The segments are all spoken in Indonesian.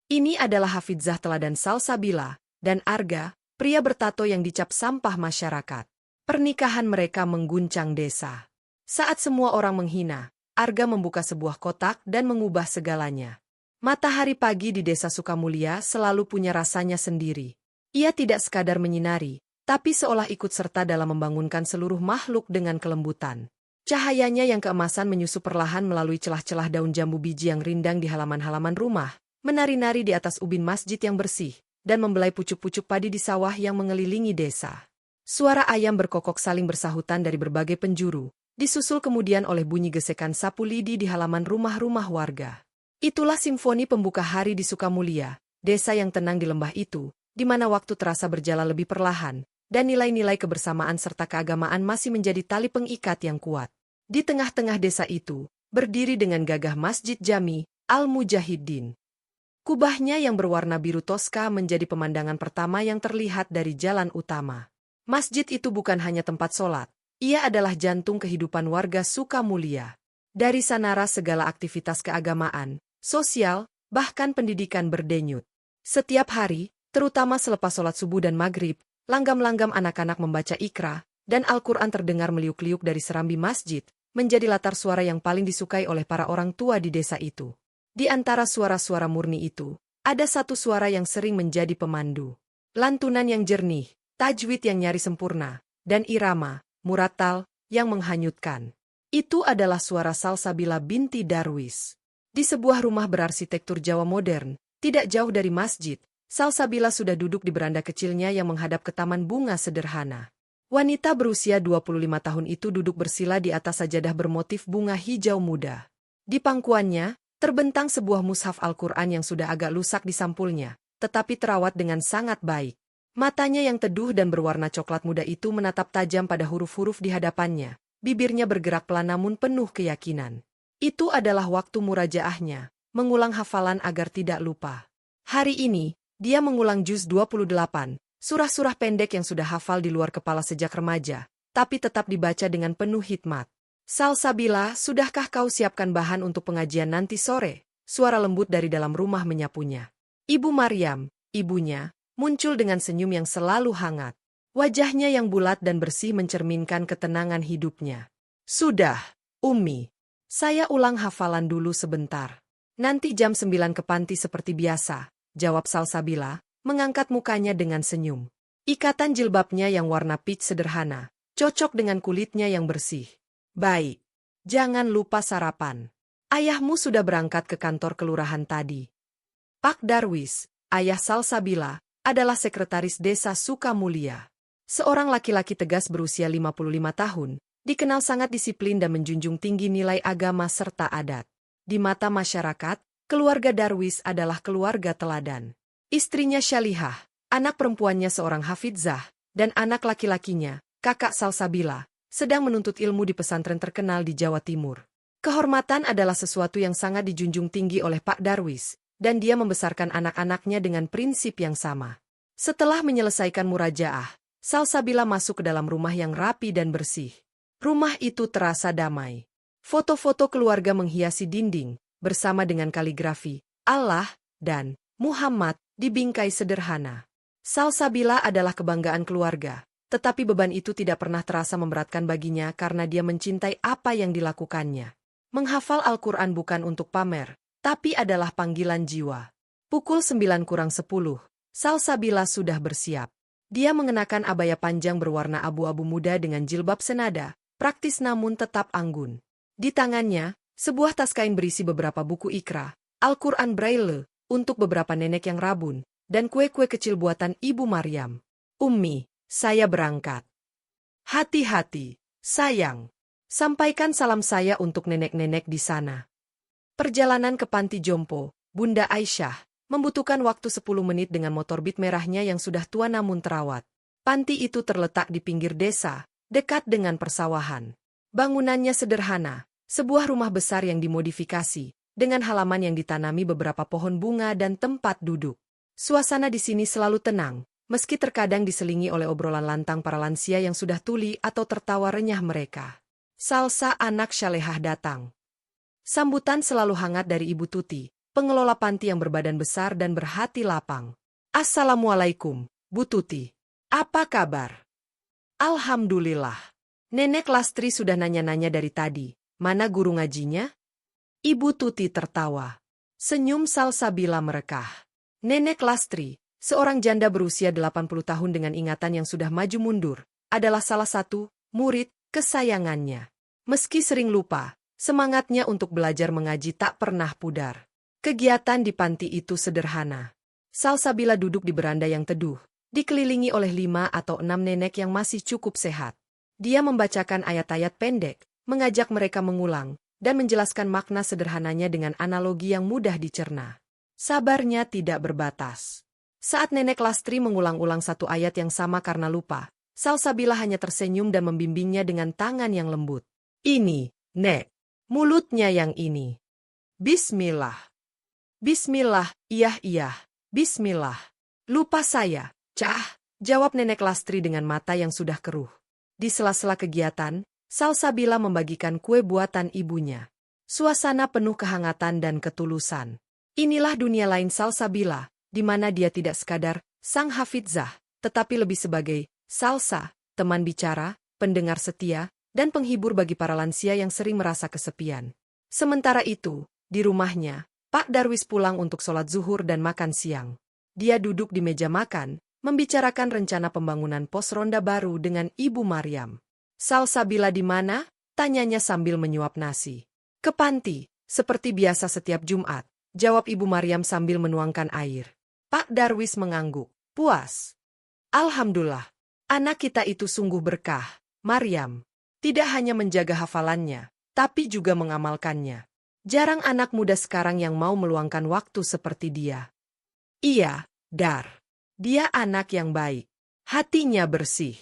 Ini adalah Hafidzah teladan Salsabila dan Arga, pria bertato yang dicap sampah masyarakat. Pernikahan mereka mengguncang desa. Saat semua orang menghina, Arga membuka sebuah kotak dan mengubah segalanya. Matahari pagi di desa Sukamulya selalu punya rasanya sendiri. Ia tidak sekadar menyinari, tapi seolah ikut serta dalam membangunkan seluruh makhluk dengan kelembutan. Cahayanya yang keemasan menyusup perlahan melalui celah-celah daun jambu biji yang rindang di halaman-halaman rumah, menari-nari di atas ubin masjid yang bersih, dan membelai pucuk-pucuk padi di sawah yang mengelilingi desa. Suara ayam berkokok saling bersahutan dari berbagai penjuru, disusul kemudian oleh bunyi gesekan sapu lidi di halaman rumah-rumah warga. Itulah simfoni pembuka hari di Sukamulya, desa yang tenang di lembah itu, di mana waktu terasa berjalan lebih perlahan, dan nilai-nilai kebersamaan serta keagamaan masih menjadi tali pengikat yang kuat. Di tengah-tengah desa itu, berdiri dengan gagah Masjid Jami Al-Mujahidin. Kubahnya yang berwarna biru toska menjadi pemandangan pertama yang terlihat dari jalan utama. Masjid itu bukan hanya tempat sholat, ia adalah jantung kehidupan warga Sukamulya. Dari sanara segala aktivitas keagamaan, sosial, bahkan pendidikan berdenyut. Setiap hari, terutama selepas sholat subuh dan maghrib, langgam-langgam anak-anak membaca Iqra, dan Al-Quran terdengar meliuk-liuk dari serambi masjid, menjadi latar suara yang paling disukai oleh para orang tua di desa itu. Di antara suara-suara murni itu, ada satu suara yang sering menjadi pemandu. Lantunan yang jernih, tajwid yang nyaris sempurna, dan irama, murattal, yang menghanyutkan. Itu adalah suara Salsabila binti Darwis. Di sebuah rumah berarsitektur Jawa modern, tidak jauh dari masjid, Salsabila sudah duduk di beranda kecilnya yang menghadap ke taman bunga sederhana. Wanita berusia 25 tahun itu duduk bersila di atas sajadah bermotif bunga hijau muda. Di pangkuannya, terbentang sebuah mushaf Al-Quran yang sudah agak lusak di sampulnya, tetapi terawat dengan sangat baik. Matanya yang teduh dan berwarna coklat muda itu menatap tajam pada huruf-huruf di hadapannya, bibirnya bergerak pelan namun penuh keyakinan. Itu adalah waktu murajaahnya, mengulang hafalan agar tidak lupa. Hari ini, dia mengulang juz 28, surah-surah pendek yang sudah hafal di luar kepala sejak remaja, tapi tetap dibaca dengan penuh hikmat. Salsabila, sudahkah kau siapkan bahan untuk pengajian nanti sore? Suara lembut dari dalam rumah menyapunya. Ibu Maryam, ibunya, muncul dengan senyum yang selalu hangat. Wajahnya yang bulat dan bersih mencerminkan ketenangan hidupnya. Sudah, Umi. Saya ulang hafalan dulu sebentar. Nanti jam 9 ke panti seperti biasa, jawab Salsabila, mengangkat mukanya dengan senyum. Ikatan jilbabnya yang warna peach sederhana, cocok dengan kulitnya yang bersih. Baik. Jangan lupa sarapan. Ayahmu sudah berangkat ke kantor kelurahan tadi. Pak Darwis, ayah Salsabila, adalah sekretaris desa Sukamulya. Seorang laki-laki tegas berusia 55 tahun, dikenal sangat disiplin dan menjunjung tinggi nilai agama serta adat. Di mata masyarakat, keluarga Darwis adalah keluarga teladan. Istrinya Syalihah, anak perempuannya seorang Hafidzah, dan anak laki-lakinya, kakak Salsabila, sedang menuntut ilmu di pesantren terkenal di Jawa Timur. Kehormatan adalah sesuatu yang sangat dijunjung tinggi oleh Pak Darwis, dan dia membesarkan anak-anaknya dengan prinsip yang sama. Setelah menyelesaikan murajaah, Salsabila masuk ke dalam rumah yang rapi dan bersih. Rumah itu terasa damai. Foto-foto keluarga menghiasi dinding, bersama dengan kaligrafi, Allah, dan Muhammad, di bingkai sederhana. Salsabila adalah kebanggaan keluarga, tetapi beban itu tidak pernah terasa memberatkan baginya karena dia mencintai apa yang dilakukannya. Menghafal Al-Quran bukan untuk pamer, tapi adalah panggilan jiwa. Pukul 9:50, Salsabila sudah bersiap. Dia mengenakan abaya panjang berwarna abu-abu muda dengan jilbab senada, praktis namun tetap anggun. Di tangannya, sebuah tas kain berisi beberapa buku Iqra, Al-Quran Braille, untuk beberapa nenek yang rabun, dan kue-kue kecil buatan Ibu Maryam. Ummi, saya berangkat. Hati-hati, sayang. Sampaikan salam saya untuk nenek-nenek di sana. Perjalanan ke Panti Jompo, Bunda Aisyah, membutuhkan waktu 10 menit dengan motor bit merahnya yang sudah tua namun terawat. Panti itu terletak di pinggir desa, dekat dengan persawahan. Bangunannya sederhana, sebuah rumah besar yang dimodifikasi, dengan halaman yang ditanami beberapa pohon bunga dan tempat duduk. Suasana di sini selalu tenang, meski terkadang diselingi oleh obrolan lantang para lansia yang sudah tuli atau tertawa renyah mereka. Salsa anak Syalehah datang. Sambutan selalu hangat dari Ibu Tuti, pengelola panti yang berbadan besar dan berhati lapang. "Assalamualaikum, Bu Tuti. Apa kabar?" "Alhamdulillah. Nenek Lastri sudah nanya-nanya dari tadi. Mana guru ngajinya?" Ibu Tuti tertawa. Senyum Salsabila merekah. Nenek Lastri, seorang janda berusia 80 tahun dengan ingatan yang sudah maju mundur, adalah salah satu murid kesayangannya. Meski sering lupa, semangatnya untuk belajar mengaji tak pernah pudar. Kegiatan di panti itu sederhana. Salsabila duduk di beranda yang teduh, dikelilingi oleh 5 atau 6 nenek yang masih cukup sehat. Dia membacakan ayat-ayat pendek, mengajak mereka mengulang, dan menjelaskan makna sederhananya dengan analogi yang mudah dicerna. Sabarnya tidak berbatas. Saat Nenek Lastri mengulang-ulang satu ayat yang sama karena lupa, Salsabila hanya tersenyum dan membimbingnya dengan tangan yang lembut. "Ini, Nek. Mulutnya yang ini. Bismillah. Bismillah, iya, Bismillah." "Lupa saya, Cah," jawab Nenek Lastri dengan mata yang sudah keruh. Di sela-sela kegiatan, Salsabila membagikan kue buatan ibunya. Suasana penuh kehangatan dan ketulusan. Inilah dunia lain Salsabila, di mana dia tidak sekadar sang hafidzah, tetapi lebih sebagai Salsa, teman bicara, pendengar setia, dan penghibur bagi para lansia yang sering merasa kesepian. Sementara itu, di rumahnya, Pak Darwis pulang untuk sholat zuhur dan makan siang. Dia duduk di meja makan, membicarakan rencana pembangunan pos ronda baru dengan Ibu Maryam. "Salsabila di mana?" tanyanya sambil menyuap nasi. "Ke panti, seperti biasa setiap Jumat," jawab Ibu Maryam sambil menuangkan air. Pak Darwis mengangguk, puas. "Alhamdulillah, anak kita itu sungguh berkah, Maryam. Tidak hanya menjaga hafalannya, tapi juga mengamalkannya. Jarang anak muda sekarang yang mau meluangkan waktu seperti dia." "Iya, Dar. Dia anak yang baik. Hatinya bersih.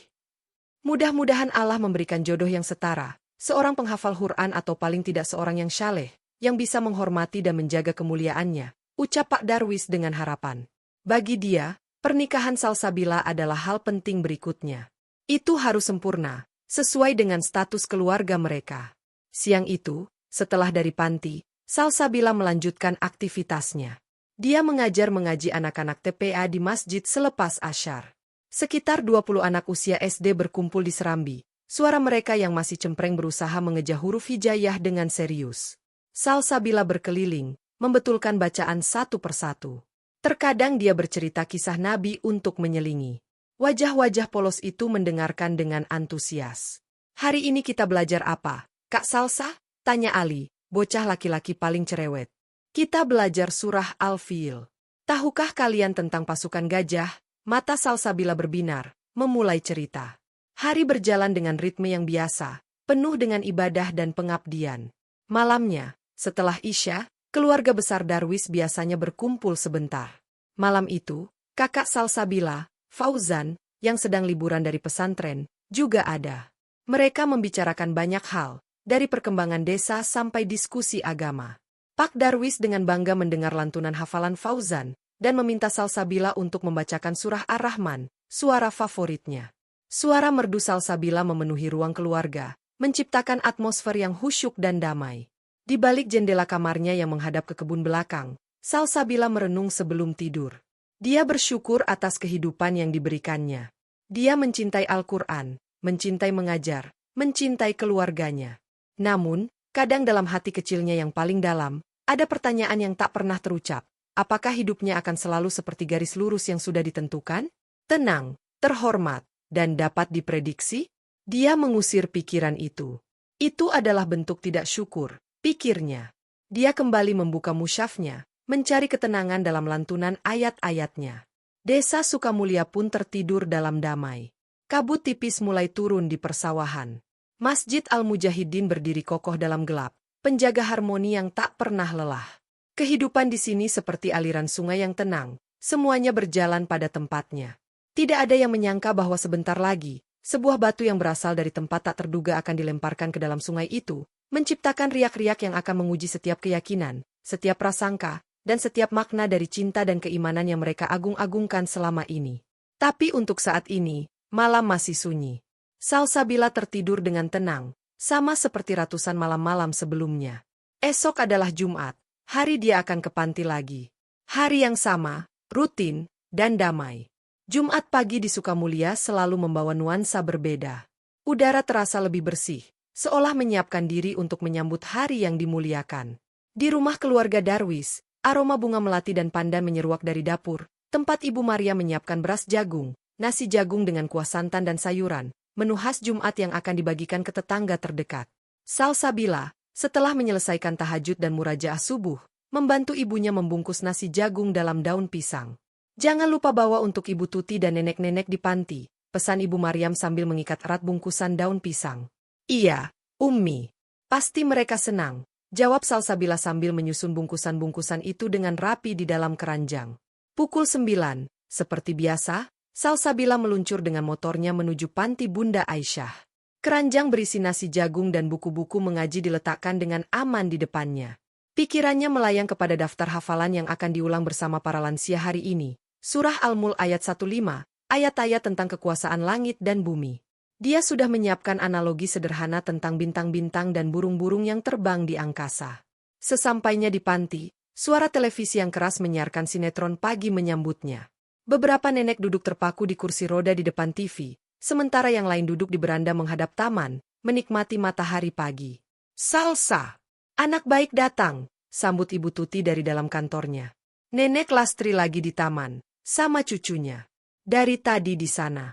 Mudah-mudahan Allah memberikan jodoh yang setara, seorang penghafal Quran atau paling tidak seorang yang syaleh, yang bisa menghormati dan menjaga kemuliaannya," ucap Pak Darwis dengan harapan. Bagi dia, pernikahan Salsabila adalah hal penting berikutnya. Itu harus sempurna, sesuai dengan status keluarga mereka. Siang itu, setelah dari panti, Salsabila melanjutkan aktivitasnya. Dia mengajar mengaji anak-anak TPA di masjid selepas asyar. Sekitar 20 anak usia SD berkumpul di serambi. Suara mereka yang masih cempreng berusaha mengejar huruf hijaiyah dengan serius. Salsabila berkeliling, membetulkan bacaan satu persatu. Terkadang dia bercerita kisah Nabi untuk menyelingi. Wajah-wajah polos itu mendengarkan dengan antusias. "Hari ini kita belajar apa, Kak Salsa?" tanya Ali, bocah laki-laki paling cerewet. "Kita belajar surah Al-Fil. Tahukah kalian tentang pasukan gajah?" Mata Salsabila berbinar, memulai cerita. Hari berjalan dengan ritme yang biasa, penuh dengan ibadah dan pengabdian. Malamnya, setelah Isya, keluarga besar Darwis biasanya berkumpul sebentar. Malam itu, kakak Salsabila, Fauzan, yang sedang liburan dari pesantren, juga ada. Mereka membicarakan banyak hal, dari perkembangan desa sampai diskusi agama. Pak Darwis dengan bangga mendengar lantunan hafalan Fauzan, dan meminta Salsabila untuk membacakan surah Ar-Rahman, suara favoritnya. Suara merdu Salsabila memenuhi ruang keluarga, menciptakan atmosfer yang khusyuk dan damai. Di balik jendela kamarnya yang menghadap ke kebun belakang, Salsabila merenung sebelum tidur. Dia bersyukur atas kehidupan yang diberikannya. Dia mencintai Al-Quran, mencintai mengajar, mencintai keluarganya. Namun, kadang dalam hati kecilnya yang paling dalam, ada pertanyaan yang tak pernah terucap. Apakah hidupnya akan selalu seperti garis lurus yang sudah ditentukan? Tenang, terhormat, dan dapat diprediksi? Dia mengusir pikiran itu. Itu adalah bentuk tidak syukur, pikirnya. Dia kembali membuka musyafnya, mencari ketenangan dalam lantunan ayat-ayatnya. Desa Sukamulia pun tertidur dalam damai. Kabut tipis mulai turun di persawahan. Masjid Al-Mujahidin berdiri kokoh dalam gelap, penjaga harmoni yang tak pernah lelah. Kehidupan di sini seperti aliran sungai yang tenang, semuanya berjalan pada tempatnya. Tidak ada yang menyangka bahwa sebentar lagi, sebuah batu yang berasal dari tempat tak terduga akan dilemparkan ke dalam sungai itu, menciptakan riak-riak yang akan menguji setiap keyakinan, setiap prasangka, dan setiap makna dari cinta dan keimanan yang mereka agung-agungkan selama ini. Tapi untuk saat ini, malam masih sunyi. Salsabila tertidur dengan tenang, sama seperti ratusan malam-malam sebelumnya. Esok adalah Jumat, Hari dia akan ke panti lagi. Hari yang sama, rutin, dan damai. Jumat pagi di Sukamulia selalu membawa nuansa berbeda. Udara terasa lebih bersih, seolah menyiapkan diri untuk menyambut hari yang dimuliakan. Di rumah keluarga Darwis, aroma bunga melati dan pandan menyeruak dari dapur, tempat Ibu Maria menyiapkan beras jagung, nasi jagung dengan kuah santan dan sayuran, menu khas Jumat yang akan dibagikan ke tetangga terdekat. Salsabila, setelah menyelesaikan tahajud dan murajaah subuh, membantu ibunya membungkus nasi jagung dalam daun pisang. Jangan lupa bawa untuk Ibu Tuti dan nenek-nenek di panti, pesan Ibu Maryam sambil mengikat erat bungkusan daun pisang. Iya, Ummi. Pasti mereka senang, jawab Salsabila sambil menyusun bungkusan-bungkusan itu dengan rapi di dalam keranjang. Pukul 9, seperti biasa, Salsabila meluncur dengan motornya menuju panti Bunda Aisyah. Keranjang berisi nasi jagung dan buku-buku mengaji diletakkan dengan aman di depannya. Pikirannya melayang kepada daftar hafalan yang akan diulang bersama para lansia hari ini. Surah Al-Mulk ayat 15, ayat-ayat tentang kekuasaan langit dan bumi. Dia sudah menyiapkan analogi sederhana tentang bintang-bintang dan burung-burung yang terbang di angkasa. Sesampainya di panti, suara televisi yang keras menyiarkan sinetron pagi menyambutnya. Beberapa nenek duduk terpaku di kursi roda di depan TV, sementara yang lain duduk di beranda menghadap taman, menikmati matahari pagi. Salsa! Anak baik datang, sambut Ibu Tuti dari dalam kantornya. Nenek Lastri lagi di taman, sama cucunya. Dari tadi di sana.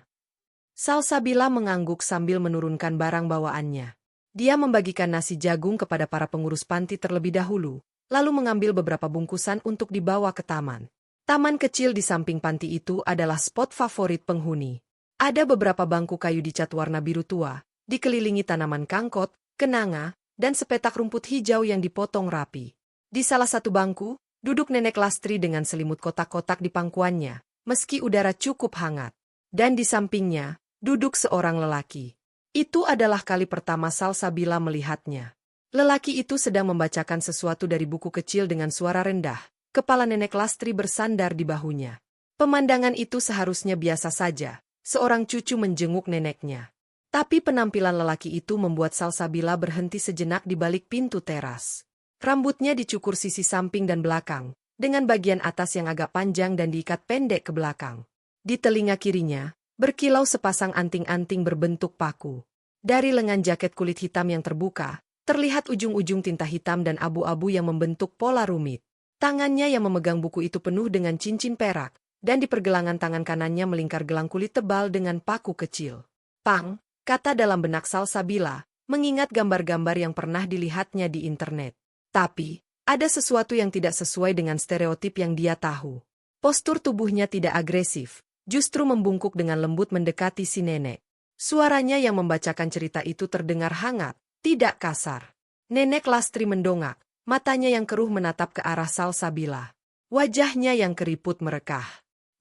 Salsabila mengangguk sambil menurunkan barang bawaannya. Dia membagikan nasi jagung kepada para pengurus panti terlebih dahulu, lalu mengambil beberapa bungkusan untuk dibawa ke taman. Taman kecil di samping panti itu adalah spot favorit penghuni. Ada beberapa bangku kayu dicat warna biru tua, dikelilingi tanaman kangkot, kenanga, dan sepetak rumput hijau yang dipotong rapi. Di salah satu bangku, duduk nenek Lastri dengan selimut kotak-kotak di pangkuannya, meski udara cukup hangat. Dan di sampingnya, duduk seorang lelaki. Itu adalah kali pertama Salsabila melihatnya. Lelaki itu sedang membacakan sesuatu dari buku kecil dengan suara rendah. Kepala nenek Lastri bersandar di bahunya. Pemandangan itu seharusnya biasa saja. Seorang cucu menjenguk neneknya. Tapi penampilan lelaki itu membuat Salsabila berhenti sejenak di balik pintu teras. Rambutnya dicukur sisi samping dan belakang, dengan bagian atas yang agak panjang dan diikat pendek ke belakang. Di telinga kirinya, berkilau sepasang anting-anting berbentuk paku. Dari lengan jaket kulit hitam yang terbuka, terlihat ujung-ujung tinta hitam dan abu-abu yang membentuk pola rumit. Tangannya yang memegang buku itu penuh dengan cincin perak, dan di pergelangan tangan kanannya melingkar gelang kulit tebal dengan paku kecil. Pang, kata dalam benak Salsabila, mengingat gambar-gambar yang pernah dilihatnya di internet. Tapi, ada sesuatu yang tidak sesuai dengan stereotip yang dia tahu. Postur tubuhnya tidak agresif, justru membungkuk dengan lembut mendekati si nenek. Suaranya yang membacakan cerita itu terdengar hangat, tidak kasar. Nenek Lastri mendongak, matanya yang keruh menatap ke arah Salsabila. Wajahnya yang keriput merekah.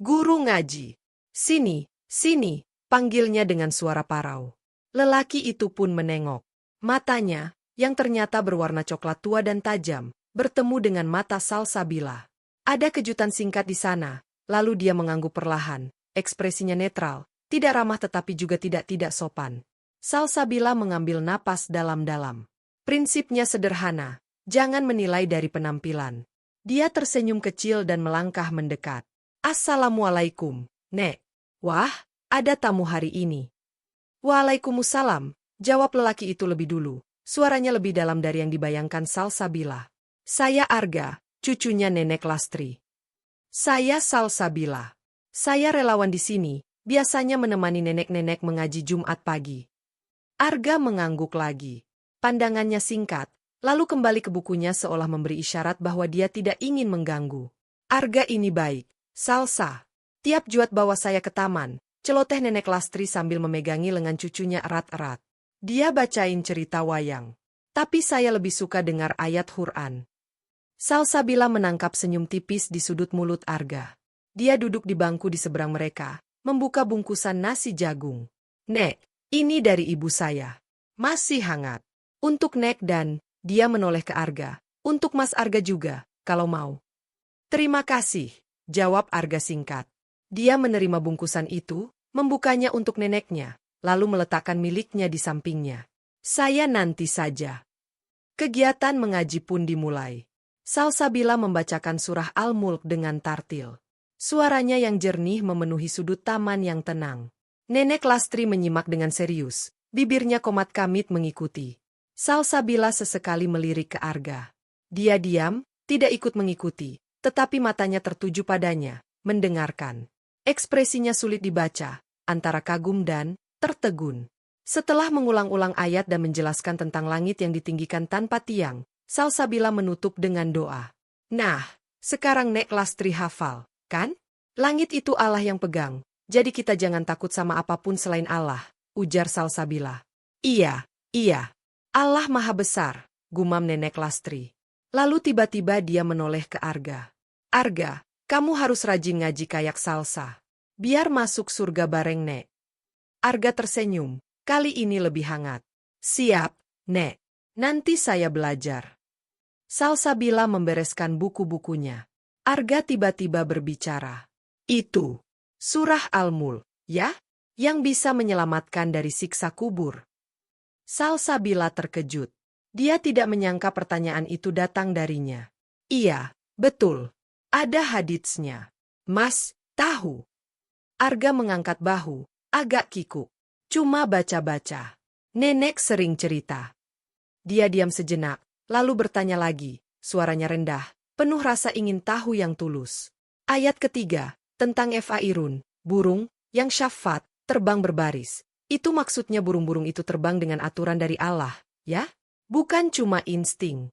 Guru ngaji. Sini, sini, panggilnya dengan suara parau. Lelaki itu pun menengok. Matanya, yang ternyata berwarna coklat tua dan tajam, bertemu dengan mata Salsabila. Ada kejutan singkat di sana, lalu dia mengangguk perlahan, ekspresinya netral, tidak ramah tetapi juga tidak sopan. Salsabila mengambil napas dalam-dalam. Prinsipnya sederhana, jangan menilai dari penampilan. Dia tersenyum kecil dan melangkah mendekat. Assalamualaikum, Nek. Wah, ada tamu hari ini. Waalaikumsalam, jawab lelaki itu lebih dulu. Suaranya lebih dalam dari yang dibayangkan Salsabila. Saya Arga, cucunya nenek Lastri. Saya Salsabila. Saya relawan di sini, biasanya menemani nenek-nenek mengaji Jumat pagi. Arga mengangguk lagi. Pandangannya singkat, lalu kembali ke bukunya seolah memberi isyarat bahwa dia tidak ingin mengganggu. Arga ini baik. Salsa. Tiap Jumat bawa saya ke taman, celoteh nenek Lastri sambil memegangi lengan cucunya erat-erat. Dia bacain cerita wayang. Tapi saya lebih suka dengar ayat Quran. Salsabila menangkap senyum tipis di sudut mulut Arga. Dia duduk di bangku di seberang mereka, membuka bungkusan nasi jagung. Nek, ini dari ibu saya. Masih hangat. Untuk Nek dan, dia menoleh ke Arga. Untuk Mas Arga juga, kalau mau. Terima kasih. Jawab Arga singkat. Dia menerima bungkusan itu, membukanya untuk neneknya, lalu meletakkan miliknya di sampingnya. Saya nanti saja. Kegiatan mengaji pun dimulai. Salsabila membacakan surah Al-Mulk dengan tartil. Suaranya yang jernih memenuhi sudut taman yang tenang. Nenek Lastri menyimak dengan serius, bibirnya komat kamit mengikuti. Salsabila sesekali melirik ke Arga. Dia diam, tidak ikut mengikuti, tetapi matanya tertuju padanya, mendengarkan. Ekspresinya sulit dibaca, antara kagum dan tertegun. Setelah mengulang-ulang ayat dan menjelaskan tentang langit yang ditinggikan tanpa tiang, Salsabila menutup dengan doa. Nah, sekarang Nek Lastri hafal, kan? Langit itu Allah yang pegang, jadi kita jangan takut sama apapun selain Allah, ujar Salsabila. Iya, iya. Allah Maha Besar, gumam Nenek Lastri. Lalu tiba-tiba dia menoleh ke Arga. Arga, kamu harus rajin ngaji kayak salsa. Biar masuk surga bareng Nek. Arga tersenyum, kali ini lebih hangat. Siap, Nek. Nanti saya belajar. Salsabila membereskan buku-bukunya. Arga tiba-tiba berbicara. Itu surah Al-Mulk, ya? Yang bisa menyelamatkan dari siksa kubur. Salsabila terkejut. Dia tidak menyangka pertanyaan itu datang darinya. Iya, betul. Ada haditsnya. Mas, tahu. Arga mengangkat bahu, agak kikuk. Cuma baca-baca. Nenek sering cerita. Dia diam sejenak, lalu bertanya lagi, suaranya rendah, penuh rasa ingin tahu yang tulus. Ayat ketiga, tentang Fairun, burung, yang syafat, terbang berbaris. Itu maksudnya burung-burung itu terbang dengan aturan dari Allah, ya? Bukan cuma insting.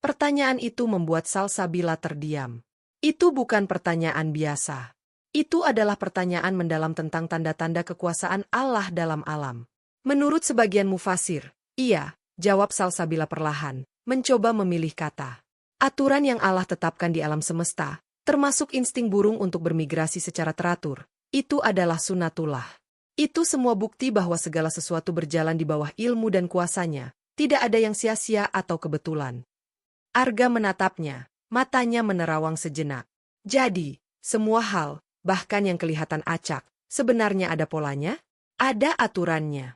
Pertanyaan itu membuat Salsabila terdiam. Itu bukan pertanyaan biasa. Itu adalah pertanyaan mendalam tentang tanda-tanda kekuasaan Allah dalam alam. Menurut sebagian mufasir, iya, jawab Salsabila perlahan, mencoba memilih kata. Aturan yang Allah tetapkan di alam semesta, termasuk insting burung untuk bermigrasi secara teratur, itu adalah sunatullah. Itu semua bukti bahwa segala sesuatu berjalan di bawah ilmu dan kuasanya, tidak ada yang sia-sia atau kebetulan. Arga menatapnya, matanya menerawang sejenak. Jadi, semua hal, bahkan yang kelihatan acak, sebenarnya ada polanya? Ada aturannya.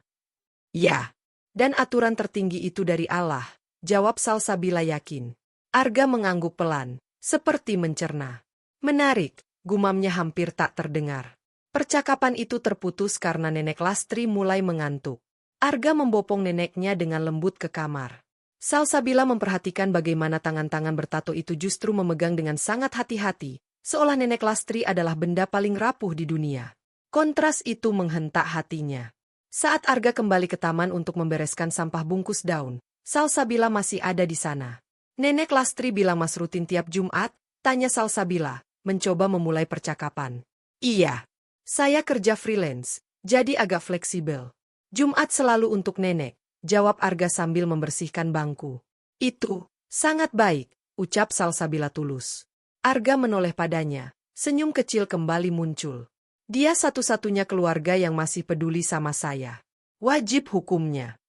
Ya. Dan aturan tertinggi itu dari Allah, jawab Salsabila yakin. Arga mengangguk pelan, seperti mencerna. Menarik, gumamnya hampir tak terdengar. Percakapan itu terputus karena Nenek Lastri mulai mengantuk. Arga membopong neneknya dengan lembut ke kamar. Salsabila memperhatikan bagaimana tangan-tangan bertato itu justru memegang dengan sangat hati-hati, seolah Nenek Lastri adalah benda paling rapuh di dunia. Kontras itu menghentak hatinya. Saat Arga kembali ke taman untuk membereskan sampah bungkus daun, Salsabila masih ada di sana. Nenek Lastri bilang Mas rutin tiap Jumat, tanya Salsabila, mencoba memulai percakapan. Iya, saya kerja freelance, jadi agak fleksibel. Jumat selalu untuk nenek, jawab Arga sambil membersihkan bangku. Itu, sangat baik, ucap Salsabila tulus. Arga menoleh padanya, senyum kecil kembali muncul. Dia satu-satunya keluarga yang masih peduli sama saya. Wajib hukumnya.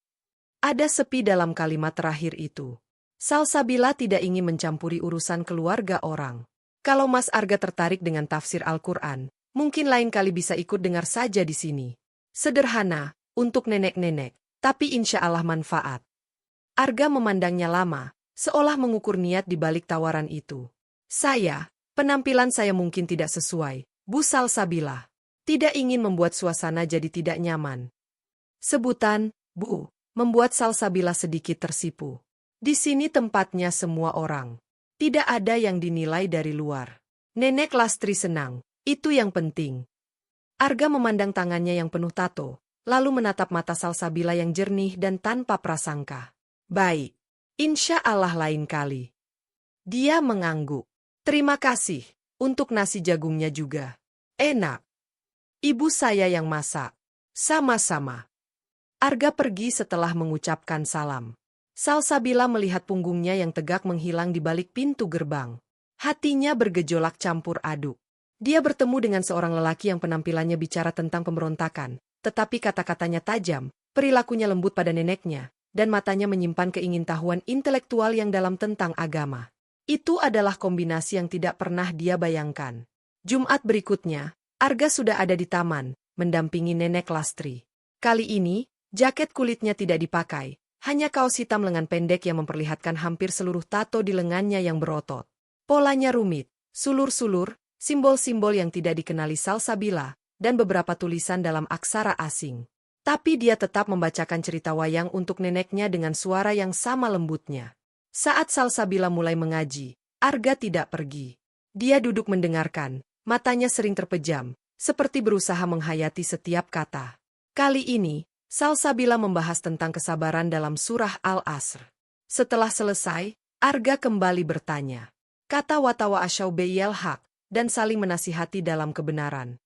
Ada sepi dalam kalimat terakhir itu. Salsabila tidak ingin mencampuri urusan keluarga orang. Kalau Mas Arga tertarik dengan tafsir Al-Quran, mungkin lain kali bisa ikut dengar saja di sini. Sederhana, untuk nenek-nenek, tapi insya Allah manfaat. Arga memandangnya lama, seolah mengukur niat di balik tawaran itu. Penampilan saya mungkin tidak sesuai, Bu Salsabila. Tidak ingin membuat suasana jadi tidak nyaman. Sebutan, Bu, membuat Salsabila sedikit tersipu. Di sini tempatnya semua orang. Tidak ada yang dinilai dari luar. Nenek Lastri senang, itu yang penting. Arga memandang tangannya yang penuh tato, lalu menatap mata Salsabila yang jernih dan tanpa prasangka. Baik, insya Allah lain kali. Dia mengangguk. Terima kasih, untuk nasi jagungnya juga. Enak. Ibu saya yang masak. Sama-sama. Arga pergi setelah mengucapkan salam. Salsabila melihat punggungnya yang tegak menghilang di balik pintu gerbang. Hatinya bergejolak campur aduk. Dia bertemu dengan seorang lelaki yang penampilannya bicara tentang pemberontakan, tetapi kata-katanya tajam, perilakunya lembut pada neneknya, dan matanya menyimpan keingintahuan intelektual yang dalam tentang agama. Itu adalah kombinasi yang tidak pernah dia bayangkan. Jumat berikutnya, Arga sudah ada di taman, mendampingi Nenek Lastri. Kali ini, jaket kulitnya tidak dipakai, Hanya kaos hitam lengan pendek yang memperlihatkan hampir seluruh tato di lengannya yang berotot. Polanya rumit, sulur-sulur, simbol-simbol yang tidak dikenali Salsabila, dan beberapa tulisan dalam aksara asing. Tapi dia tetap membacakan cerita wayang untuk neneknya dengan suara yang sama lembutnya. Saat Salsabila mulai mengaji, Arga tidak pergi. Dia duduk mendengarkan, matanya sering terpejam, seperti berusaha menghayati setiap kata. Kali ini, Salsabila membahas tentang kesabaran dalam surah Al-Asr. Setelah selesai, Arga kembali bertanya. Kata watawa asyaubeiyal haq, dan saling menasihati dalam kebenaran.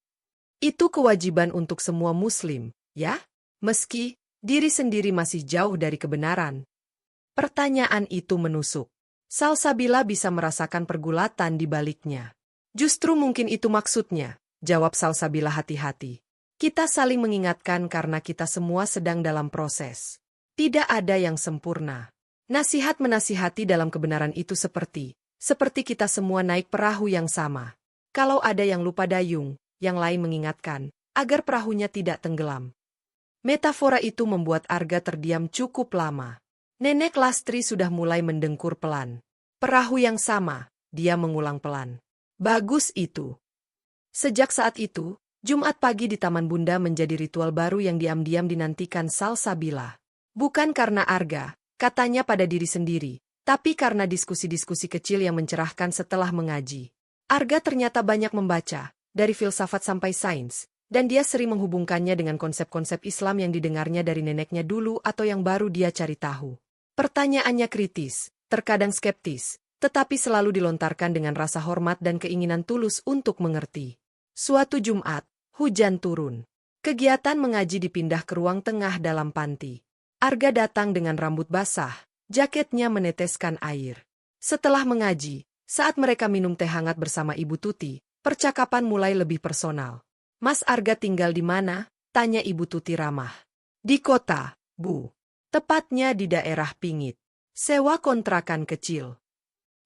Itu kewajiban untuk semua muslim, ya? Meski diri sendiri masih jauh dari kebenaran. Pertanyaan itu menusuk. Salsabila bisa merasakan pergulatan di baliknya. Justru mungkin itu maksudnya, jawab Salsabila hati-hati. Kita saling mengingatkan karena kita semua sedang dalam proses. Tidak ada yang sempurna. Nasihat menasihati dalam kebenaran itu seperti kita semua naik perahu yang sama. Kalau ada yang lupa dayung, yang lain mengingatkan, agar perahunya tidak tenggelam. Metafora itu membuat Arga terdiam cukup lama. Nenek Lastri sudah mulai mendengkur pelan. Perahu yang sama, dia mengulang pelan. Bagus itu. Sejak saat itu, Jumat pagi di Taman Bunda menjadi ritual baru yang diam-diam dinantikan Salsabila. Bukan karena Arga, katanya pada diri sendiri, tapi karena diskusi-diskusi kecil yang mencerahkan setelah mengaji. Arga ternyata banyak membaca, dari filsafat sampai sains, dan dia sering menghubungkannya dengan konsep-konsep Islam yang didengarnya dari neneknya dulu atau yang baru dia cari tahu. Pertanyaannya kritis, terkadang skeptis, tetapi selalu dilontarkan dengan rasa hormat dan keinginan tulus untuk mengerti. Suatu Jumat, hujan turun. Kegiatan mengaji dipindah ke ruang tengah dalam panti. Arga datang dengan rambut basah, jaketnya meneteskan air. Setelah mengaji, saat mereka minum teh hangat bersama Ibu Tuti, percakapan mulai lebih personal. Mas Arga tinggal di mana? Tanya Ibu Tuti ramah. Di kota, Bu. Tepatnya di daerah Pingit. Sewa kontrakan kecil.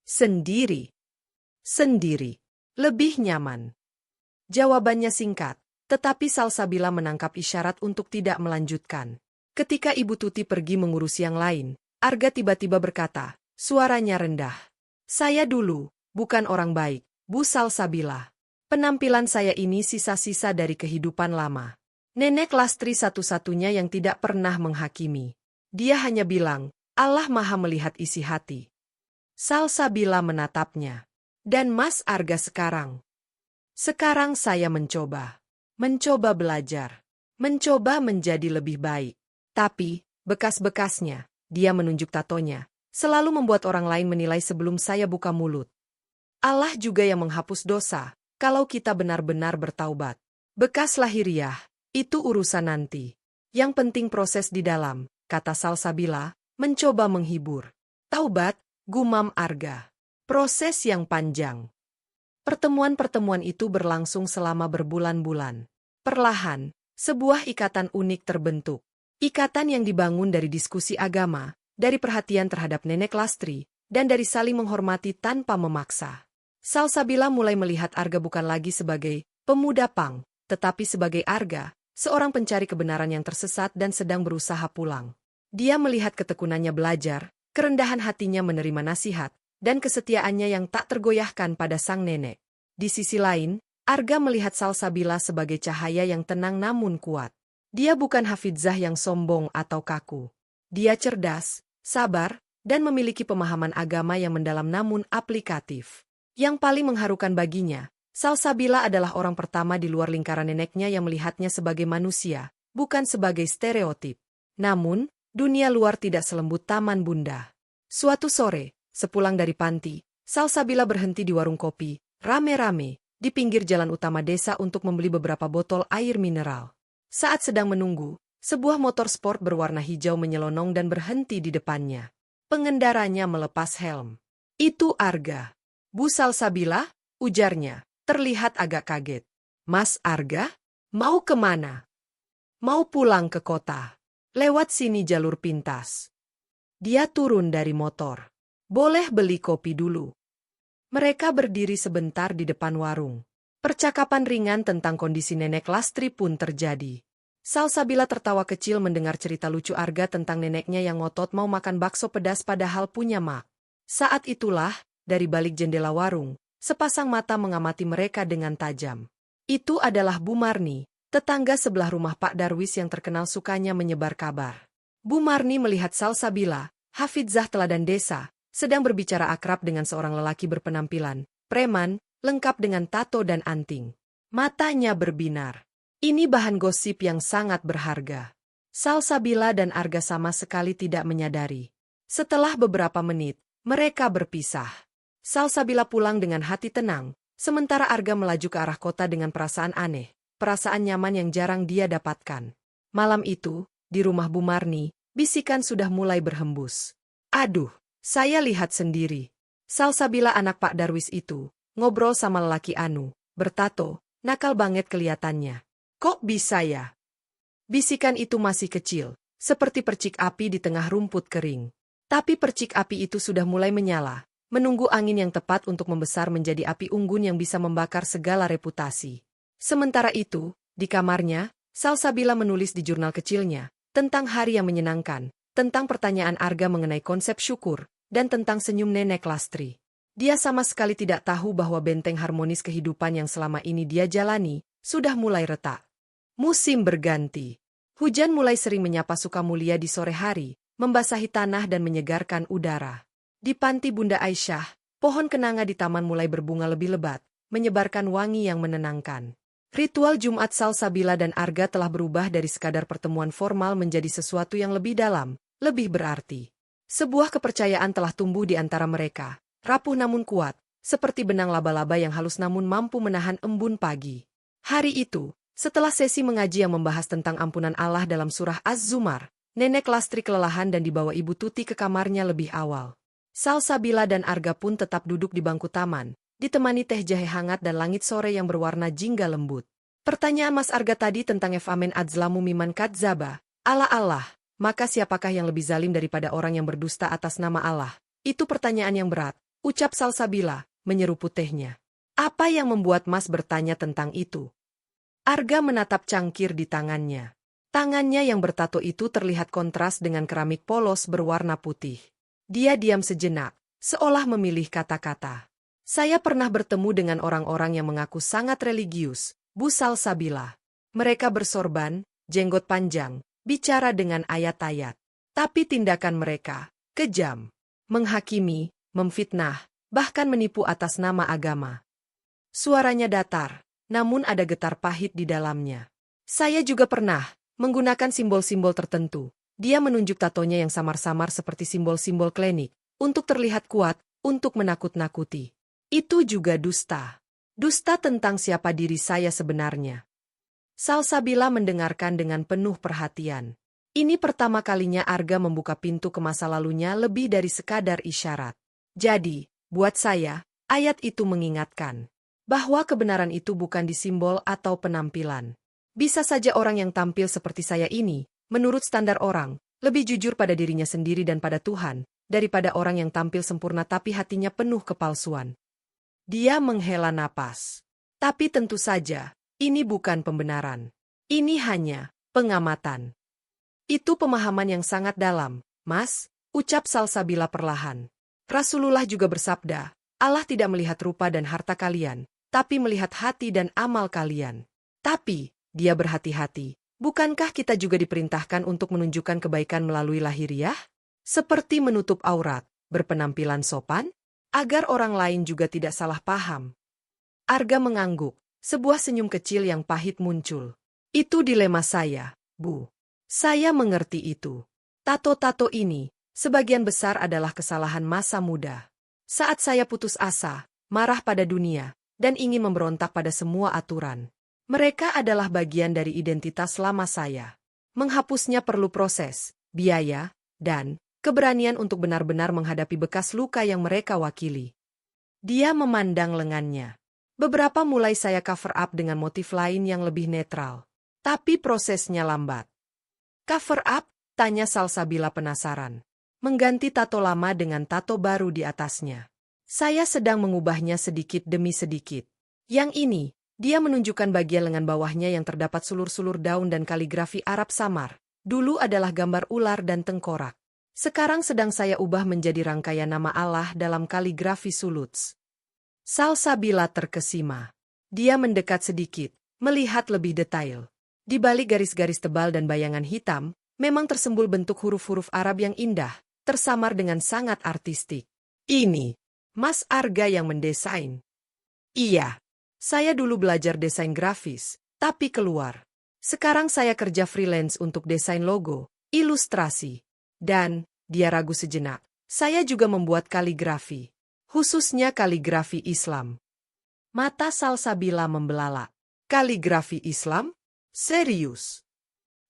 Sendiri. Sendiri. Lebih nyaman. Jawabannya singkat, tetapi Salsabila menangkap isyarat untuk tidak melanjutkan. Ketika Ibu Tuti pergi mengurus yang lain, Arga tiba-tiba berkata, suaranya rendah. Saya dulu, bukan orang baik, Bu Salsabila. Penampilan saya ini sisa-sisa dari kehidupan lama. Nenek Lastri satu-satunya yang tidak pernah menghakimi. Dia hanya bilang, Allah Maha melihat isi hati. Salsabila menatapnya. Dan Mas Arga sekarang? Sekarang saya mencoba belajar, mencoba menjadi lebih baik. Tapi, bekas-bekasnya, dia menunjuk tatonya, selalu membuat orang lain menilai sebelum saya buka mulut. Allah juga yang menghapus dosa, kalau kita benar-benar bertaubat. Bekas lahiriah, itu urusan nanti. Yang penting proses di dalam, kata Salsabila, mencoba menghibur. Taubat, gumam Arga. Proses yang panjang. Pertemuan-pertemuan itu berlangsung selama berbulan-bulan. Perlahan, sebuah ikatan unik terbentuk. Ikatan yang dibangun dari diskusi agama, dari perhatian terhadap nenek Lastri, dan dari saling menghormati tanpa memaksa. Salsabila mulai melihat Arga bukan lagi sebagai pemuda pang, tetapi sebagai Arga, seorang pencari kebenaran yang tersesat dan sedang berusaha pulang. Dia melihat ketekunannya belajar, kerendahan hatinya menerima nasihat, dan kesetiaannya yang tak tergoyahkan pada sang nenek. Di sisi lain, Arga melihat Salsabila sebagai cahaya yang tenang namun kuat. Dia bukan hafidzah yang sombong atau kaku. Dia cerdas, sabar, dan memiliki pemahaman agama yang mendalam namun aplikatif. Yang paling mengharukan baginya, Salsabila adalah orang pertama di luar lingkaran neneknya yang melihatnya sebagai manusia, bukan sebagai stereotip. Namun, dunia luar tidak selembut Taman Bunda. Suatu sore, sepulang dari panti, Salsabila berhenti di warung kopi, rame-rame, di pinggir jalan utama desa untuk membeli beberapa botol air mineral. Saat sedang menunggu, sebuah motor sport berwarna hijau menyelonong dan berhenti di depannya. Pengendaranya melepas helm. Itu Arga. Bu Salsabila, ujarnya, terlihat agak kaget. Mas Arga, mau kemana? Mau pulang ke kota. Lewat sini jalur pintas. Dia turun dari motor. Boleh beli kopi dulu. Mereka berdiri sebentar di depan warung. Percakapan ringan tentang kondisi nenek Lastri pun terjadi. Salsabila tertawa kecil mendengar cerita lucu Arga tentang neneknya yang ngotot mau makan bakso pedas padahal punya mak. Saat itulah, dari balik jendela warung, sepasang mata mengamati mereka dengan tajam. Itu adalah Bu Marni, tetangga sebelah rumah Pak Darwis yang terkenal sukanya menyebar kabar. Bu Marni melihat Salsabila, Hafidzah teladan desa, sedang berbicara akrab dengan seorang lelaki berpenampilan preman, lengkap dengan tato dan anting. Matanya berbinar. Ini bahan gosip yang sangat berharga. Salsabila dan Arga sama sekali tidak menyadari. Setelah beberapa menit, mereka berpisah. Salsabila pulang dengan hati tenang, sementara Arga melaju ke arah kota dengan perasaan aneh, perasaan nyaman yang jarang dia dapatkan. Malam itu, di rumah Bu Marni, bisikan sudah mulai berhembus. Aduh, saya lihat sendiri. Salsabila anak Pak Darwis itu, ngobrol sama lelaki anu, bertato, nakal banget kelihatannya. Kok bisa ya? Bisikan itu masih kecil, seperti percik api di tengah rumput kering. Tapi percik api itu sudah mulai menyala, menunggu angin yang tepat untuk membesar menjadi api unggun yang bisa membakar segala reputasi. Sementara itu, di kamarnya, Salsabila menulis di jurnal kecilnya, tentang hari yang menyenangkan, tentang pertanyaan Arga mengenai konsep syukur, dan tentang senyum Nenek Lastri. Dia sama sekali tidak tahu bahwa benteng harmonis kehidupan yang selama ini dia jalani, sudah mulai retak. Musim berganti. Hujan mulai sering menyapa Sukamulia di sore hari, membasahi tanah dan menyegarkan udara. Di panti Bunda Aisyah, pohon kenanga di taman mulai berbunga lebih lebat, menyebarkan wangi yang menenangkan. Ritual Jumat Salsabila dan Arga telah berubah dari sekadar pertemuan formal menjadi sesuatu yang lebih dalam, lebih berarti. Sebuah kepercayaan telah tumbuh di antara mereka, rapuh namun kuat, seperti benang laba-laba yang halus namun mampu menahan embun pagi. Hari itu, setelah sesi mengaji yang membahas tentang ampunan Allah dalam surah Az-Zumar, Nenek Lastri kelelahan dan dibawa Ibu Tuti ke kamarnya lebih awal. Salsabila dan Arga pun tetap duduk di bangku taman, ditemani teh jahe hangat dan langit sore yang berwarna jingga lembut. Pertanyaan Mas Arga tadi tentang Efamen Adzlamu Miman Kadzaba, Allah, maka siapakah yang lebih zalim daripada orang yang berdusta atas nama Allah? Itu pertanyaan yang berat, ucap Salsabila, menyeruput tehnya. Apa yang membuat Mas bertanya tentang itu? Arga menatap cangkir di tangannya. Tangannya yang bertato itu terlihat kontras dengan keramik polos berwarna putih. Dia diam sejenak, seolah memilih kata-kata. Saya pernah bertemu dengan orang-orang yang mengaku sangat religius, Bu Salsabila. Mereka bersorban, jenggot panjang, bicara dengan ayat-ayat. Tapi tindakan mereka kejam, menghakimi, memfitnah, bahkan menipu atas nama agama. Suaranya datar, namun ada getar pahit di dalamnya. Saya juga pernah menggunakan simbol-simbol tertentu. Dia menunjuk tatonya yang samar-samar seperti simbol-simbol klinik, untuk terlihat kuat, untuk menakut-nakuti. Itu juga dusta. Dusta tentang siapa diri saya sebenarnya. Salsabila mendengarkan dengan penuh perhatian. Ini pertama kalinya Arga membuka pintu ke masa lalunya lebih dari sekadar isyarat. Jadi, buat saya, ayat itu mengingatkan bahwa kebenaran itu bukan di simbol atau penampilan. Bisa saja orang yang tampil seperti saya ini, menurut standar orang, lebih jujur pada dirinya sendiri dan pada Tuhan, daripada orang yang tampil sempurna tapi hatinya penuh kepalsuan. Dia menghela napas. Tapi tentu saja, ini bukan pembenaran. Ini hanya pengamatan. Itu pemahaman yang sangat dalam, Mas, ucap Salsabila perlahan. Rasulullah juga bersabda, Allah tidak melihat rupa dan harta kalian, tapi melihat hati dan amal kalian. Tapi, dia berhati-hati, bukankah kita juga diperintahkan untuk menunjukkan kebaikan melalui lahiriah? Seperti menutup aurat, berpenampilan sopan, agar orang lain juga tidak salah paham. Arga mengangguk. Sebuah senyum kecil yang pahit muncul. Itu dilema saya, Bu. Saya mengerti itu. Tato-tato ini, sebagian besar adalah kesalahan masa muda. Saat saya putus asa, marah pada dunia, dan ingin memberontak pada semua aturan. Mereka adalah bagian dari identitas lama saya. Menghapusnya perlu proses, biaya, dan keberanian untuk benar-benar menghadapi bekas luka yang mereka wakili. Dia memandang lengannya. Beberapa mulai saya cover up dengan motif lain yang lebih netral. Tapi prosesnya lambat. Cover up? Tanya Salsabila penasaran. Mengganti tato lama dengan tato baru di atasnya. Saya sedang mengubahnya sedikit demi sedikit. Yang ini, Dia menunjukkan bagian lengan bawahnya yang terdapat sulur-sulur daun dan kaligrafi Arab samar. Dulu adalah gambar ular dan tengkorak. Sekarang sedang saya ubah menjadi rangkaian nama Allah dalam kaligrafi Suluz. Salsabila terkesima. Dia mendekat sedikit, melihat lebih detail. Di balik garis-garis tebal dan bayangan hitam, memang tersembul bentuk huruf-huruf Arab yang indah, tersamar dengan sangat artistik. Ini, Mas Arga yang mendesain. Iya. Saya dulu belajar desain grafis, tapi keluar. Sekarang saya kerja freelance untuk desain logo, ilustrasi. Dan, dia ragu sejenak, saya juga membuat kaligrafi. Khususnya kaligrafi Islam. Mata Salsabila membelalak. Kaligrafi Islam? Serius?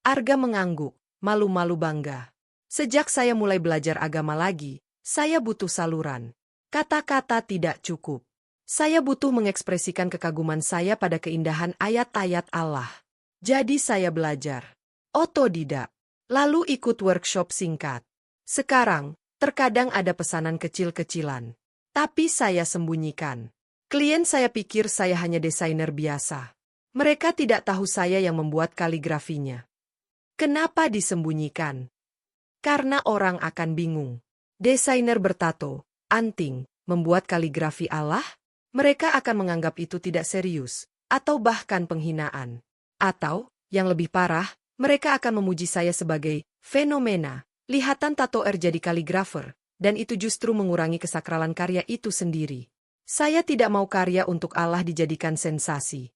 Arga mengangguk, malu-malu bangga. Sejak saya mulai belajar agama lagi, saya butuh saluran. Kata-kata tidak cukup. Saya butuh mengekspresikan kekaguman saya pada keindahan ayat-ayat Allah. Jadi saya belajar. Otodidak. Lalu ikut workshop singkat. Sekarang, terkadang ada pesanan kecil-kecilan. Tapi saya sembunyikan. Klien saya pikir saya hanya desainer biasa. Mereka tidak tahu saya yang membuat kaligrafinya. Kenapa disembunyikan? Karena orang akan bingung. Desainer bertato, anting, membuat kaligrafi Allah? Mereka akan menganggap itu tidak serius, atau bahkan penghinaan. Atau, yang lebih parah, mereka akan memuji saya sebagai fenomena, lihatan tato jadi kaligrafer, dan itu justru mengurangi kesakralan karya itu sendiri. Saya tidak mau karya untuk Allah dijadikan sensasi.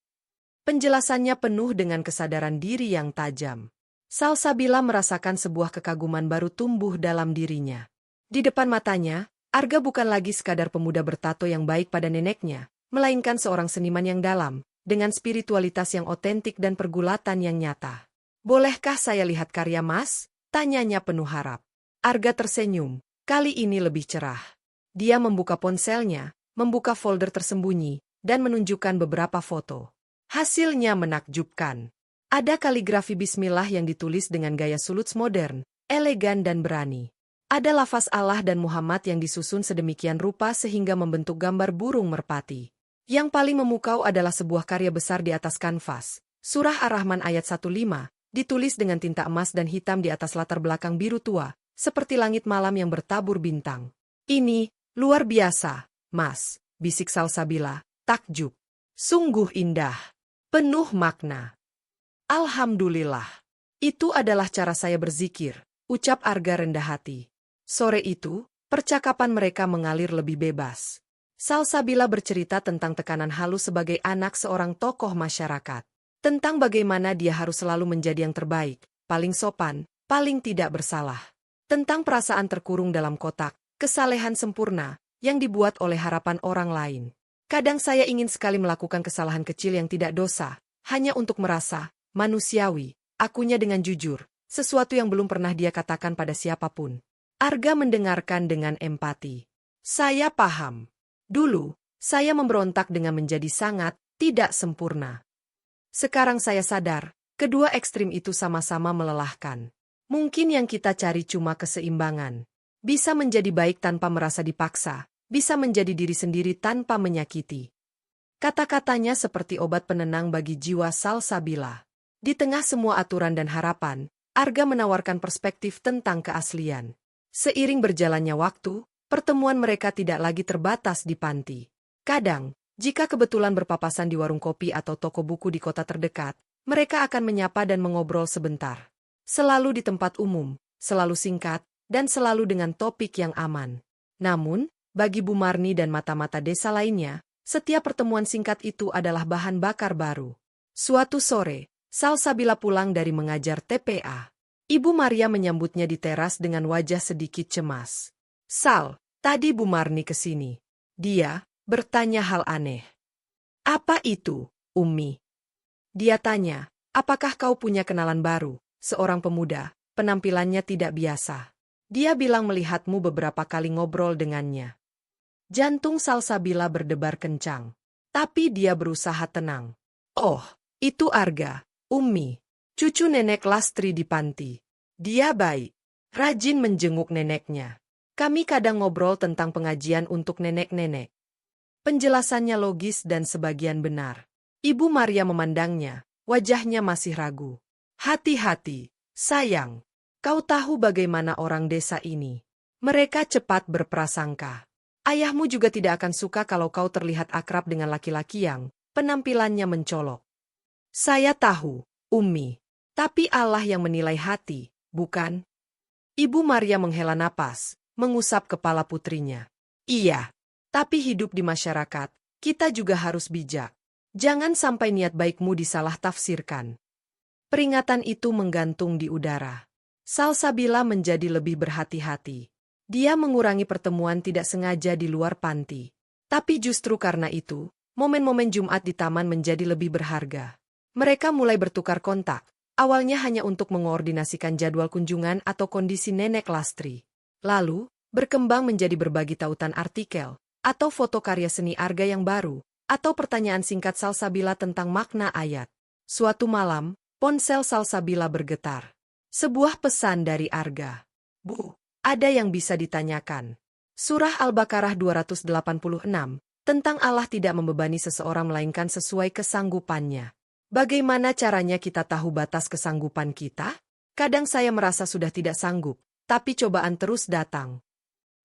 Penjelasannya penuh dengan kesadaran diri yang tajam. Salsabila merasakan sebuah kekaguman baru tumbuh dalam dirinya. Di depan matanya, Arga bukan lagi sekadar pemuda bertato yang baik pada neneknya, melainkan seorang seniman yang dalam, dengan spiritualitas yang otentik dan pergulatan yang nyata. Bolehkah saya lihat karya Mas? Tanyanya penuh harap. Arga tersenyum, kali ini lebih cerah. Dia membuka ponselnya, membuka folder tersembunyi, dan menunjukkan beberapa foto. Hasilnya menakjubkan. Ada kaligrafi bismillah yang ditulis dengan gaya Suluz modern, elegan dan berani. Ada lafaz Allah dan Muhammad yang disusun sedemikian rupa sehingga membentuk gambar burung merpati. Yang paling memukau adalah sebuah karya besar di atas kanvas. Surah Ar-Rahman ayat 15, ditulis dengan tinta emas dan hitam di atas latar belakang biru tua, seperti langit malam yang bertabur bintang. Ini, luar biasa, Mas, bisik Salsabila, takjub. Sungguh indah. Penuh makna. Alhamdulillah. Itu adalah cara saya berzikir, ucap Arga rendah hati. Sore itu, percakapan mereka mengalir lebih bebas. Salsabila bercerita tentang tekanan halus sebagai anak seorang tokoh masyarakat. Tentang bagaimana dia harus selalu menjadi yang terbaik, paling sopan, paling tidak bersalah. Tentang perasaan terkurung dalam kotak, kesalehan sempurna, yang dibuat oleh harapan orang lain. Kadang saya ingin sekali melakukan kesalahan kecil yang tidak dosa, hanya untuk merasa, manusiawi, akunya dengan jujur, sesuatu yang belum pernah dia katakan pada siapapun. Arga mendengarkan dengan empati. Saya paham. Dulu, saya memberontak dengan menjadi sangat tidak sempurna. Sekarang saya sadar, kedua ekstrim itu sama-sama melelahkan. Mungkin yang kita cari cuma keseimbangan. Bisa menjadi baik tanpa merasa dipaksa, bisa menjadi diri sendiri tanpa menyakiti. Kata-katanya seperti obat penenang bagi jiwa Salsabila. Di tengah semua aturan dan harapan, Arga menawarkan perspektif tentang keaslian. Seiring berjalannya waktu, pertemuan mereka tidak lagi terbatas di panti. Kadang, jika kebetulan berpapasan di warung kopi atau toko buku di kota terdekat, mereka akan menyapa dan mengobrol sebentar. Selalu di tempat umum, selalu singkat, dan selalu dengan topik yang aman. Namun, bagi Bu Marni dan mata-mata desa lainnya, setiap pertemuan singkat itu adalah bahan bakar baru. Suatu sore, Salsabila pulang dari mengajar TPA. Ibu Maria menyambutnya di teras dengan wajah sedikit cemas. Sal, tadi Bu Marni kesini. Dia bertanya hal aneh. Apa itu, Umi? Dia tanya, apakah kau punya kenalan baru, seorang pemuda, penampilannya tidak biasa. Dia bilang melihatmu beberapa kali ngobrol dengannya. Jantung Salsabila berdebar kencang. Tapi dia berusaha tenang. Oh, itu Arga, Umi. Cucu nenek Lastri di panti. Dia baik. Rajin menjenguk neneknya. Kami kadang ngobrol tentang pengajian untuk nenek-nenek. Penjelasannya logis dan sebagian benar. Ibu Maria memandangnya, wajahnya masih ragu. Hati-hati, sayang. Kau tahu bagaimana orang desa ini. Mereka cepat berprasangka. Ayahmu juga tidak akan suka kalau kau terlihat akrab dengan laki-laki yang penampilannya mencolok. Saya tahu, Umi. Tapi Allah yang menilai hati, bukan? Ibu Maria menghela napas, mengusap kepala putrinya. Iya, tapi hidup di masyarakat, kita juga harus bijak. Jangan sampai niat baikmu disalah tafsirkan. Peringatan itu menggantung di udara. Salsabila menjadi lebih berhati-hati. Dia mengurangi pertemuan tidak sengaja di luar panti. Tapi justru karena itu, momen-momen Jumat di taman menjadi lebih berharga. Mereka mulai bertukar kontak, awalnya hanya untuk mengoordinasikan jadwal kunjungan atau kondisi Nenek Lastri. Lalu, berkembang menjadi berbagi tautan artikel, atau foto karya seni Arga yang baru, atau pertanyaan singkat Salsabila tentang makna ayat. Suatu malam, ponsel Salsabila bergetar. Sebuah pesan dari Arga. Bu, ada yang bisa ditanyakan. Surah Al-Baqarah 286, tentang Allah tidak membebani seseorang melainkan sesuai kesanggupannya. Bagaimana caranya kita tahu batas kesanggupan kita? Kadang saya merasa sudah tidak sanggup, tapi cobaan terus datang.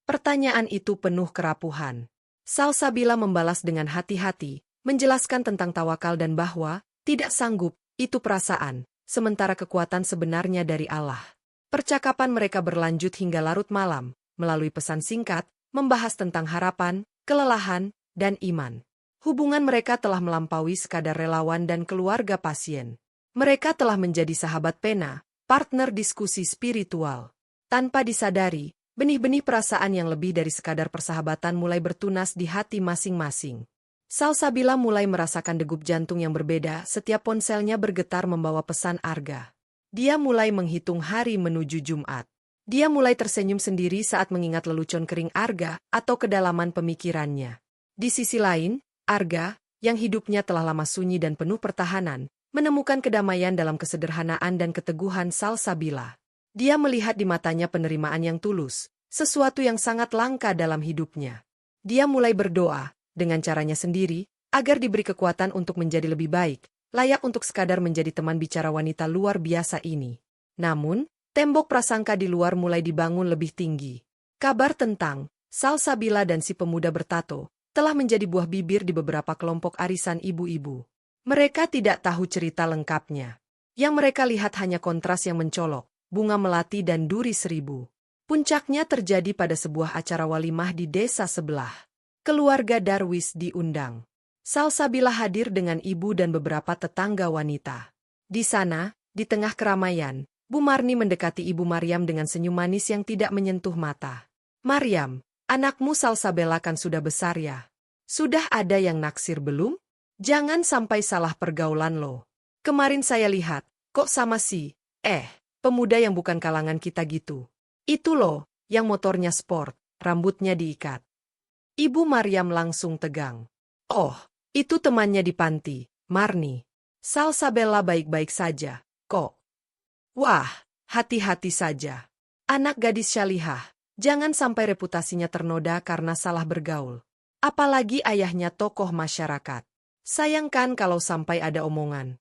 Pertanyaan itu penuh kerapuhan. Salsabila membalas dengan hati-hati, menjelaskan tentang tawakal dan bahwa tidak sanggup, itu perasaan, sementara kekuatan sebenarnya dari Allah. Percakapan mereka berlanjut hingga larut malam, melalui pesan singkat, membahas tentang harapan, kelelahan, dan iman. Hubungan mereka telah melampaui sekadar relawan dan keluarga pasien. Mereka telah menjadi sahabat pena, partner diskusi spiritual. Tanpa disadari, benih-benih perasaan yang lebih dari sekadar persahabatan mulai bertunas di hati masing-masing. Salsabila mulai merasakan degup jantung yang berbeda setiap ponselnya bergetar membawa pesan Arga. Dia mulai menghitung hari menuju Jumat. Dia mulai tersenyum sendiri saat mengingat lelucon kering Arga atau kedalaman pemikirannya. Di sisi lain, Arga, yang hidupnya telah lama sunyi dan penuh pertahanan, menemukan kedamaian dalam kesederhanaan dan keteguhan Salsabila. Dia melihat di matanya penerimaan yang tulus, sesuatu yang sangat langka dalam hidupnya. Dia mulai berdoa, dengan caranya sendiri, agar diberi kekuatan untuk menjadi lebih baik, layak untuk sekadar menjadi teman bicara wanita luar biasa ini. Namun, tembok prasangka di luar mulai dibangun lebih tinggi. Kabar tentang Salsabila dan si pemuda bertato telah menjadi buah bibir di beberapa kelompok arisan ibu-ibu. Mereka tidak tahu cerita lengkapnya. Yang mereka lihat hanya kontras yang mencolok, bunga melati dan duri seribu. Puncaknya terjadi pada sebuah acara walimah di desa sebelah. Keluarga Darwis diundang. Salsabila hadir dengan ibu dan beberapa tetangga wanita. Di sana, di tengah keramaian, Bu Marni mendekati Ibu Maryam dengan senyum manis yang tidak menyentuh mata. Maryam, anakmu Salsabila kan sudah besar ya? Sudah ada yang naksir belum? Jangan sampai salah pergaulan lo. Kemarin saya lihat, kok sama si, pemuda yang bukan kalangan kita gitu. Itu loh, yang motornya sport, rambutnya diikat. Ibu Maryam langsung tegang. Oh, itu temannya di panti, Marni. Salsabila baik-baik saja, kok. Wah, hati-hati saja. Anak gadis syalihah, jangan sampai reputasinya ternoda karena salah bergaul. Apalagi ayahnya tokoh masyarakat. Sayangkan kalau sampai ada omongan.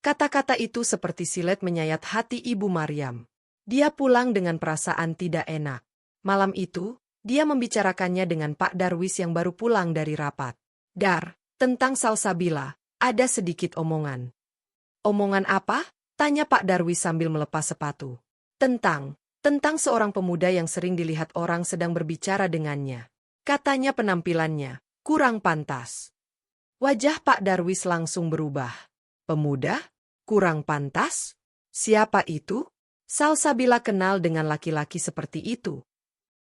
Kata-kata itu seperti silet menyayat hati Ibu Maryam. Dia pulang dengan perasaan tidak enak. Malam itu, dia membicarakannya dengan Pak Darwis yang baru pulang dari rapat. Dar, tentang Salsabila, ada sedikit omongan. Omongan apa? Tanya Pak Darwis sambil melepas sepatu. Tentang seorang pemuda yang sering dilihat orang sedang berbicara dengannya. Katanya penampilannya kurang pantas. Wajah Pak Darwis langsung berubah. Pemuda? Kurang pantas? Siapa itu? Salsabila kenal dengan laki-laki seperti itu.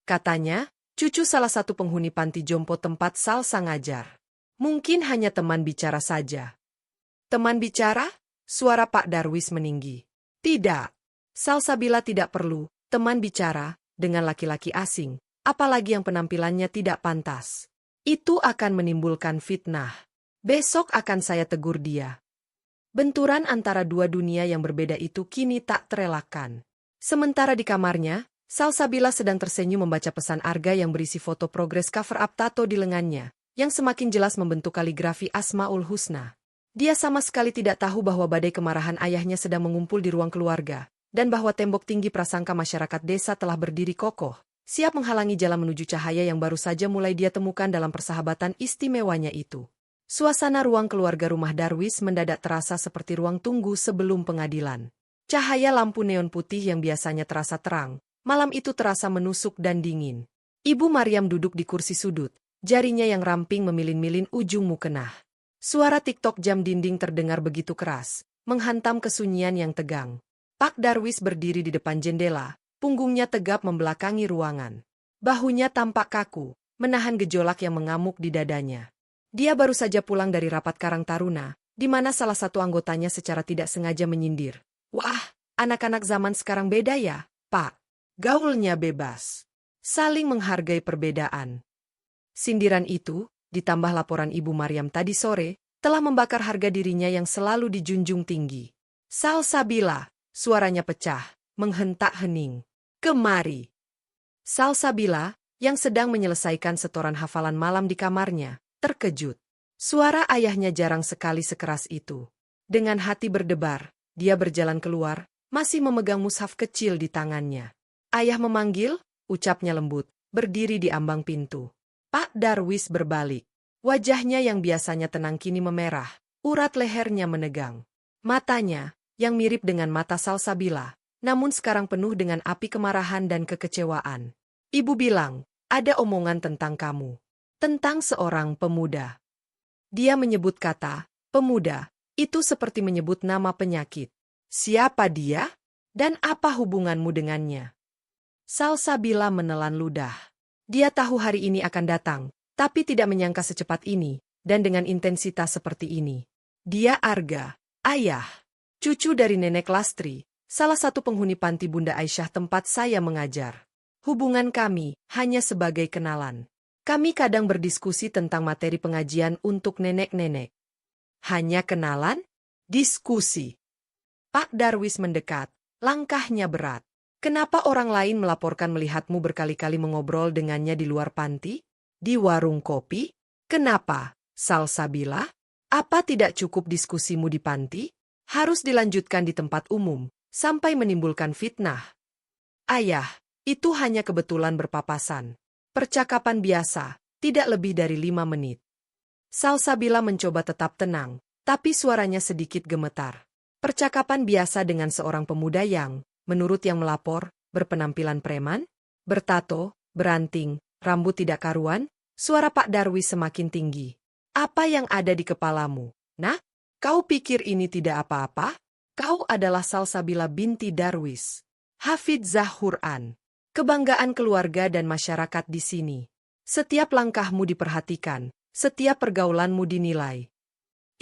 Katanya, cucu salah satu penghuni panti jompo tempat Salsa ngajar. Mungkin hanya teman bicara saja. Teman bicara? Suara Pak Darwis meninggi. Tidak. Salsabila tidak perlu teman bicara dengan laki-laki asing, apalagi yang penampilannya tidak pantas. Itu akan menimbulkan fitnah. Besok akan saya tegur dia. Benturan antara dua dunia yang berbeda itu kini tak terelakkan. Sementara di kamarnya, Salsabila sedang tersenyum membaca pesan Arga yang berisi foto progres cover up tato di lengannya, yang semakin jelas membentuk kaligrafi Asmaul Husna. Dia sama sekali tidak tahu bahwa badai kemarahan ayahnya sedang mengumpul di ruang keluarga, dan bahwa tembok tinggi prasangka masyarakat desa telah berdiri kokoh, siap menghalangi jalan menuju cahaya yang baru saja mulai dia temukan dalam persahabatan istimewanya itu. Suasana ruang keluarga rumah Darwis mendadak terasa seperti ruang tunggu sebelum pengadilan. Cahaya lampu neon putih yang biasanya terasa terang, malam itu terasa menusuk dan dingin. Ibu Maryam duduk di kursi sudut, jarinya yang ramping memilin-milin ujung mukena. Suara tik-tok jam dinding terdengar begitu keras, menghantam kesunyian yang tegang. Pak Darwis berdiri di depan jendela, punggungnya tegap membelakangi ruangan. Bahunya tampak kaku, menahan gejolak yang mengamuk di dadanya. Dia baru saja pulang dari rapat Karang Taruna, di mana salah satu anggotanya secara tidak sengaja menyindir. Wah, anak-anak zaman sekarang beda ya, Pak. Gaulnya bebas. Saling menghargai perbedaan. Sindiran itu, ditambah laporan Ibu Maryam tadi sore, telah membakar harga dirinya yang selalu dijunjung tinggi. Salsabila, suaranya pecah, menghentak hening. Kemari. Salsabila, yang sedang menyelesaikan setoran hafalan malam di kamarnya, terkejut. Suara ayahnya jarang sekali sekeras itu. Dengan hati berdebar, dia berjalan keluar, masih memegang mushaf kecil di tangannya. Ayah memanggil, ucapnya lembut, berdiri di ambang pintu. Pak Darwis berbalik. Wajahnya yang biasanya tenang kini memerah, urat lehernya menegang. Matanya, yang mirip dengan mata Salsabila, namun sekarang penuh dengan api kemarahan dan kekecewaan. Ibu bilang, ada omongan tentang kamu. Tentang seorang pemuda. Dia menyebut kata, pemuda, itu seperti menyebut nama penyakit. Siapa dia? Dan apa hubunganmu dengannya? Salsabila menelan ludah. Dia tahu hari ini akan datang, tapi tidak menyangka secepat ini, dan dengan intensitas seperti ini. Dia Arga, ayah, cucu dari Nenek Lastri, salah satu penghuni panti Bunda Aisyah tempat saya mengajar. Hubungan kami hanya sebagai kenalan. Kami kadang berdiskusi tentang materi pengajian untuk nenek-nenek. Hanya kenalan? Diskusi. Pak Darwis mendekat, langkahnya berat. Kenapa orang lain melaporkan melihatmu berkali-kali mengobrol dengannya di luar panti? Di warung kopi? Kenapa, Salsabila? Apa tidak cukup diskusimu di panti? Harus dilanjutkan di tempat umum, sampai menimbulkan fitnah. Ayah, itu hanya kebetulan berpapasan. Percakapan biasa, tidak lebih dari 5 menit. Salsabila mencoba tetap tenang, tapi suaranya sedikit gemetar. Percakapan biasa dengan seorang pemuda yang, menurut yang melapor, berpenampilan preman, bertato, beranting, rambut tidak karuan. Suara Pak Darwis semakin tinggi. Apa yang ada di kepalamu? Nah, kau pikir ini tidak apa-apa? Kau adalah Salsabila binti Darwis, Hafidzah Quran. Kebanggaan keluarga dan masyarakat di sini. Setiap langkahmu diperhatikan, setiap pergaulanmu dinilai.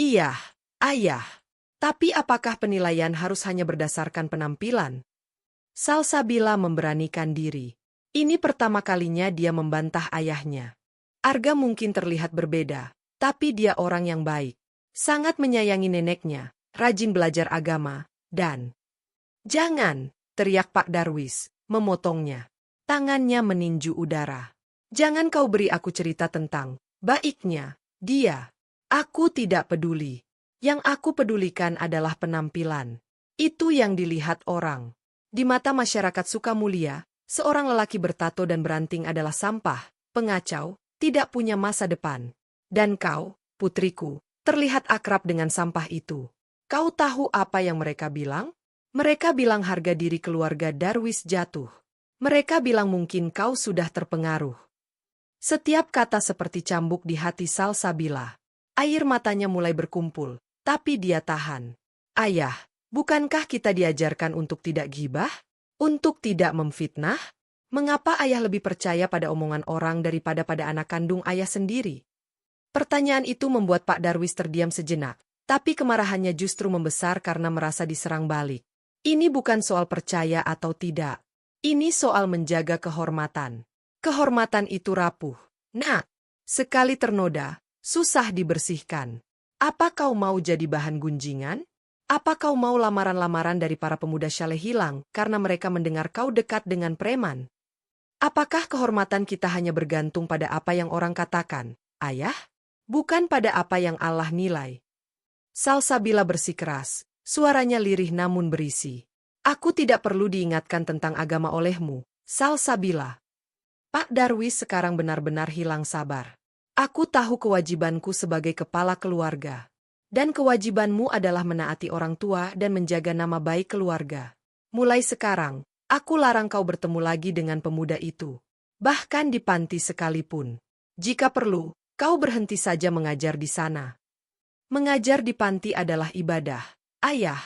Iya, ayah. Tapi apakah penilaian harus hanya berdasarkan penampilan? Salsabila memberanikan diri. Ini pertama kalinya dia membantah ayahnya. Arga mungkin terlihat berbeda, tapi dia orang yang baik. Sangat menyayangi neneknya, rajin belajar agama, dan... Jangan, teriak Pak Darwis, memotongnya. Tangannya meninju udara. Jangan kau beri aku cerita tentang baiknya dia. Aku tidak peduli. Yang aku pedulikan adalah penampilan. Itu yang dilihat orang. Di mata masyarakat Sukamulia, seorang lelaki bertato dan beranting adalah sampah, pengacau, tidak punya masa depan. Dan kau, putriku, terlihat akrab dengan sampah itu. Kau tahu apa yang mereka bilang? Mereka bilang harga diri keluarga Darwis jatuh. Mereka bilang mungkin kau sudah terpengaruh. Setiap kata seperti cambuk di hati Salsabila. Air matanya mulai berkumpul, tapi dia tahan. Ayah, bukankah kita diajarkan untuk tidak gibah? Untuk tidak memfitnah? Mengapa ayah lebih percaya pada omongan orang daripada pada anak kandung ayah sendiri? Pertanyaan itu membuat Pak Darwis terdiam sejenak, tapi kemarahannya justru membesar karena merasa diserang balik. Ini bukan soal percaya atau tidak. Ini soal menjaga kehormatan. Kehormatan itu rapuh. Nah, sekali ternoda, susah dibersihkan. Apa kau mau jadi bahan gunjingan? Apa kau mau lamaran-lamaran dari para pemuda Syaleh hilang karena mereka mendengar kau dekat dengan preman? Apakah kehormatan kita hanya bergantung pada apa yang orang katakan, ayah? Bukan pada apa yang Allah nilai. Salsabila bersikeras, suaranya lirih namun berisi. Aku tidak perlu diingatkan tentang agama olehmu, Salsabila. Pak Darwis sekarang benar-benar hilang sabar. Aku tahu kewajibanku sebagai kepala keluarga. Dan kewajibanmu adalah menaati orang tua dan menjaga nama baik keluarga. Mulai sekarang, aku larang kau bertemu lagi dengan pemuda itu. Bahkan di panti sekalipun. Jika perlu, kau berhenti saja mengajar di sana. Mengajar di panti adalah ibadah, Ayah.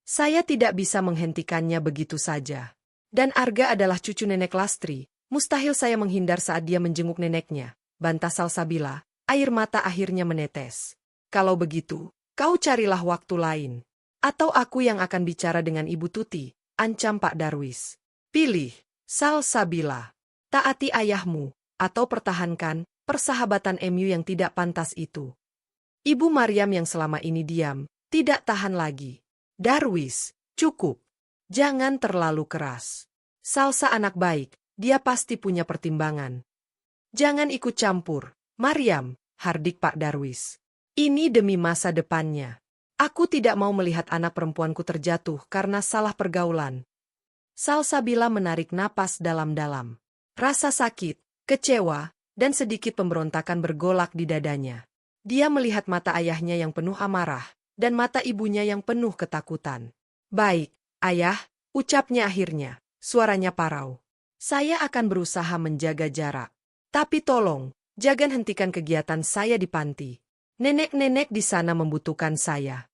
Saya tidak bisa menghentikannya begitu saja. Dan Arga adalah cucu Nenek Lastri. Mustahil saya menghindar saat dia menjenguk neneknya. Bantah Salsabila, air mata akhirnya menetes. Kalau begitu, kau carilah waktu lain. Atau aku yang akan bicara dengan Ibu Tuti, ancam Pak Darwis. Pilih, Salsabila. Taati ayahmu, atau pertahankan persahabatan MU yang tidak pantas itu. Ibu Maryam yang selama ini diam, tidak tahan lagi. Darwis, cukup. Jangan terlalu keras. Salsa anak baik, dia pasti punya pertimbangan. Jangan ikut campur, Maryam, hardik Pak Darwis. Ini demi masa depannya. Aku tidak mau melihat anak perempuanku terjatuh karena salah pergaulan. Salsabila menarik napas dalam-dalam. Rasa sakit, kecewa, dan sedikit pemberontakan bergolak di dadanya. Dia melihat mata ayahnya yang penuh amarah, dan mata ibunya yang penuh ketakutan. Baik, Ayah, ucapnya akhirnya, suaranya parau. Saya akan berusaha menjaga jarak. Tapi tolong, jangan hentikan kegiatan saya di panti. Nenek-nenek di sana membutuhkan saya.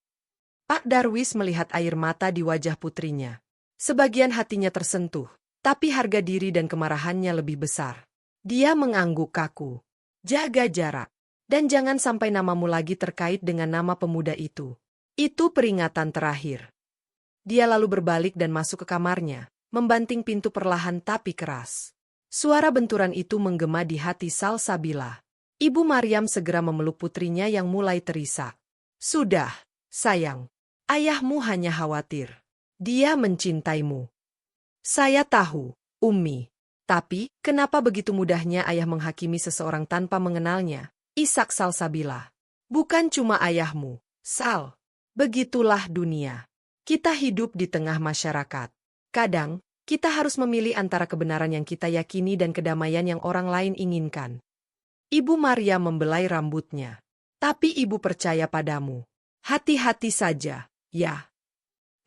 Pak Darwis melihat air mata di wajah putrinya. Sebagian hatinya tersentuh, tapi harga diri dan kemarahannya lebih besar. Dia mengangguk kaku. Jaga jarak. Dan jangan sampai namamu lagi terkait dengan nama pemuda itu. Itu peringatan terakhir. Dia lalu berbalik dan masuk ke kamarnya, membanting pintu perlahan tapi keras. Suara benturan itu menggema di hati Salsabila. Ibu Maryam segera memeluk putrinya yang mulai terisak. Sudah, sayang. Ayahmu hanya khawatir. Dia mencintaimu. Saya tahu, Ummi. Tapi, kenapa begitu mudahnya ayah menghakimi seseorang tanpa mengenalnya? Isak Salsabila. Bukan cuma ayahmu, Sal. Begitulah dunia. Kita hidup di tengah masyarakat. Kadang, kita harus memilih antara kebenaran yang kita yakini dan kedamaian yang orang lain inginkan. Ibu Maria membelai rambutnya. Tapi ibu percaya padamu. Hati-hati saja, ya.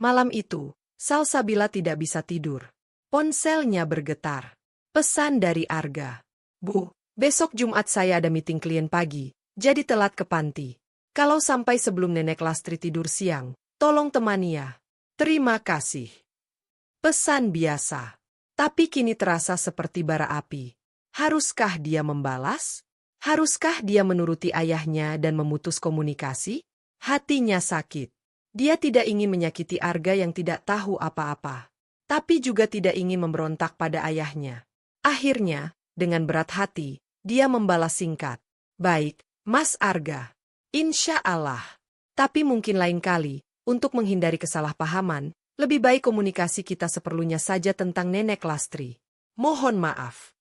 Malam itu, Salsabila tidak bisa tidur. Ponselnya bergetar. Pesan dari Arga. Bu, besok Jumat saya ada meeting klien pagi, jadi telat ke panti. Kalau sampai sebelum Nenek Lastri tidur siang, tolong temani ya. Terima kasih. Pesan biasa. Tapi kini terasa seperti bara api. Haruskah dia membalas? Haruskah dia menuruti ayahnya dan memutus komunikasi? Hatinya sakit. Dia tidak ingin menyakiti Arga yang tidak tahu apa-apa. Tapi juga tidak ingin memberontak pada ayahnya. Akhirnya, dengan berat hati, dia membalas singkat. Baik, Mas Arga. Insya Allah. Tapi mungkin lain kali, untuk menghindari kesalahpahaman, lebih baik komunikasi kita seperlunya saja tentang Nenek Lastri. Mohon maaf.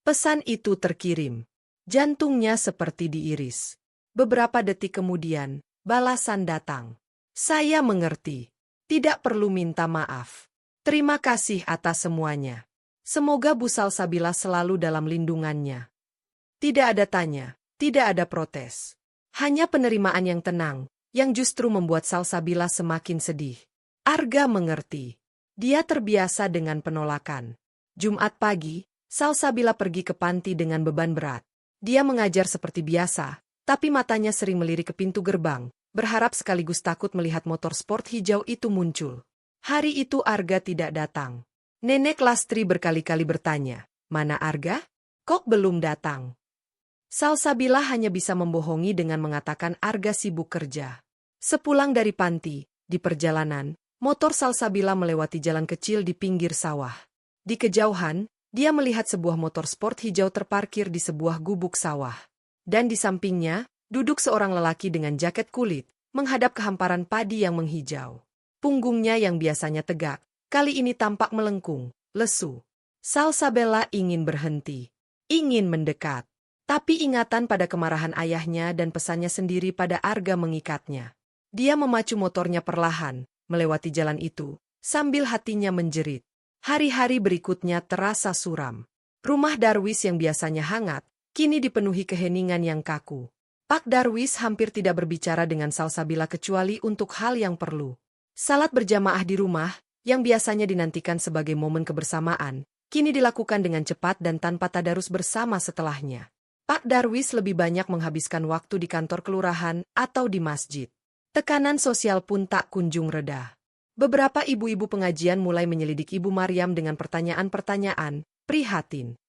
Pesan itu terkirim. Jantungnya seperti diiris. Beberapa detik kemudian, balasan datang. Saya mengerti. Tidak perlu minta maaf. Terima kasih atas semuanya. Semoga Bu Salsabila selalu dalam lindungannya. Tidak ada tanya, tidak ada protes. Hanya penerimaan yang tenang, yang justru membuat Salsabila semakin sedih. Arga mengerti. Dia terbiasa dengan penolakan. Jumat pagi, Salsabila pergi ke panti dengan beban berat. Dia mengajar seperti biasa, tapi matanya sering melirik ke pintu gerbang, berharap sekaligus takut melihat motor sport hijau itu muncul. Hari itu Arga tidak datang. Nenek Lastri berkali-kali bertanya, "Mana Arga? Kok belum datang?" Salsabila hanya bisa membohongi dengan mengatakan Arga sibuk kerja. Sepulang dari panti, di perjalanan, motor Salsabila melewati jalan kecil di pinggir sawah. Di kejauhan, dia melihat sebuah motor sport hijau terparkir di sebuah gubuk sawah. Dan di sampingnya, duduk seorang lelaki dengan jaket kulit, menghadap ke hamparan padi yang menghijau. Punggungnya yang biasanya tegak, kali ini tampak melengkung, lesu. Salsabila ingin berhenti, ingin mendekat. Tapi ingatan pada kemarahan ayahnya dan pesannya sendiri pada Arga mengikatnya. Dia memacu motornya perlahan, melewati jalan itu, sambil hatinya menjerit. Hari-hari berikutnya terasa suram. Rumah Darwis yang biasanya hangat, kini dipenuhi keheningan yang kaku. Pak Darwis hampir tidak berbicara dengan Salsabila kecuali untuk hal yang perlu. Salat berjamaah di rumah, yang biasanya dinantikan sebagai momen kebersamaan, kini dilakukan dengan cepat dan tanpa tadarus bersama setelahnya. Pak Darwis lebih banyak menghabiskan waktu di kantor kelurahan atau di masjid. Tekanan sosial pun tak kunjung reda. Beberapa ibu-ibu pengajian mulai menyelidik Ibu Maryam dengan pertanyaan-pertanyaan prihatin.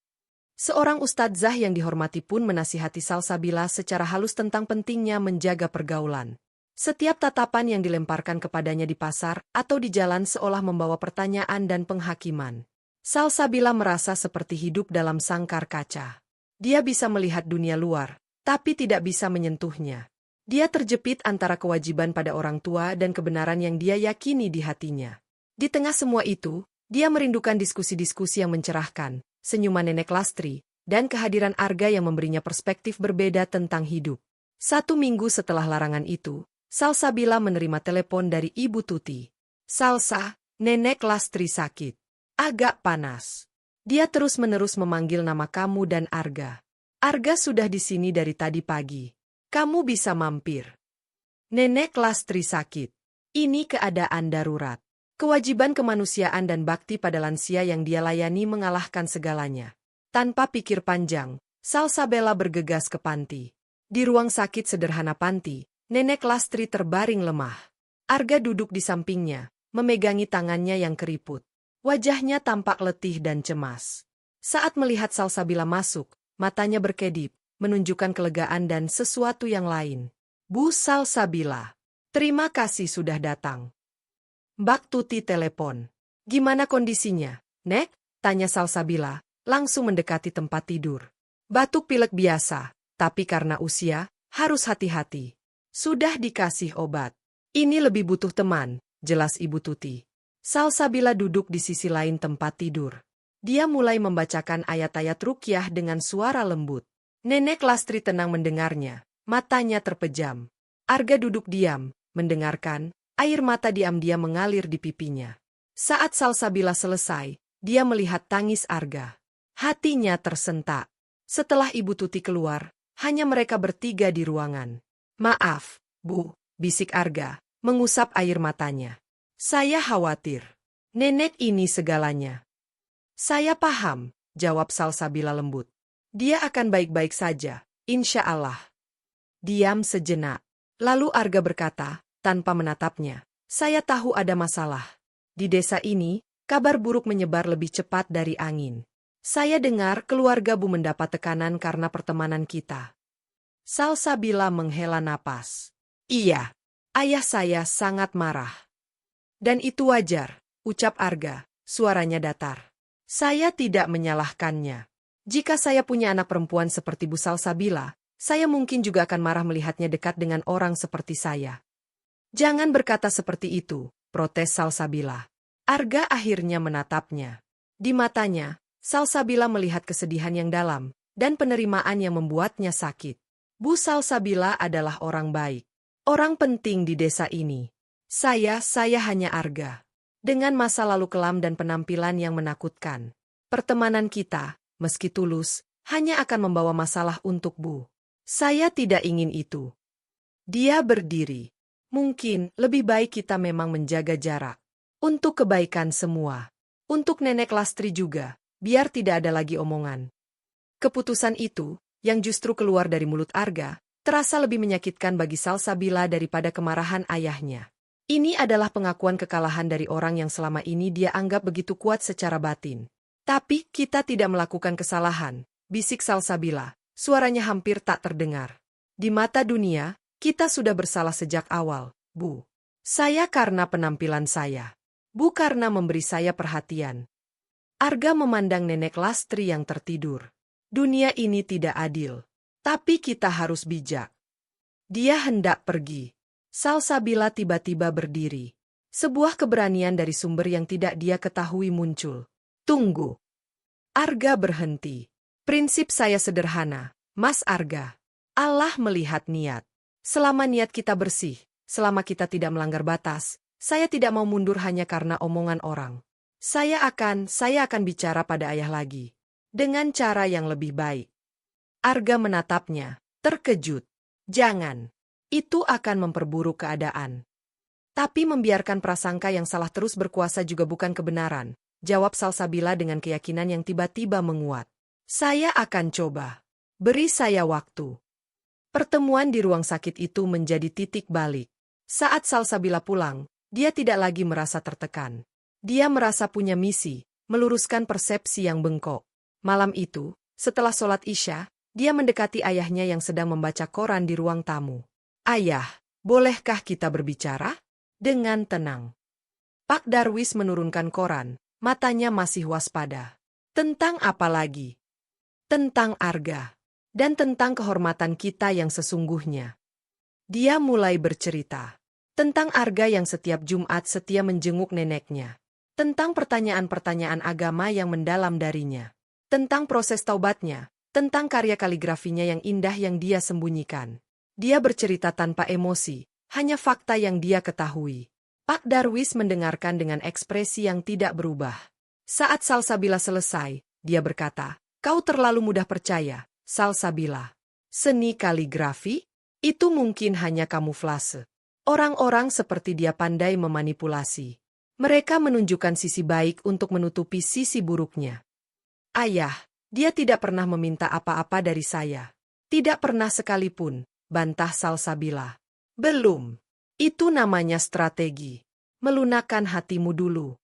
Seorang ustadzah yang dihormati pun menasihati Salsabila secara halus tentang pentingnya menjaga pergaulan. Setiap tatapan yang dilemparkan kepadanya di pasar atau di jalan seolah membawa pertanyaan dan penghakiman. Salsabila merasa seperti hidup dalam sangkar kaca. Dia bisa melihat dunia luar, tapi tidak bisa menyentuhnya. Dia terjepit antara kewajiban pada orang tua dan kebenaran yang dia yakini di hatinya. Di tengah semua itu, dia merindukan diskusi-diskusi yang mencerahkan, senyuman Nenek Lastri, dan kehadiran Arga yang memberinya perspektif berbeda tentang hidup. 1 minggu setelah larangan itu, Salsabila menerima telepon dari Ibu Tuti. "Salsa, Nenek Lastri sakit. Agak panas. Dia terus-menerus memanggil nama kamu dan Arga. Arga sudah di sini dari tadi pagi. Kamu bisa mampir. Nenek Lastri sakit. Ini keadaan darurat. Kewajiban kemanusiaan dan bakti pada lansia yang dia layani mengalahkan segalanya." Tanpa pikir panjang, Salsabila bergegas ke panti. Di ruang sakit sederhana panti, Nenek Lastri terbaring lemah. Arga duduk di sampingnya, memegangi tangannya yang keriput. Wajahnya tampak letih dan cemas. Saat melihat Salsabila masuk, matanya berkedip, menunjukkan kelegaan dan sesuatu yang lain. "Bu Salsabila, terima kasih sudah datang." Mbak Tuti telepon. "Gimana kondisinya, Nek?" tanya Salsabila, langsung mendekati tempat tidur. "Batuk pilek biasa, tapi karena usia, harus hati-hati. Sudah dikasih obat. Ini lebih butuh teman," jelas Ibu Tuti. Salsabila duduk di sisi lain tempat tidur. Dia mulai membacakan ayat-ayat ruqyah dengan suara lembut. Nenek Lastri tenang mendengarnya, matanya terpejam. Arga duduk diam, mendengarkan. Air mata diam-diam mengalir di pipinya. Saat Salsabila selesai, dia melihat tangis Arga. Hatinya tersentak. Setelah Ibu Tuti keluar, hanya mereka bertiga di ruangan. "Maaf, Bu," bisik Arga, mengusap air matanya. "Saya khawatir. Nenek ini segalanya." "Saya paham," jawab Salsabila lembut. "Dia akan baik-baik saja, insya Allah." Diam sejenak. Lalu Arga berkata, tanpa menatapnya, "Saya tahu ada masalah. Di desa ini, kabar buruk menyebar lebih cepat dari angin. Saya dengar keluarga Bu mendapat tekanan karena pertemanan kita." Salsabila menghela napas. "Iya, ayah saya sangat marah." "Dan itu wajar," ucap Arga, suaranya datar. "Saya tidak menyalahkannya. Jika saya punya anak perempuan seperti Bu Salsabila, saya mungkin juga akan marah melihatnya dekat dengan orang seperti saya." "Jangan berkata seperti itu," protes Salsabila. Arga akhirnya menatapnya. Di matanya, Salsabila melihat kesedihan yang dalam dan penerimaan yang membuatnya sakit. Bu Salsabila adalah orang baik. Orang penting di desa ini. Saya hanya Arga. Dengan masa lalu kelam dan penampilan yang menakutkan. Pertemanan kita, meski tulus, hanya akan membawa masalah untuk Bu. Saya tidak ingin itu." Dia berdiri. "Mungkin lebih baik kita memang menjaga jarak. Untuk kebaikan semua. Untuk Nenek Lastri juga, biar tidak ada lagi omongan." Keputusan itu, yang justru keluar dari mulut Arga, terasa lebih menyakitkan bagi Salsabila daripada kemarahan ayahnya. Ini adalah pengakuan kekalahan dari orang yang selama ini dia anggap begitu kuat secara batin. "Tapi kita tidak melakukan kesalahan," bisik Salsabila, suaranya hampir tak terdengar. "Di mata dunia, kita sudah bersalah sejak awal, Bu. Saya karena penampilan saya. Bu karena memberi saya perhatian." Arga memandang Nenek Lastri yang tertidur. "Dunia ini tidak adil. Tapi kita harus bijak." Dia hendak pergi. Salsabila tiba-tiba berdiri. Sebuah keberanian dari sumber yang tidak dia ketahui muncul. "Tunggu." Arga berhenti. "Prinsip saya sederhana, Mas Arga. Allah melihat niat. Selama niat kita bersih, selama kita tidak melanggar batas, saya tidak mau mundur hanya karena omongan orang. Saya akan bicara pada ayah lagi. Dengan cara yang lebih baik. Arga menatapnya, terkejut. Jangan. Itu akan memperburuk keadaan. Tapi membiarkan prasangka yang salah terus berkuasa juga bukan kebenaran, jawab Salsabila dengan keyakinan yang tiba-tiba menguat. Saya akan coba. Beri saya waktu. Pertemuan di ruang sakit itu menjadi titik balik. Saat Salsabila pulang, dia tidak lagi merasa tertekan. Dia merasa punya misi, meluruskan persepsi yang bengkok. Malam itu, setelah sholat Isya, dia mendekati ayahnya yang sedang membaca koran di ruang tamu. Ayah, bolehkah kita berbicara? Dengan tenang. Pak Darwis menurunkan koran, matanya masih waspada. Tentang apa lagi? Tentang Arga. Dan tentang kehormatan kita yang sesungguhnya. Dia mulai bercerita. Tentang Arga yang setiap Jumat setia menjenguk neneknya. Tentang pertanyaan-pertanyaan agama yang mendalam darinya. Tentang proses taubatnya. Tentang karya kaligrafinya yang indah yang dia sembunyikan. Dia bercerita tanpa emosi, hanya fakta yang dia ketahui. Pak Darwis mendengarkan dengan ekspresi yang tidak berubah. Saat Salsabila selesai, dia berkata, "Kau terlalu mudah percaya, Salsabila. Seni kaligrafi? Itu mungkin hanya kamuflase. Orang-orang seperti dia pandai memanipulasi. Mereka menunjukkan sisi baik untuk menutupi sisi buruknya. Ayah, dia tidak pernah meminta apa-apa dari saya. Tidak pernah sekalipun, bantah Salsabila. Belum. Itu namanya strategi. Melunakkan hatimu dulu."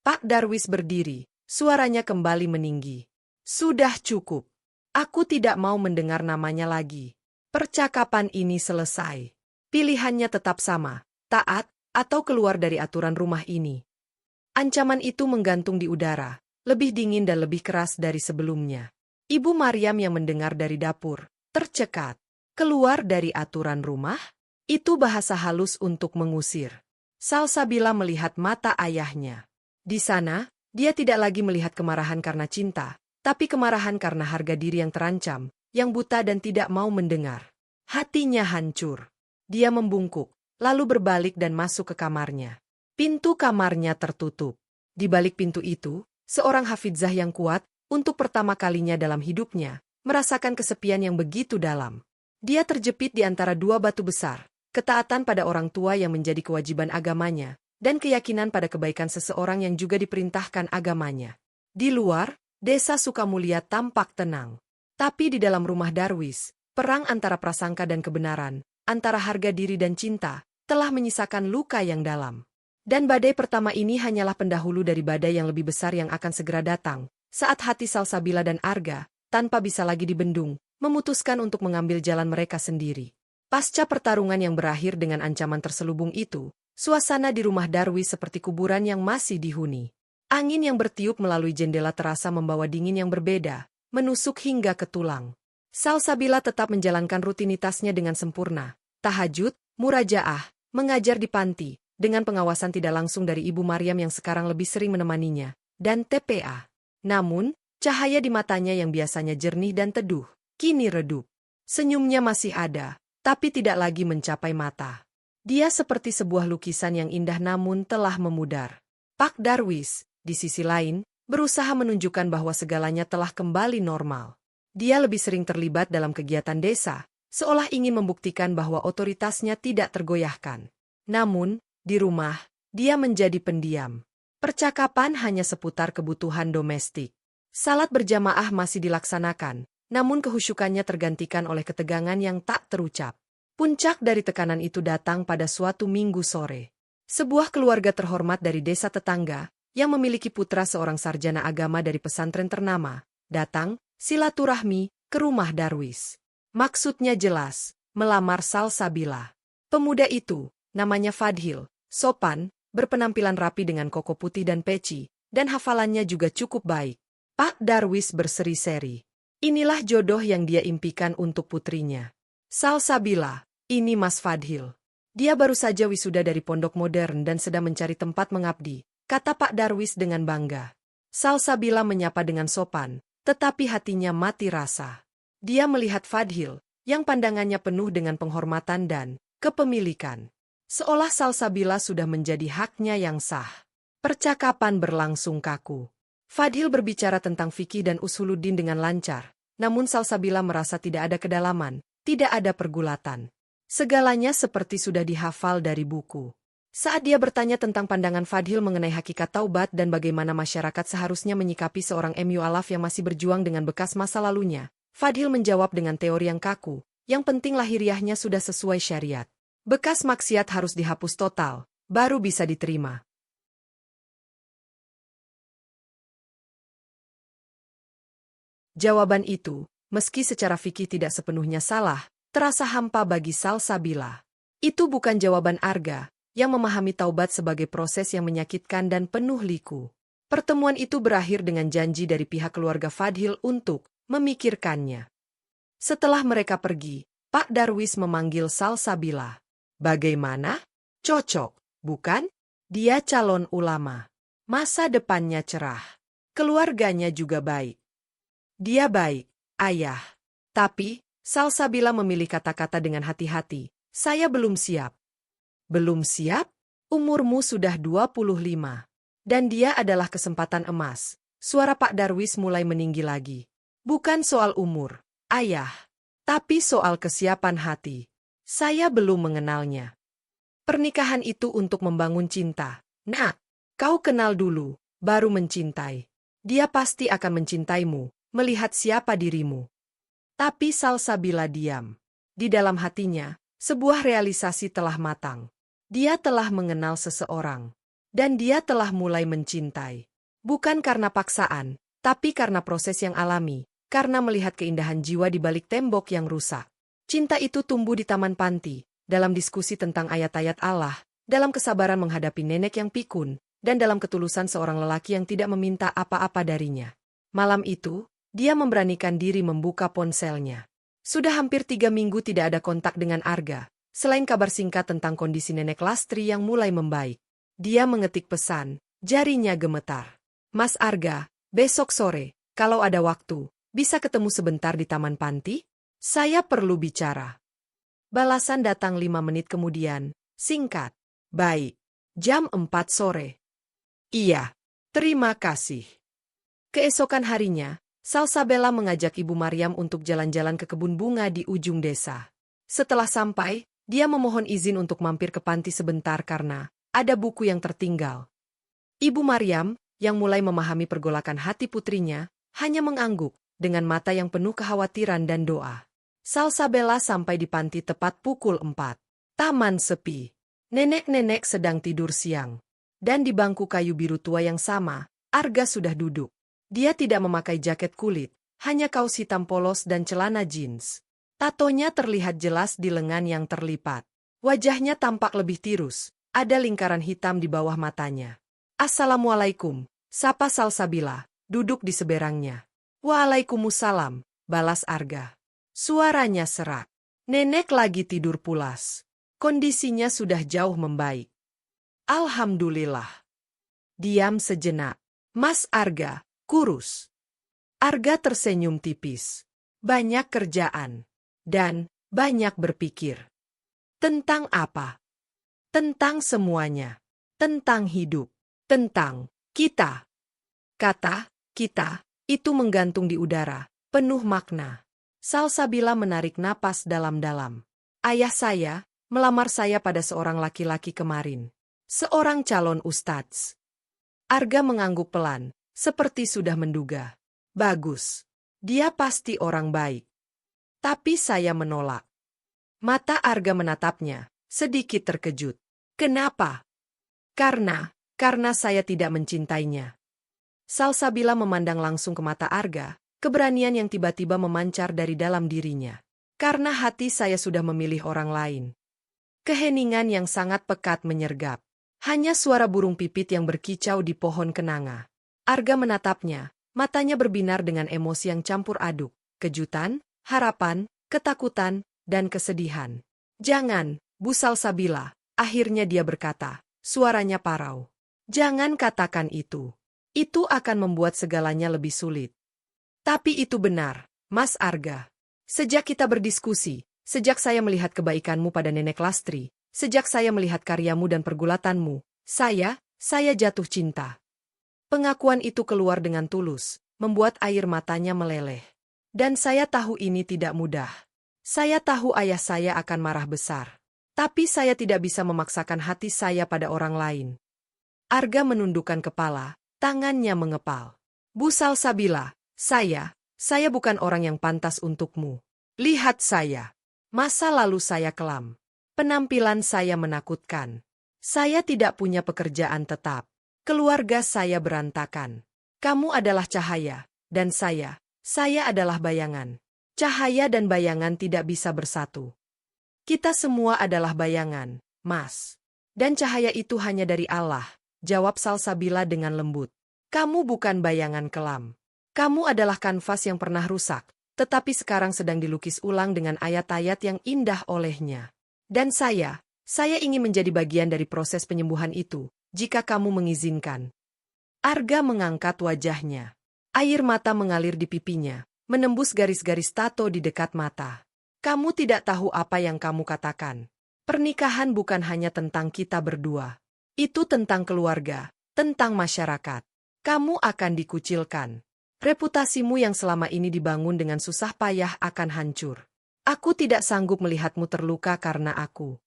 Pak Darwis berdiri, suaranya kembali meninggi. "Sudah cukup. Aku tidak mau mendengar namanya lagi. Percakapan ini selesai. Pilihannya tetap sama, taat, atau keluar dari aturan rumah ini." Ancaman itu menggantung di udara. Lebih dingin dan lebih keras dari sebelumnya. Ibu Maryam yang mendengar dari dapur, tercekat. Keluar dari aturan rumah? Itu bahasa halus untuk mengusir. Salsabila melihat mata ayahnya. Di sana, dia tidak lagi melihat kemarahan karena cinta, tapi kemarahan karena harga diri yang terancam, yang buta dan tidak mau mendengar. Hatinya hancur. Dia membungkuk, lalu berbalik dan masuk ke kamarnya. Pintu kamarnya tertutup. Di balik pintu itu, seorang hafidzah yang kuat, untuk pertama kalinya dalam hidupnya, merasakan kesepian yang begitu dalam. Dia terjepit di antara dua batu besar, ketaatan pada orang tua yang menjadi kewajiban agamanya, dan keyakinan pada kebaikan seseorang yang juga diperintahkan agamanya. Di luar, desa Sukamulya tampak tenang. Tapi di dalam rumah Darwis, perang antara prasangka dan kebenaran, antara harga diri dan cinta, telah menyisakan luka yang dalam. Dan badai pertama ini hanyalah pendahulu dari badai yang lebih besar yang akan segera datang, saat hati Salsabila dan Arga, tanpa bisa lagi dibendung, memutuskan untuk mengambil jalan mereka sendiri. Pasca pertarungan yang berakhir dengan ancaman terselubung itu, suasana di rumah Darwis seperti kuburan yang masih dihuni. Angin yang bertiup melalui jendela terasa membawa dingin yang berbeda, menusuk hingga ke tulang. Salsabila tetap menjalankan rutinitasnya dengan sempurna. Tahajud, murajaah, mengajar di panti, dengan pengawasan tidak langsung dari Ibu Maryam yang sekarang lebih sering menemaninya, dan TPA. Namun, cahaya di matanya yang biasanya jernih dan teduh, kini redup. Senyumnya masih ada, tapi tidak lagi mencapai mata. Dia seperti sebuah lukisan yang indah namun telah memudar. Pak Darwis, di sisi lain, berusaha menunjukkan bahwa segalanya telah kembali normal. Dia lebih sering terlibat dalam kegiatan desa, seolah ingin membuktikan bahwa otoritasnya tidak tergoyahkan. Namun, di rumah, dia menjadi pendiam. Percakapan hanya seputar kebutuhan domestik. Salat berjamaah masih dilaksanakan, namun kehusyukannya tergantikan oleh ketegangan yang tak terucap. Puncak dari tekanan itu datang pada suatu minggu sore. Sebuah keluarga terhormat dari desa tetangga, yang memiliki putra seorang sarjana agama dari pesantren ternama, datang, silaturahmi, ke rumah Darwis. Maksudnya jelas, melamar Salsabila. Pemuda itu, namanya Fadhil, sopan, berpenampilan rapi dengan koko putih dan peci, dan hafalannya juga cukup baik. Pak Darwis berseri-seri. Inilah jodoh yang dia impikan untuk putrinya. Salsabila, ini Mas Fadhil. Dia baru saja wisuda dari pondok modern dan sedang mencari tempat mengabdi, kata Pak Darwis dengan bangga. Salsabila menyapa dengan sopan, tetapi hatinya mati rasa. Dia melihat Fadhil, yang pandangannya penuh dengan penghormatan dan kepemilikan. Seolah Salsabila sudah menjadi haknya yang sah. Percakapan berlangsung kaku. Fadhil berbicara tentang fikih dan usuluddin dengan lancar, namun Salsabila merasa tidak ada kedalaman, tidak ada pergulatan. Segalanya seperti sudah dihafal dari buku. Saat dia bertanya tentang pandangan Fadhil mengenai hakikat taubat dan bagaimana masyarakat seharusnya menyikapi seorang mu'alaf yang masih berjuang dengan bekas masa lalunya, Fadhil menjawab dengan teori yang kaku, yang penting lahiriahnya sudah sesuai syariat. Bekas maksiat harus dihapus total, baru bisa diterima. Jawaban itu, meski secara fikih tidak sepenuhnya salah, terasa hampa bagi Salsabila. Itu bukan jawaban Arga, yang memahami taubat sebagai proses yang menyakitkan dan penuh liku. Pertemuan itu berakhir dengan janji dari pihak keluarga Fadhil untuk memikirkannya. Setelah mereka pergi, Pak Darwis memanggil Salsabila. Bagaimana? Cocok, bukan? Dia calon ulama. Masa depannya cerah. Keluarganya juga baik. Dia baik, ayah. Tapi, Salsabila memilih kata-kata dengan hati-hati. Saya belum siap. Belum siap? Umurmu sudah 25. Dan dia adalah kesempatan emas. Suara Pak Darwis mulai meninggi lagi. Bukan soal umur, ayah. Tapi soal kesiapan hati. Saya belum mengenalnya. Pernikahan itu untuk membangun cinta. Nah, kau kenal dulu, baru mencintai. Dia pasti akan mencintaimu, melihat siapa dirimu. Tapi Salsabila diam. Di dalam hatinya, sebuah realisasi telah matang. Dia telah mengenal seseorang. Dan dia telah mulai mencintai. Bukan karena paksaan, tapi karena proses yang alami, karena melihat keindahan jiwa di balik tembok yang rusak. Cinta itu tumbuh di taman panti, dalam diskusi tentang ayat-ayat Allah, dalam kesabaran menghadapi nenek yang pikun, dan dalam ketulusan seorang lelaki yang tidak meminta apa-apa darinya. Malam itu, dia memberanikan diri membuka ponselnya. Sudah hampir 3 minggu tidak ada kontak dengan Arga. Selain kabar singkat tentang kondisi nenek Lastri yang mulai membaik, dia mengetik pesan, jarinya gemetar. Mas Arga, besok sore, kalau ada waktu, bisa ketemu sebentar di taman panti? Saya perlu bicara. Balasan datang 5 menit kemudian, singkat. Baik, jam 4 sore. Iya, terima kasih. Keesokan harinya, Salsabila mengajak Ibu Maryam untuk jalan-jalan ke kebun bunga di ujung desa. Setelah sampai, dia memohon izin untuk mampir ke panti sebentar karena ada buku yang tertinggal. Ibu Maryam, yang mulai memahami pergolakan hati putrinya, hanya mengangguk dengan mata yang penuh kekhawatiran dan doa. Salsabila sampai di panti tepat pukul 4. Taman sepi. Nenek-nenek sedang tidur siang. Dan di bangku kayu biru tua yang sama, Arga sudah duduk. Dia tidak memakai jaket kulit, hanya kaos hitam polos dan celana jeans. Tatonya terlihat jelas di lengan yang terlipat. Wajahnya tampak lebih tirus, ada lingkaran hitam di bawah matanya. Assalamualaikum, sapa Salsabila, duduk di seberangnya. Waalaikumsalam, balas Arga. Suaranya serak. Nenek lagi tidur pulas. Kondisinya sudah jauh membaik. Alhamdulillah. Diam sejenak. Mas Arga, kurus. Arga tersenyum tipis. Banyak kerjaan. Dan banyak berpikir. Tentang apa? Tentang semuanya. Tentang hidup. Tentang kita. Kata, kita, itu menggantung di udara, penuh makna. Salsabila menarik napas dalam-dalam. Ayah saya, melamar saya pada seorang laki-laki kemarin. Seorang calon ustadz. Arga mengangguk pelan, seperti sudah menduga. Bagus. Dia pasti orang baik. Tapi saya menolak. Mata Arga menatapnya, sedikit terkejut. Kenapa? Karena saya tidak mencintainya. Salsabila memandang langsung ke mata Arga, keberanian yang tiba-tiba memancar dari dalam dirinya. Karena hati saya sudah memilih orang lain. Keheningan yang sangat pekat menyergap. Hanya suara burung pipit yang berkicau di pohon kenanga. Arga menatapnya, matanya berbinar dengan emosi yang campur aduk. Kejutan, harapan, ketakutan, dan kesedihan. Jangan, Bu Salsabila, akhirnya dia berkata, suaranya parau. Jangan katakan itu. Itu akan membuat segalanya lebih sulit. Tapi itu benar, Mas Arga. Sejak kita berdiskusi, sejak saya melihat kebaikanmu pada Nenek Lastri, Sejak saya melihat karyamu dan pergulatanmu, saya jatuh cinta. Pengakuan itu keluar dengan tulus, membuat air matanya meleleh. Dan saya tahu ini tidak mudah. Saya tahu ayah saya akan marah besar. Tapi saya tidak bisa memaksakan hati saya pada orang lain. Arga menundukkan kepala, tangannya mengepal. Bu Salsabila, saya bukan orang yang pantas untukmu. Lihat saya. Masa lalu saya kelam. Penampilan saya menakutkan. Saya tidak punya pekerjaan tetap. Keluarga saya berantakan. Kamu adalah cahaya, dan saya adalah bayangan. Cahaya dan bayangan tidak bisa bersatu. Kita semua adalah bayangan, Mas. Dan cahaya itu hanya dari Allah, jawab Salsabila dengan lembut. Kamu bukan bayangan kelam. Kamu adalah kanvas yang pernah rusak, tetapi sekarang sedang dilukis ulang dengan ayat-ayat yang indah olehnya. Dan saya ingin menjadi bagian dari proses penyembuhan itu, jika kamu mengizinkan. Arga mengangkat wajahnya. Air mata mengalir di pipinya, menembus garis-garis tato di dekat mata. Kamu tidak tahu apa yang kamu katakan. Pernikahan bukan hanya tentang kita berdua. Itu tentang keluarga, tentang masyarakat. Kamu akan dikucilkan. Reputasimu yang selama ini dibangun dengan susah payah akan hancur. Aku tidak sanggup melihatmu terluka karena aku.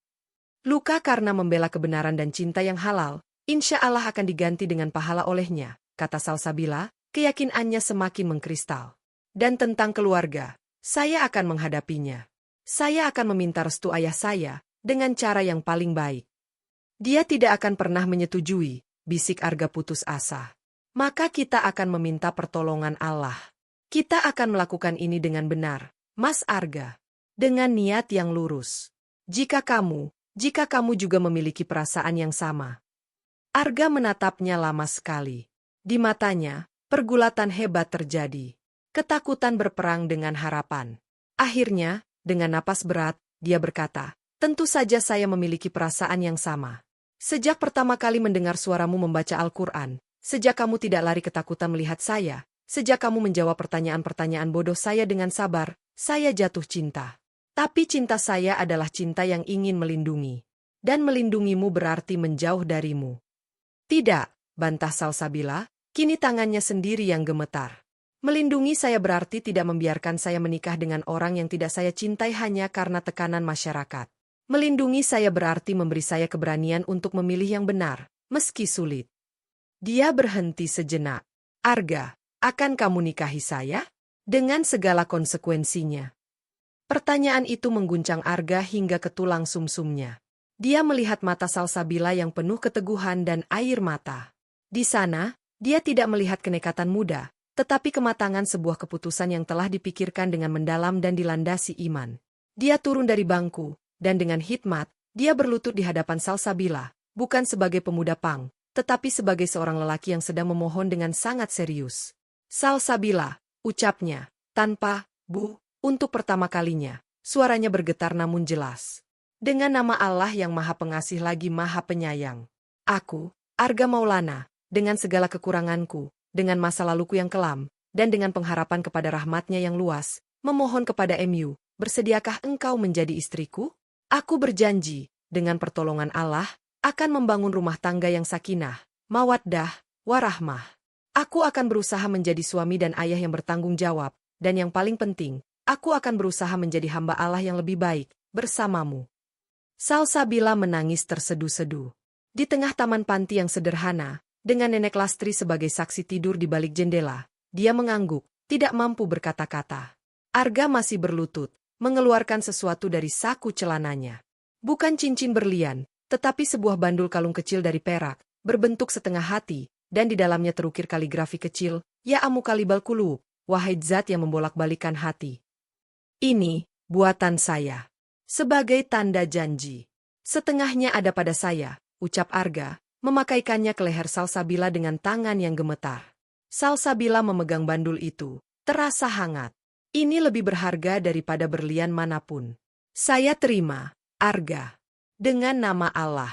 Luka karena membela kebenaran dan cinta yang halal, insya Allah akan diganti dengan pahala olehnya, kata Salsabila, keyakinannya semakin mengkristal. Dan tentang keluarga, saya akan menghadapinya. Saya akan meminta restu ayah saya, dengan cara yang paling baik. Dia tidak akan pernah menyetujui, bisik Arga putus asa. Maka kita akan meminta pertolongan Allah. Kita akan melakukan ini dengan benar, Mas Arga. Dengan niat yang lurus. Jika kamu juga memiliki perasaan yang sama. Arga menatapnya lama sekali. Di matanya, pergulatan hebat terjadi. Ketakutan berperang dengan harapan. Akhirnya, dengan napas berat, dia berkata, tentu saja saya memiliki perasaan yang sama. Sejak pertama kali mendengar suaramu membaca Al-Quran, sejak kamu tidak lari ketakutan melihat saya, sejak kamu menjawab pertanyaan-pertanyaan bodoh saya dengan sabar, saya jatuh cinta. Tapi cinta saya adalah cinta yang ingin melindungi. Dan melindungimu berarti menjauh darimu. Tidak, bantah Salsabila, kini tangannya sendiri yang gemetar. Melindungi saya berarti tidak membiarkan saya menikah dengan orang yang tidak saya cintai hanya karena tekanan masyarakat. Melindungi saya berarti memberi saya keberanian untuk memilih yang benar, meski sulit. Dia berhenti sejenak. Arga, akan kamu nikahi saya? Dengan segala konsekuensinya. Pertanyaan itu mengguncang Arga hingga ke tulang sumsumnya. Dia melihat mata Salsabila yang penuh keteguhan dan air mata. Di sana, dia tidak melihat kenekatan muda, tetapi kematangan sebuah keputusan yang telah dipikirkan dengan mendalam dan dilandasi iman. Dia turun dari bangku, dan dengan hikmat, dia berlutut di hadapan Salsabila, bukan sebagai pemuda pang, tetapi sebagai seorang lelaki yang sedang memohon dengan sangat serius. Salsabila, ucapnya, tanpa, bu, untuk pertama kalinya, suaranya bergetar namun jelas. Dengan nama Allah yang Maha Pengasih lagi Maha Penyayang. Aku, Arga Maulana, dengan segala kekuranganku, dengan masa laluku yang kelam, dan dengan pengharapan kepada rahmatnya yang luas, memohon kepada MU, bersediakah engkau menjadi istriku? Aku berjanji, dengan pertolongan Allah, akan membangun rumah tangga yang sakinah, mawaddah, warahmah. Aku akan berusaha menjadi suami dan ayah yang bertanggung jawab, dan yang paling penting, aku akan berusaha menjadi hamba Allah yang lebih baik, bersamamu. Salsabila menangis terseduh-seduh. Di tengah taman panti yang sederhana, dengan nenek Lastri sebagai saksi tidur di balik jendela, dia mengangguk, tidak mampu berkata-kata. Arga masih berlutut, mengeluarkan sesuatu dari saku celananya. Bukan cincin berlian, tetapi sebuah bandul kalung kecil dari perak, berbentuk setengah hati, dan di dalamnya terukir kaligrafi kecil, ya amukalibal kulub, wahai zat yang membolak-balikan hati. Ini, buatan saya. Sebagai tanda janji. Setengahnya ada pada saya, ucap Arga, memakaikannya ke leher Salsabila dengan tangan yang gemetar. Salsabila memegang bandul itu, terasa hangat. Ini lebih berharga daripada berlian manapun. Saya terima, Arga. Dengan nama Allah.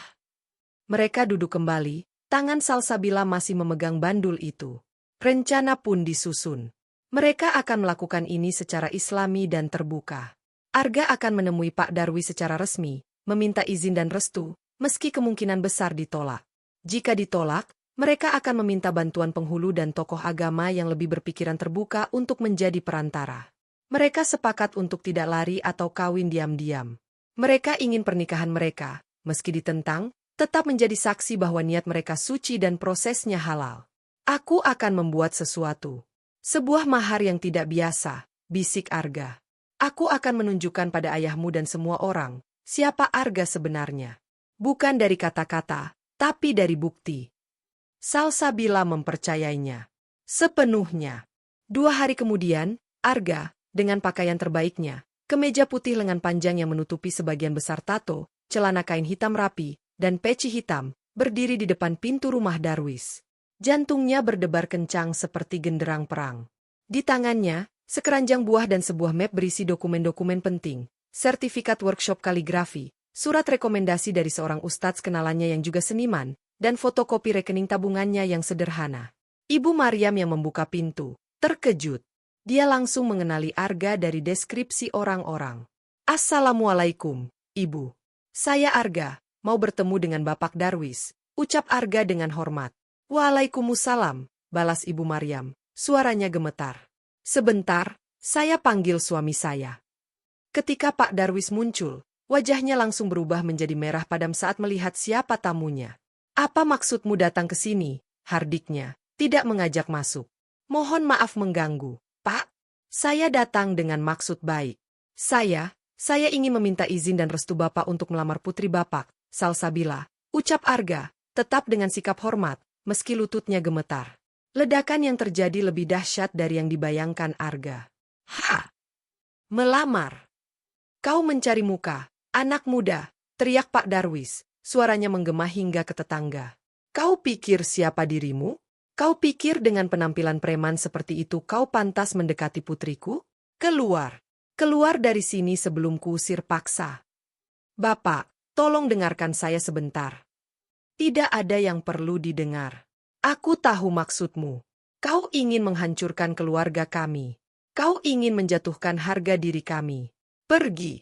Mereka duduk kembali, tangan Salsabila masih memegang bandul itu. Rencana pun disusun. Mereka akan melakukan ini secara islami dan terbuka. Arga akan menemui Pak Darwi secara resmi, meminta izin dan restu, meski kemungkinan besar ditolak. Jika ditolak, mereka akan meminta bantuan penghulu dan tokoh agama yang lebih berpikiran terbuka untuk menjadi perantara. Mereka sepakat untuk tidak lari atau kawin diam-diam. Mereka ingin pernikahan mereka, meski ditentang, tetap menjadi saksi bahwa niat mereka suci dan prosesnya halal. Aku akan membuat sesuatu. Sebuah mahar yang tidak biasa, bisik Arga. Aku akan menunjukkan pada ayahmu dan semua orang, siapa Arga sebenarnya. Bukan dari kata-kata, tapi dari bukti. Salsabila mempercayainya sepenuhnya. 2 hari kemudian, Arga, dengan pakaian terbaiknya, kemeja putih lengan panjang yang menutupi sebagian besar tato, celana kain hitam rapi, dan peci hitam, berdiri di depan pintu rumah Darwis. Jantungnya berdebar kencang seperti genderang perang. Di tangannya, sekeranjang buah dan sebuah map berisi dokumen-dokumen penting, sertifikat workshop kaligrafi, surat rekomendasi dari seorang ustadz kenalannya yang juga seniman, dan fotokopi rekening tabungannya yang sederhana. Ibu Maryam yang membuka pintu, terkejut. Dia langsung mengenali Arga dari deskripsi orang-orang. "Assalamualaikum, Ibu. Saya Arga, mau bertemu dengan Bapak Darwis," ucap Arga dengan hormat. "Waalaikumsalam," balas Ibu Maryam, suaranya gemetar. "Sebentar, saya panggil suami saya." Ketika Pak Darwis muncul, wajahnya langsung berubah menjadi merah padam saat melihat siapa tamunya. "Apa maksudmu datang ke sini?" hardiknya. "Tidak mengajak masuk." "Mohon maaf mengganggu, Pak. Saya datang dengan maksud baik. Saya ingin meminta izin dan restu Bapak untuk melamar putri Bapak, Salsabila," ucap Arga, tetap dengan sikap hormat, meski lututnya gemetar. Ledakan yang terjadi lebih dahsyat dari yang dibayangkan Arga. "Ha! Melamar? Kau mencari muka, anak muda," teriak Pak Darwis, suaranya menggema hingga ke tetangga. "Kau pikir siapa dirimu? Kau pikir dengan penampilan preman seperti itu kau pantas mendekati putriku? Keluar! Keluar dari sini sebelum kuusir paksa." "Bapak, tolong dengarkan saya sebentar." "Tidak ada yang perlu didengar. Aku tahu maksudmu. Kau ingin menghancurkan keluarga kami. Kau ingin menjatuhkan harga diri kami. Pergi!"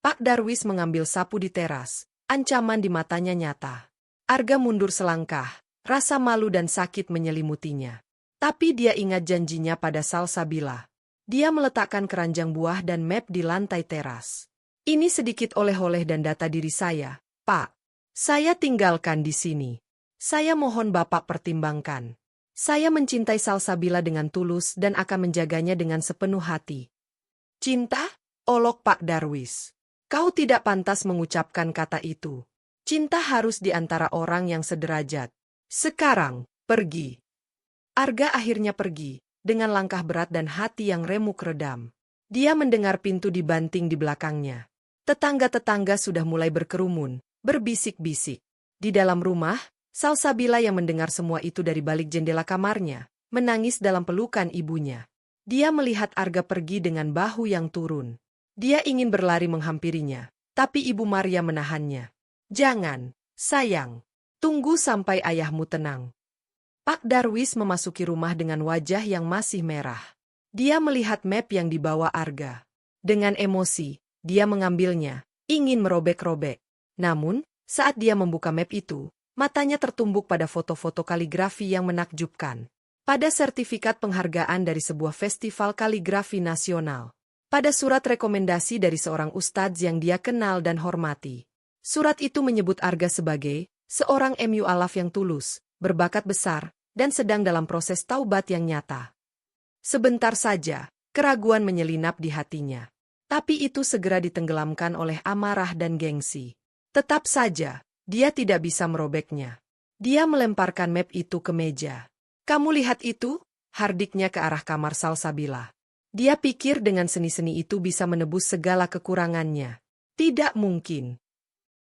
Pak Darwis mengambil sapu di teras, ancaman di matanya nyata. Arga mundur selangkah, rasa malu dan sakit menyelimutinya. Tapi dia ingat janjinya pada Salsabila. Dia meletakkan keranjang buah dan map di lantai teras. "Ini sedikit oleh-oleh dan data diri saya, Pak. Saya tinggalkan di sini. Saya mohon Bapak pertimbangkan. Saya mencintai Salsabila dengan tulus dan akan menjaganya dengan sepenuh hati." "Cinta?" olok Pak Darwis. "Kau tidak pantas mengucapkan kata itu. Cinta harus di antara orang yang sederajat. Sekarang, pergi." Arga akhirnya pergi, dengan langkah berat dan hati yang remuk redam. Dia mendengar pintu dibanting di belakangnya. Tetangga-tetangga sudah mulai berkerumun, berbisik-bisik. Di dalam rumah, Salsabila yang mendengar semua itu dari balik jendela kamarnya, menangis dalam pelukan ibunya. Dia melihat Arga pergi dengan bahu yang turun. Dia ingin berlari menghampirinya, tapi Ibu Maria menahannya. "Jangan, sayang. Tunggu sampai ayahmu tenang." Pak Darwis memasuki rumah dengan wajah yang masih merah. Dia melihat map yang dibawa Arga. Dengan emosi, dia mengambilnya, ingin merobek-robek. Namun, saat dia membuka map itu, matanya tertumbuk pada foto-foto kaligrafi yang menakjubkan. Pada sertifikat penghargaan dari sebuah festival kaligrafi nasional. Pada surat rekomendasi dari seorang ustadz yang dia kenal dan hormati. Surat itu menyebut Arga sebagai seorang mu'alaf yang tulus, berbakat besar, dan sedang dalam proses taubat yang nyata. Sebentar saja, keraguan menyelinap di hatinya. Tapi itu segera ditenggelamkan oleh amarah dan gengsi. Tetap saja, dia tidak bisa merobeknya. Dia melemparkan map itu ke meja. "Kamu lihat itu?" hardiknya ke arah kamar Salsabila. Dia pikir dengan seni-seni itu bisa menebus segala kekurangannya. Tidak mungkin.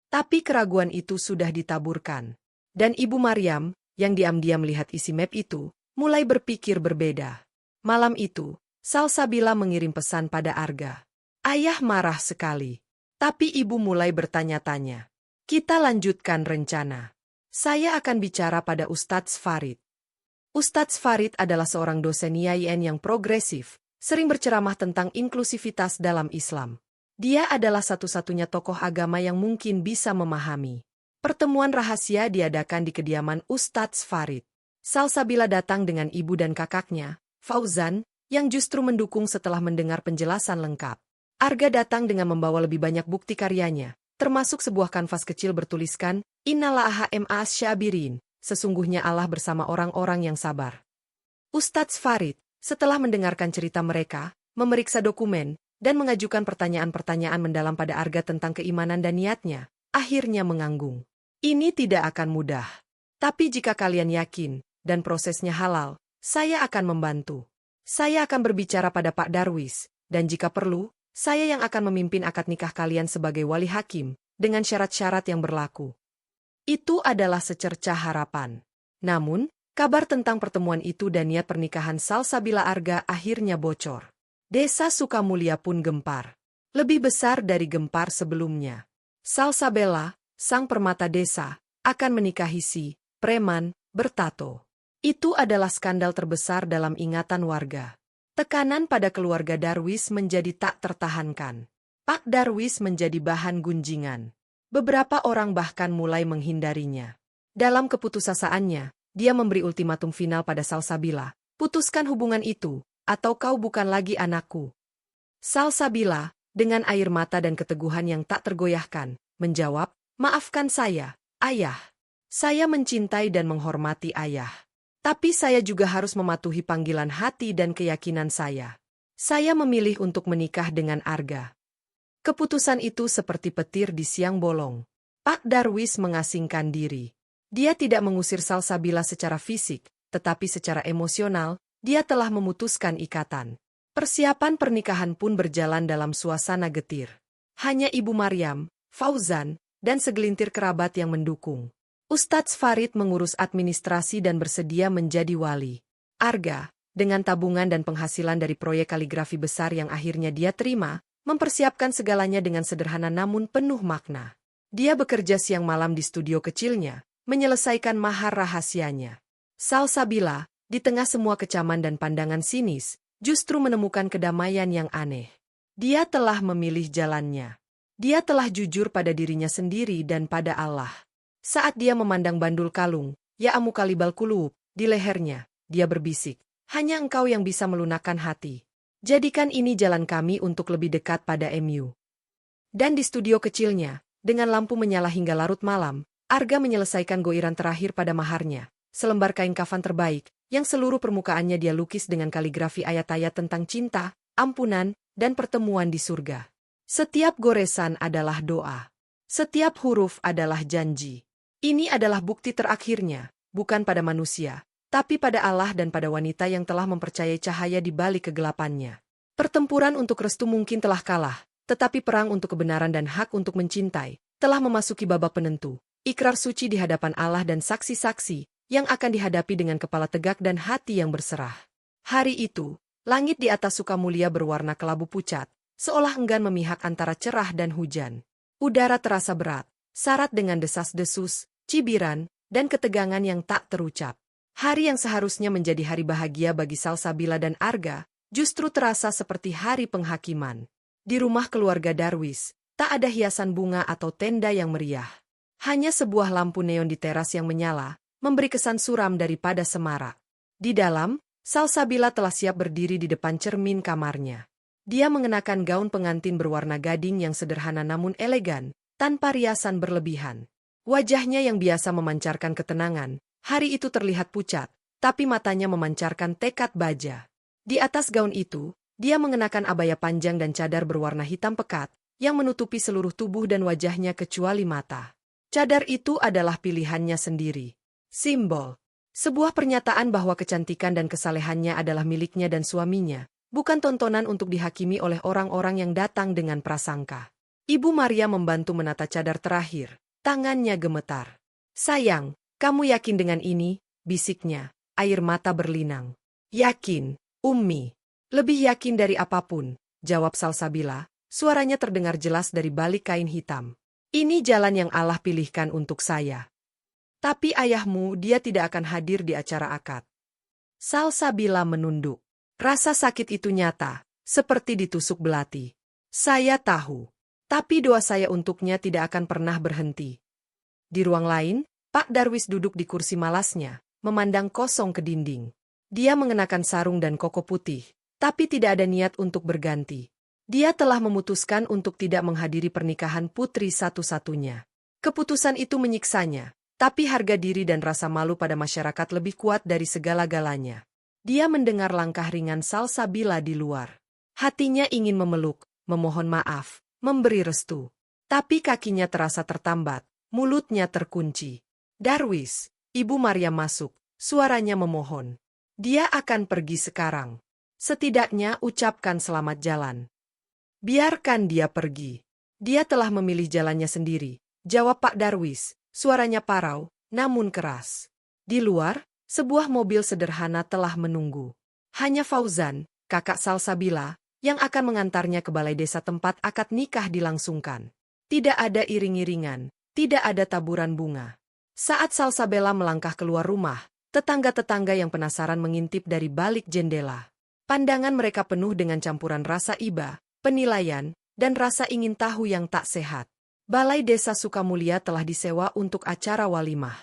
Tapi keraguan itu sudah ditaburkan. Dan Ibu Maryam, yang diam-diam melihat isi map itu, mulai berpikir berbeda. Malam itu, Salsabila mengirim pesan pada Arga. "Ayah marah sekali." Tapi ibu mulai bertanya-tanya. "Kita lanjutkan rencana. Saya akan bicara pada Ustadz Farid." Ustadz Farid adalah seorang dosen IAIN yang progresif, sering berceramah tentang inklusivitas dalam Islam. Dia adalah satu-satunya tokoh agama yang mungkin bisa memahami. Pertemuan rahasia diadakan di kediaman Ustadz Farid. Salsabila datang dengan ibu dan kakaknya, Fauzan, yang justru mendukung setelah mendengar penjelasan lengkap. Arga datang dengan membawa lebih banyak bukti karyanya, termasuk sebuah kanvas kecil bertuliskan, Innalaha ma'as syabirin, sesungguhnya Allah bersama orang-orang yang sabar. Ustadz Farid, setelah mendengarkan cerita mereka, memeriksa dokumen, dan mengajukan pertanyaan-pertanyaan mendalam pada Arga tentang keimanan dan niatnya, akhirnya menganggung. Ini tidak akan mudah. Tapi jika kalian yakin, dan prosesnya halal, saya akan membantu. Saya akan berbicara pada Pak Darwis, dan jika perlu, saya yang akan memimpin akad nikah kalian sebagai wali hakim, dengan syarat-syarat yang berlaku. Itu adalah secercah harapan. Namun, kabar tentang pertemuan itu dan niat pernikahan Salsabila Arga akhirnya bocor. Desa Sukamulya pun gempar. Lebih besar dari gempar sebelumnya. Salsabila, sang permata desa, akan menikahi si preman bertato. Itu adalah skandal terbesar dalam ingatan warga. Tekanan pada keluarga Darwis menjadi tak tertahankan. Pak Darwis menjadi bahan gunjingan. Beberapa orang bahkan mulai menghindarinya. Dalam keputusasaannya, dia memberi ultimatum final pada Salsabila, putuskan hubungan itu, atau kau bukan lagi anakku. Salsabila, dengan air mata dan keteguhan yang tak tergoyahkan, menjawab, maafkan saya, ayah. Saya mencintai dan menghormati ayah. Tapi saya juga harus mematuhi panggilan hati dan keyakinan saya. Saya memilih untuk menikah dengan Arga. Keputusan itu seperti petir di siang bolong. Pak Darwis mengasingkan diri. Dia tidak mengusir Salsabila secara fisik, tetapi secara emosional, dia telah memutuskan ikatan. Persiapan pernikahan pun berjalan dalam suasana getir. Hanya Ibu Maryam, Fauzan, dan segelintir kerabat yang mendukung. Ustadz Farid mengurus administrasi dan bersedia menjadi wali. Arga, dengan tabungan dan penghasilan dari proyek kaligrafi besar yang akhirnya dia terima, mempersiapkan segalanya dengan sederhana namun penuh makna. Dia bekerja siang malam di studio kecilnya, menyelesaikan mahar rahasianya. Salsabila, di tengah semua kecaman dan pandangan sinis, justru menemukan kedamaian yang aneh. Dia telah memilih jalannya. Dia telah jujur pada dirinya sendiri dan pada Allah. Saat dia memandang bandul kalung, ya amukalibal kulub, di lehernya, dia berbisik, hanya engkau yang bisa melunakkan hati. Jadikan ini jalan kami untuk lebih dekat pada MU. Dan di studio kecilnya, dengan lampu menyala hingga larut malam, Arga menyelesaikan goiran terakhir pada maharnya, selembar kain kafan terbaik, yang seluruh permukaannya dia lukis dengan kaligrafi ayat-ayat tentang cinta, ampunan, dan pertemuan di surga. Setiap goresan adalah doa. Setiap huruf adalah janji. Ini adalah bukti terakhirnya, bukan pada manusia, tapi pada Allah dan pada wanita yang telah mempercayai cahaya di balik kegelapannya. Pertempuran untuk restu mungkin telah kalah, tetapi perang untuk kebenaran dan hak untuk mencintai telah memasuki babak penentu. Ikrar suci di hadapan Allah dan saksi-saksi yang akan dihadapi dengan kepala tegak dan hati yang berserah. Hari itu, langit di atas Sukamulya berwarna kelabu pucat, seolah enggan memihak antara cerah dan hujan. Udara terasa berat, syarat dengan desas-desus, cibiran, dan ketegangan yang tak terucap. Hari yang seharusnya menjadi hari bahagia bagi Salsabila dan Arga, justru terasa seperti hari penghakiman. Di rumah keluarga Darwis, tak ada hiasan bunga atau tenda yang meriah. Hanya sebuah lampu neon di teras yang menyala, memberi kesan suram daripada semarak. Di dalam, Salsabila telah siap berdiri di depan cermin kamarnya. Dia mengenakan gaun pengantin berwarna gading yang sederhana namun elegan, tanpa riasan berlebihan. Wajahnya yang biasa memancarkan ketenangan, hari itu terlihat pucat, tapi matanya memancarkan tekad baja. Di atas gaun itu, dia mengenakan abaya panjang dan cadar berwarna hitam pekat, yang menutupi seluruh tubuh dan wajahnya kecuali mata. Cadar itu adalah pilihannya sendiri. Simbol. Sebuah pernyataan bahwa kecantikan dan kesalehannya adalah miliknya dan suaminya, bukan tontonan untuk dihakimi oleh orang-orang yang datang dengan prasangka. Ibu Maria membantu menata cadar terakhir. Tangannya gemetar. Sayang, kamu yakin dengan ini? Bisiknya, air mata berlinang. Yakin, Ummi. Lebih yakin dari apapun, jawab Salsabila, suaranya terdengar jelas dari balik kain hitam. Ini jalan yang Allah pilihkan untuk saya. Tapi ayahmu, dia tidak akan hadir di acara akad. Salsabila menunduk. Rasa sakit itu nyata, seperti ditusuk belati. Saya tahu. Tapi doa saya untuknya tidak akan pernah berhenti. Di ruang lain, Pak Darwis duduk di kursi malasnya, memandang kosong ke dinding. Dia mengenakan sarung dan koko putih, tapi tidak ada niat untuk berganti. Dia telah memutuskan untuk tidak menghadiri pernikahan putri satu-satunya. Keputusan itu menyiksanya, tapi harga diri dan rasa malu pada masyarakat lebih kuat dari segala-galanya. Dia mendengar langkah ringan Salsabila di luar. Hatinya ingin memeluk, memohon maaf, memberi restu. Tapi kakinya terasa tertambat, mulutnya terkunci. Darwis, Ibu Maria masuk, suaranya memohon. Dia akan pergi sekarang. Setidaknya ucapkan selamat jalan. Biarkan dia pergi. Dia telah memilih jalannya sendiri, jawab Pak Darwis, suaranya parau, namun keras. Di luar, sebuah mobil sederhana telah menunggu. Hanya Fauzan, kakak Salsabila, yang akan mengantarnya ke balai desa tempat akad nikah dilangsungkan. Tidak ada iring-iringan, tidak ada taburan bunga. Saat Salsabila melangkah keluar rumah, tetangga-tetangga yang penasaran mengintip dari balik jendela. Pandangan mereka penuh dengan campuran rasa iba, penilaian, dan rasa ingin tahu yang tak sehat. Balai Desa Sukamulya telah disewa untuk acara walimah.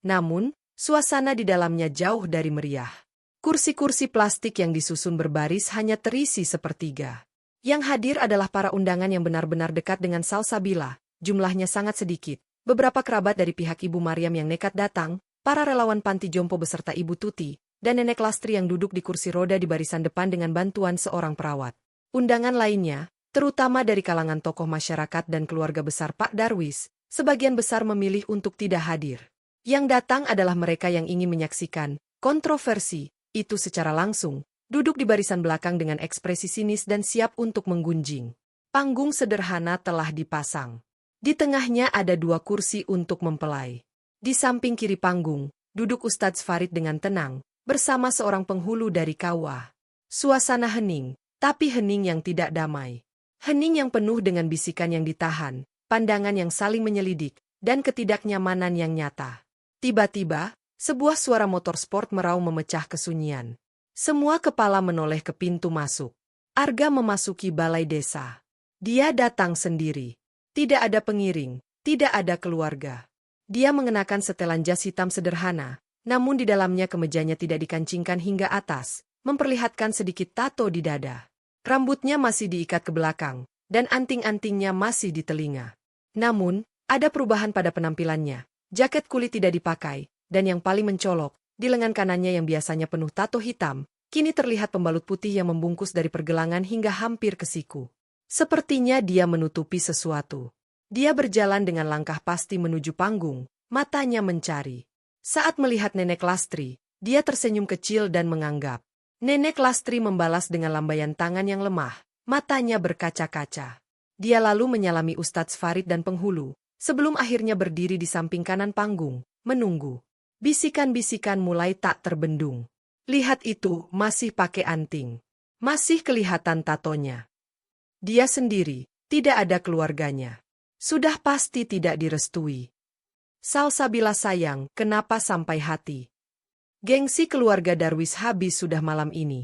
Namun, suasana di dalamnya jauh dari meriah. Kursi-kursi plastik yang disusun berbaris hanya terisi sepertiga. Yang hadir adalah para undangan yang benar-benar dekat dengan Salsabila, jumlahnya sangat sedikit. Beberapa kerabat dari pihak Ibu Mariam yang nekat datang, para relawan panti jompo beserta Ibu Tuti, dan Nenek Lastri yang duduk di kursi roda di barisan depan dengan bantuan seorang perawat. Undangan lainnya, terutama dari kalangan tokoh masyarakat dan keluarga besar Pak Darwis, sebagian besar memilih untuk tidak hadir. Yang datang adalah mereka yang ingin menyaksikan kontroversi itu secara langsung, duduk di barisan belakang dengan ekspresi sinis dan siap untuk menggunjing. Panggung sederhana telah dipasang. Di tengahnya ada 2 kursi untuk mempelai. Di samping kiri panggung, duduk Ustadz Farid dengan tenang, bersama seorang penghulu dari kawah. Suasana hening, tapi hening yang tidak damai. Hening yang penuh dengan bisikan yang ditahan, pandangan yang saling menyelidik, dan ketidaknyamanan yang nyata. Tiba-tiba, sebuah suara motor sport meraung memecah kesunyian. Semua kepala menoleh ke pintu masuk. Arga memasuki balai desa. Dia datang sendiri. Tidak ada pengiring, tidak ada keluarga. Dia mengenakan setelan jas hitam sederhana, namun di dalamnya kemejanya tidak dikancingkan hingga atas, memperlihatkan sedikit tato di dada. Rambutnya masih diikat ke belakang, dan anting-antingnya masih di telinga. Namun, ada perubahan pada penampilannya. Jaket kulit tidak dipakai, dan yang paling mencolok, di lengan kanannya yang biasanya penuh tato hitam, kini terlihat pembalut putih yang membungkus dari pergelangan hingga hampir ke siku. Sepertinya dia menutupi sesuatu. Dia berjalan dengan langkah pasti menuju panggung, matanya mencari. Saat melihat Nenek Lastri, dia tersenyum kecil dan menganggap. Nenek Lastri membalas dengan lambaian tangan yang lemah, matanya berkaca-kaca. Dia lalu menyalami Ustadz Farid dan penghulu, sebelum akhirnya berdiri di samping kanan panggung, menunggu. Bisikan-bisikan mulai tak terbendung. Lihat itu, masih pakai anting. Masih kelihatan tatonya. Dia sendiri, tidak ada keluarganya. Sudah pasti tidak direstui. Salsabila sayang, kenapa sampai hati? Gengsi keluarga Darwis habis sudah malam ini.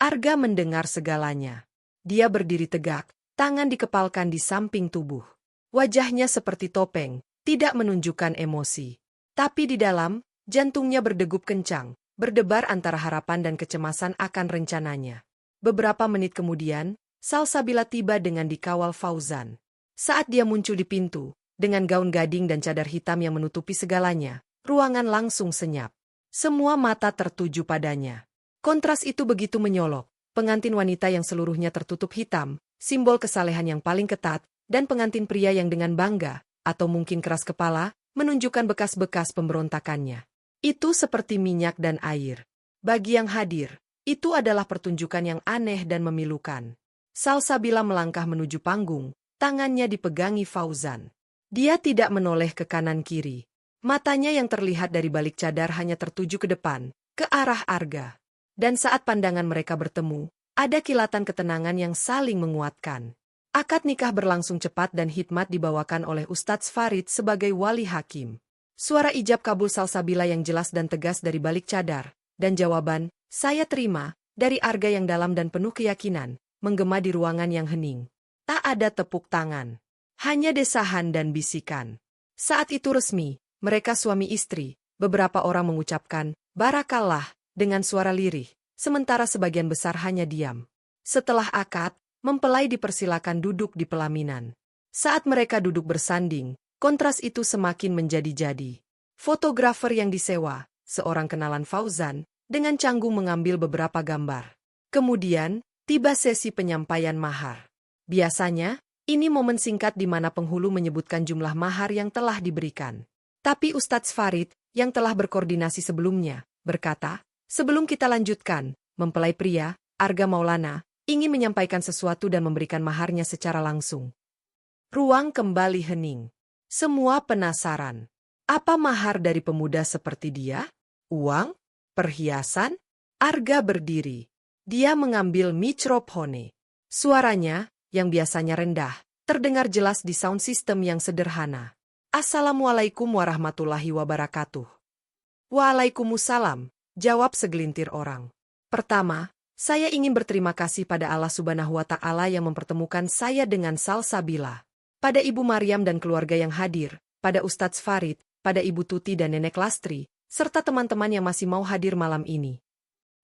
Arga mendengar segalanya. Dia berdiri tegak, tangan dikepalkan di samping tubuh. Wajahnya seperti topeng, tidak menunjukkan emosi. Tapi di dalam, jantungnya berdegup kencang, berdebar antara harapan dan kecemasan akan rencananya. Beberapa menit kemudian, Salsabila tiba dengan dikawal Fauzan. Saat dia muncul di pintu, dengan gaun gading dan cadar hitam yang menutupi segalanya, ruangan langsung senyap. Semua mata tertuju padanya. Kontras itu begitu menyolok, pengantin wanita yang seluruhnya tertutup hitam, simbol kesalehan yang paling ketat, dan pengantin pria yang dengan bangga, atau mungkin keras kepala, menunjukkan bekas-bekas pemberontakannya. Itu seperti minyak dan air. Bagi yang hadir, itu adalah pertunjukan yang aneh dan memilukan. Salsabila melangkah menuju panggung, tangannya dipegangi Fauzan. Dia tidak menoleh ke kanan-kiri. Matanya yang terlihat dari balik cadar hanya tertuju ke depan, ke arah Arga. Dan saat pandangan mereka bertemu, ada kilatan ketenangan yang saling menguatkan. Akad nikah berlangsung cepat dan hikmat dibawakan oleh Ustadz Farid sebagai wali hakim. Suara ijab kabul Salsabila yang jelas dan tegas dari balik cadar, dan jawaban, "Saya terima," dari Arga yang dalam dan penuh keyakinan, menggema di ruangan yang hening. Tak ada tepuk tangan. Hanya desahan dan bisikan. Saat itu resmi, mereka suami istri. Beberapa orang mengucapkan, "Barakallah," dengan suara lirih, sementara sebagian besar hanya diam. Setelah akad, mempelai dipersilakan duduk di pelaminan. Saat mereka duduk bersanding, kontras itu semakin menjadi-jadi. Fotografer yang disewa, seorang kenalan Fauzan, dengan canggung mengambil beberapa gambar. Kemudian, tiba sesi penyampaian mahar. Biasanya, ini momen singkat di mana penghulu menyebutkan jumlah mahar yang telah diberikan. Tapi Ustadz Farid, yang telah berkoordinasi sebelumnya, berkata, "Sebelum kita lanjutkan, mempelai pria, Arga Maulana, ingin menyampaikan sesuatu dan memberikan maharnya secara langsung." Ruang kembali hening. Semua penasaran. Apa mahar dari pemuda seperti dia? Uang? Perhiasan? Arga berdiri. Dia mengambil mikrofone. Suaranya, yang biasanya rendah, terdengar jelas di sound system yang sederhana. "Assalamualaikum warahmatullahi wabarakatuh." "Waalaikumsalam," jawab segelintir orang. "Pertama, saya ingin berterima kasih pada Allah Subhanahu wa Ta'ala yang mempertemukan saya dengan Salsabila. Pada Ibu Maryam dan keluarga yang hadir, pada Ustadz Farid, pada Ibu Tuti dan Nenek Lastri, serta teman-teman yang masih mau hadir malam ini."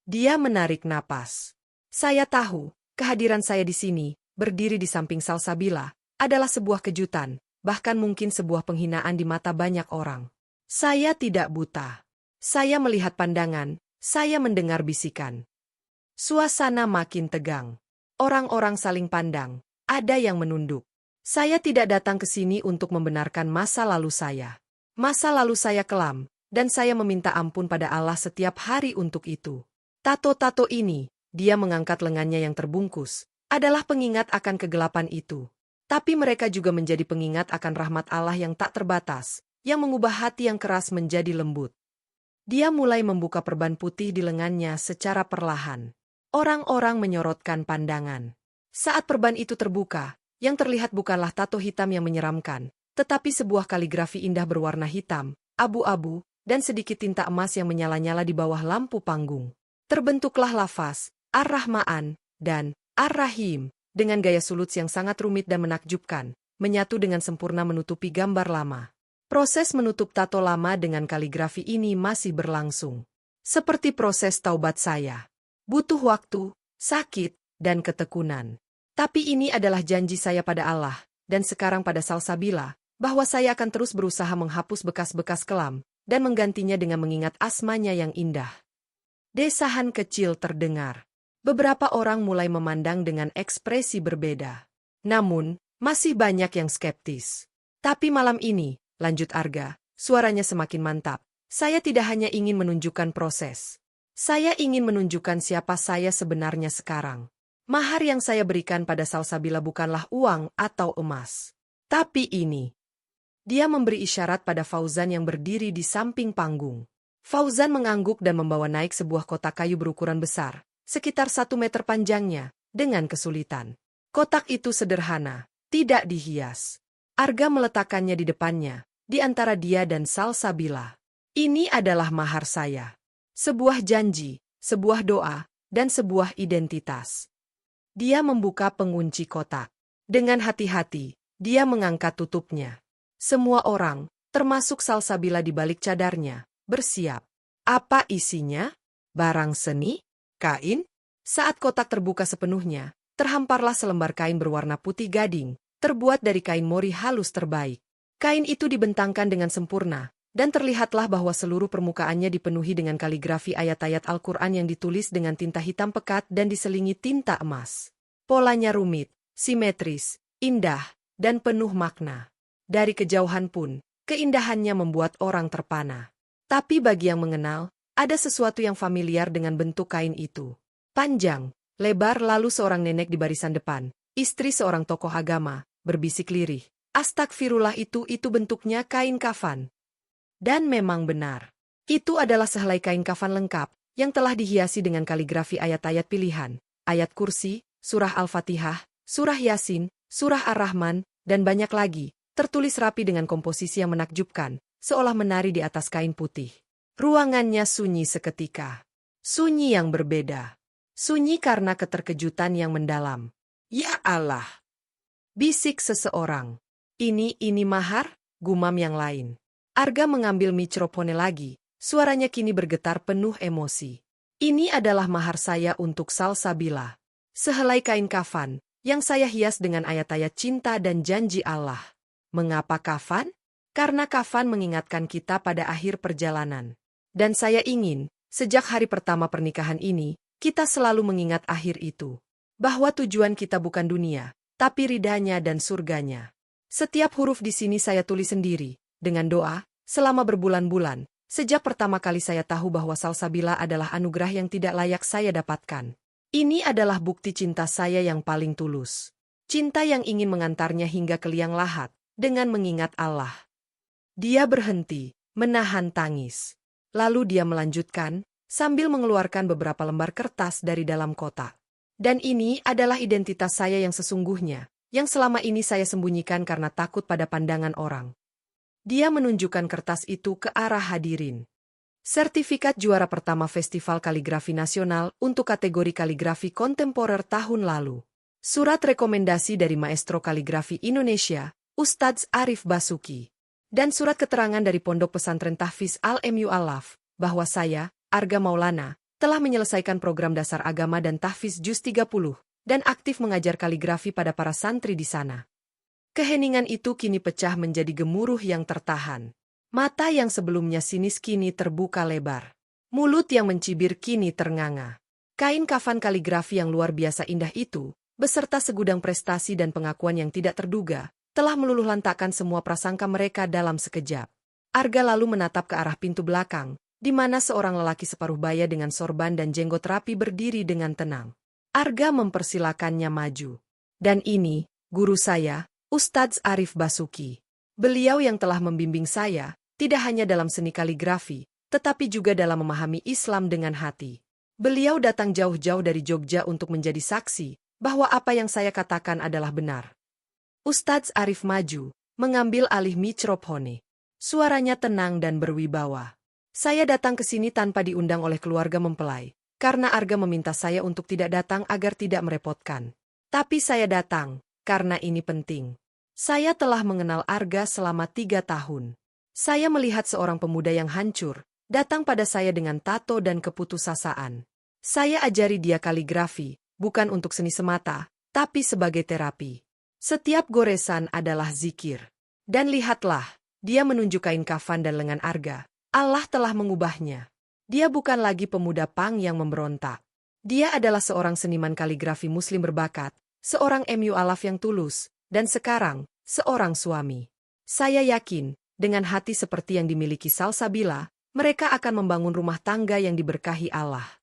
Dia menarik napas. "Saya tahu, kehadiran saya di sini, berdiri di samping Salsabila, adalah sebuah kejutan, bahkan mungkin sebuah penghinaan di mata banyak orang. Saya tidak buta. Saya melihat pandangan, saya mendengar bisikan." Suasana makin tegang. Orang-orang saling pandang, ada yang menunduk. "Saya tidak datang ke sini untuk membenarkan masa lalu saya. Masa lalu saya kelam, dan saya meminta ampun pada Allah setiap hari untuk itu. Tato-tato ini," dia mengangkat lengannya yang terbungkus, "adalah pengingat akan kegelapan itu. Tapi mereka juga menjadi pengingat akan rahmat Allah yang tak terbatas, yang mengubah hati yang keras menjadi lembut." Dia mulai membuka perban putih di lengannya secara perlahan. Orang-orang menyorotkan pandangan. Saat perban itu terbuka, yang terlihat bukanlah tato hitam yang menyeramkan, tetapi sebuah kaligrafi indah berwarna hitam, abu-abu, dan sedikit tinta emas yang menyala-nyala di bawah lampu panggung. Terbentuklah lafaz, Ar-Rahman, dan Ar-Rahim, dengan gaya sulut yang sangat rumit dan menakjubkan, menyatu dengan sempurna menutupi gambar lama. Proses menutup tato lama dengan kaligrafi ini masih berlangsung. Seperti proses taubat saya. Butuh waktu, sakit, dan ketekunan. Tapi ini adalah janji saya pada Allah, dan sekarang pada Salsabila, bahwa saya akan terus berusaha menghapus bekas-bekas kelam, dan menggantinya dengan mengingat asmanya yang indah. Desahan kecil terdengar. Beberapa orang mulai memandang dengan ekspresi berbeda. Namun, masih banyak yang skeptis. "Tapi malam ini," lanjut Arga, suaranya semakin mantap, "saya tidak hanya ingin menunjukkan proses. Saya ingin menunjukkan siapa saya sebenarnya sekarang. Mahar yang saya berikan pada Salsabila bukanlah uang atau emas. Tapi ini." Dia memberi isyarat pada Fauzan yang berdiri di samping panggung. Fauzan mengangguk dan membawa naik sebuah kotak kayu berukuran besar, sekitar 1 meter panjangnya, dengan kesulitan. Kotak itu sederhana, tidak dihias. Arga meletakkannya di depannya, di antara dia dan Salsabila. "Ini adalah mahar saya. Sebuah janji, sebuah doa, dan sebuah identitas." Dia membuka pengunci kotak. Dengan hati-hati, dia mengangkat tutupnya. Semua orang, termasuk Salsabila di balik cadarnya, bersiap. Apa isinya? Barang seni? Kain? Saat kotak terbuka sepenuhnya, terhamparlah selembar kain berwarna putih gading, terbuat dari kain mori halus terbaik. Kain itu dibentangkan dengan sempurna, dan terlihatlah bahwa seluruh permukaannya dipenuhi dengan kaligrafi ayat-ayat Al-Quran yang ditulis dengan tinta hitam pekat dan diselingi tinta emas. Polanya rumit, simetris, indah, dan penuh makna. Dari kejauhan pun, keindahannya membuat orang terpana. Tapi bagi yang mengenal, ada sesuatu yang familiar dengan bentuk kain itu. Panjang, lebar, lalu seorang nenek di barisan depan, istri seorang tokoh agama, berbisik lirih. "Astagfirullah, itu bentuknya kain kafan." Dan memang benar. Itu adalah sehelai kain kafan lengkap, yang telah dihiasi dengan kaligrafi ayat-ayat pilihan, ayat kursi, surah Al-Fatihah, surah Yasin, surah Ar-Rahman, dan banyak lagi, tertulis rapi dengan komposisi yang menakjubkan, seolah menari di atas kain putih. Ruangannya sunyi seketika. Sunyi yang berbeda. Sunyi karena keterkejutan yang mendalam. Ya Allah! Bisik seseorang. Ini mahar, gumam yang lain. Arga mengambil mikrofone lagi, suaranya kini bergetar penuh emosi. Ini adalah mahar saya untuk Salsabila. Sehelai kain kafan, yang saya hias dengan ayat-ayat cinta dan janji Allah. Mengapa kafan? Karena kafan mengingatkan kita pada akhir perjalanan. Dan saya ingin, sejak hari pertama pernikahan ini, kita selalu mengingat akhir itu. Bahwa tujuan kita bukan dunia, tapi ridhanya dan surganya. Setiap huruf di sini saya tulis sendiri, dengan doa, selama berbulan-bulan, sejak pertama kali saya tahu bahwa Salsabila adalah anugerah yang tidak layak saya dapatkan. Ini adalah bukti cinta saya yang paling tulus. Cinta yang ingin mengantarnya hingga ke liang lahat, dengan mengingat Allah. Dia berhenti, menahan tangis. Lalu dia melanjutkan, sambil mengeluarkan beberapa lembar kertas dari dalam kotak. Dan ini adalah identitas saya yang sesungguhnya, yang selama ini saya sembunyikan karena takut pada pandangan orang. Dia menunjukkan kertas itu ke arah hadirin. Sertifikat juara pertama Festival Kaligrafi Nasional untuk kategori kaligrafi kontemporer tahun lalu. Surat rekomendasi dari Maestro Kaligrafi Indonesia, Ustadz Arif Basuki. Dan surat keterangan dari Pondok Pesantren Tahfiz Al-Mu'allaf, bahwa saya, Arga Maulana, telah menyelesaikan program dasar agama dan tahfiz Juz 30, dan aktif mengajar kaligrafi pada para santri di sana. Keheningan itu kini pecah menjadi gemuruh yang tertahan. Mata yang sebelumnya sinis kini terbuka lebar. Mulut yang mencibir kini ternganga. Kain kafan kaligrafi yang luar biasa indah itu, beserta segudang prestasi dan pengakuan yang tidak terduga, telah meluluhlantakkan semua prasangka mereka dalam sekejap. Arga lalu menatap ke arah pintu belakang, di mana seorang lelaki separuh baya dengan sorban dan jenggot rapi berdiri dengan tenang. Arga mempersilakannya maju. Dan ini, guru saya, Ustadz Arif Basuki. Beliau yang telah membimbing saya, tidak hanya dalam seni kaligrafi, tetapi juga dalam memahami Islam dengan hati. Beliau datang jauh-jauh dari Jogja untuk menjadi saksi, bahwa apa yang saya katakan adalah benar. Ustadz Arif maju, mengambil alih mikrofone. Suaranya tenang dan berwibawa. Saya datang ke sini tanpa diundang oleh keluarga mempelai, karena Arga meminta saya untuk tidak datang agar tidak merepotkan. Tapi saya datang, karena ini penting. Saya telah mengenal Arga selama 3 tahun. Saya melihat seorang pemuda yang hancur, datang pada saya dengan tato dan keputusasaan. Saya ajari dia kaligrafi, bukan untuk seni semata, tapi sebagai terapi. Setiap goresan adalah zikir. Dan lihatlah, dia menunjuk kain kafan dan lengan Arga. Allah telah mengubahnya. Dia bukan lagi pemuda pang yang memberontak. Dia adalah seorang seniman kaligrafi muslim berbakat, seorang mu'allaf yang tulus, dan sekarang, seorang suami. Saya yakin, dengan hati seperti yang dimiliki Salsabila, mereka akan membangun rumah tangga yang diberkahi Allah.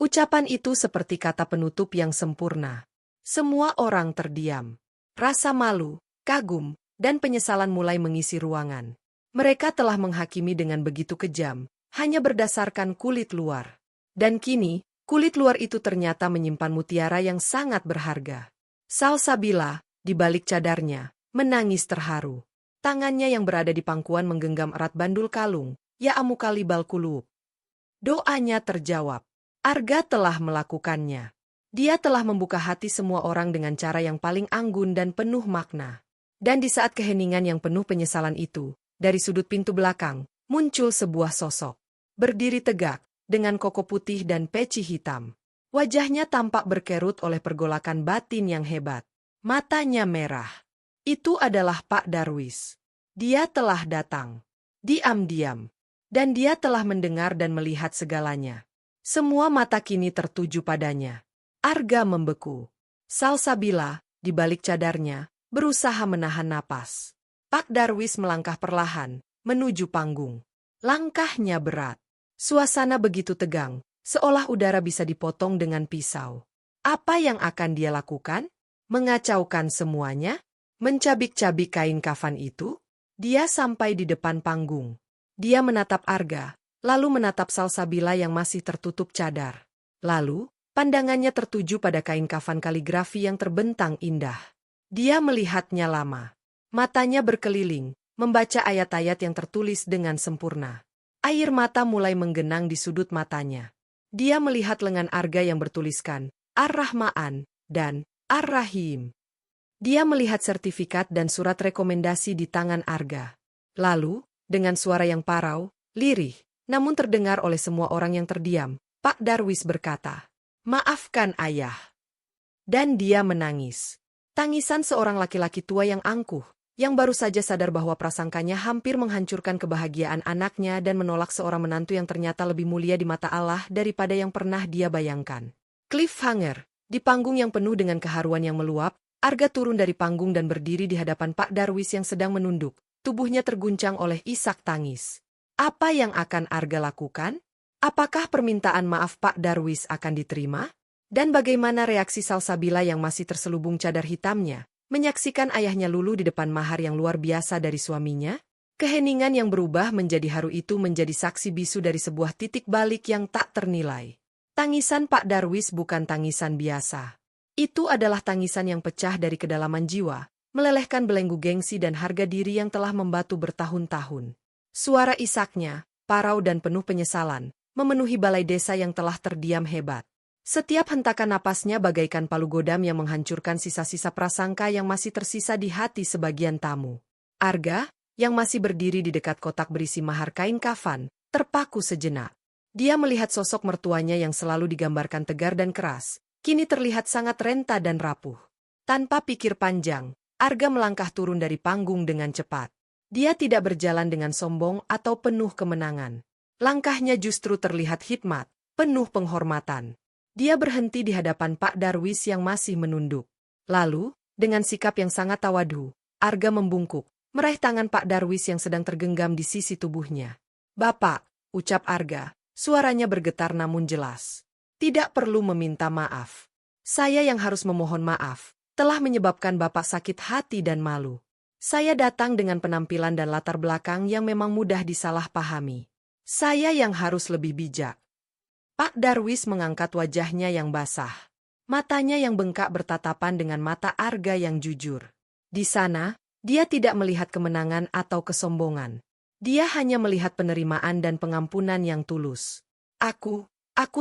Ucapan itu seperti kata penutup yang sempurna. Semua orang terdiam. Rasa malu, kagum, dan penyesalan mulai mengisi ruangan. Mereka telah menghakimi dengan begitu kejam, hanya berdasarkan kulit luar. Dan kini, kulit luar itu ternyata menyimpan mutiara yang sangat berharga. Salsabila, di balik cadarnya, menangis terharu. Tangannya yang berada di pangkuan menggenggam erat bandul kalung, ya amukalibal kulub. Doanya terjawab. Arga telah melakukannya. Dia telah membuka hati semua orang dengan cara yang paling anggun dan penuh makna. Dan di saat keheningan yang penuh penyesalan itu, dari sudut pintu belakang, muncul sebuah sosok. Berdiri tegak, dengan koko putih dan peci hitam. Wajahnya tampak berkerut oleh pergolakan batin yang hebat. Matanya merah. Itu adalah Pak Darwis. Dia telah datang. Diam-diam. Dan dia telah mendengar dan melihat segalanya. Semua mata kini tertuju padanya. Arga membeku. Salsabila, di balik cadarnya, berusaha menahan napas. Pak Darwis melangkah perlahan, menuju panggung. Langkahnya berat. Suasana begitu tegang, seolah udara bisa dipotong dengan pisau. Apa yang akan dia lakukan? Mengacaukan semuanya? Mencabik-cabik kain kafan itu? Dia sampai di depan panggung. Dia menatap Arga, lalu menatap Salsabila yang masih tertutup cadar. Lalu, pandangannya tertuju pada kain kafan kaligrafi yang terbentang indah. Dia melihatnya lama. Matanya berkeliling, membaca ayat-ayat yang tertulis dengan sempurna. Air mata mulai menggenang di sudut matanya. Dia melihat lengan Arga yang bertuliskan Ar-Rahman dan Ar-Rahim. Dia melihat sertifikat dan surat rekomendasi di tangan Arga. Lalu, dengan suara yang parau, lirih, namun terdengar oleh semua orang yang terdiam, Pak Darwis berkata, "Maafkan ayah." Dan dia menangis. Tangisan seorang laki-laki tua yang angkuh, yang baru saja sadar bahwa prasangkanya hampir menghancurkan kebahagiaan anaknya dan menolak seorang menantu yang ternyata lebih mulia di mata Allah daripada yang pernah dia bayangkan. Cliffhanger, di panggung yang penuh dengan keharuan yang meluap, Arga turun dari panggung dan berdiri di hadapan Pak Darwis yang sedang menunduk, tubuhnya terguncang oleh isak tangis. Apa yang akan Arga lakukan? Apakah permintaan maaf Pak Darwis akan diterima? Dan bagaimana reaksi Salsabila yang masih terselubung cadar hitamnya, menyaksikan ayahnya luluh di depan mahar yang luar biasa dari suaminya? Keheningan yang berubah menjadi haru itu menjadi saksi bisu dari sebuah titik balik yang tak ternilai. Tangisan Pak Darwis bukan tangisan biasa. Itu adalah tangisan yang pecah dari kedalaman jiwa, melelehkan belenggu gengsi dan harga diri yang telah membatu bertahun-tahun. Suara isaknya, parau dan penuh penyesalan, memenuhi balai desa yang telah terdiam hebat. Setiap hentakan napasnya bagaikan palu godam yang menghancurkan sisa-sisa prasangka yang masih tersisa di hati sebagian tamu. Arga, yang masih berdiri di dekat kotak berisi mahar kain kafan, terpaku sejenak. Dia melihat sosok mertuanya yang selalu digambarkan tegar dan keras, kini terlihat sangat renta dan rapuh. Tanpa pikir panjang, Arga melangkah turun dari panggung dengan cepat. Dia tidak berjalan dengan sombong atau penuh kemenangan. Langkahnya justru terlihat hikmat, penuh penghormatan. Dia berhenti di hadapan Pak Darwis yang masih menunduk. Lalu, dengan sikap yang sangat tawadu, Arga membungkuk, meraih tangan Pak Darwis yang sedang tergenggam di sisi tubuhnya. "Bapak," ucap Arga, suaranya bergetar namun jelas. "Tidak perlu meminta maaf. Saya yang harus memohon maaf, telah menyebabkan Bapak sakit hati dan malu. Saya datang dengan penampilan dan latar belakang yang memang mudah disalahpahami. Saya yang harus lebih bijak." Pak Darwis mengangkat wajahnya yang basah. Matanya yang bengkak bertatapan dengan mata Arga yang jujur. Di sana, dia tidak melihat kemenangan atau kesombongan. Dia hanya melihat penerimaan dan pengampunan yang tulus. Aku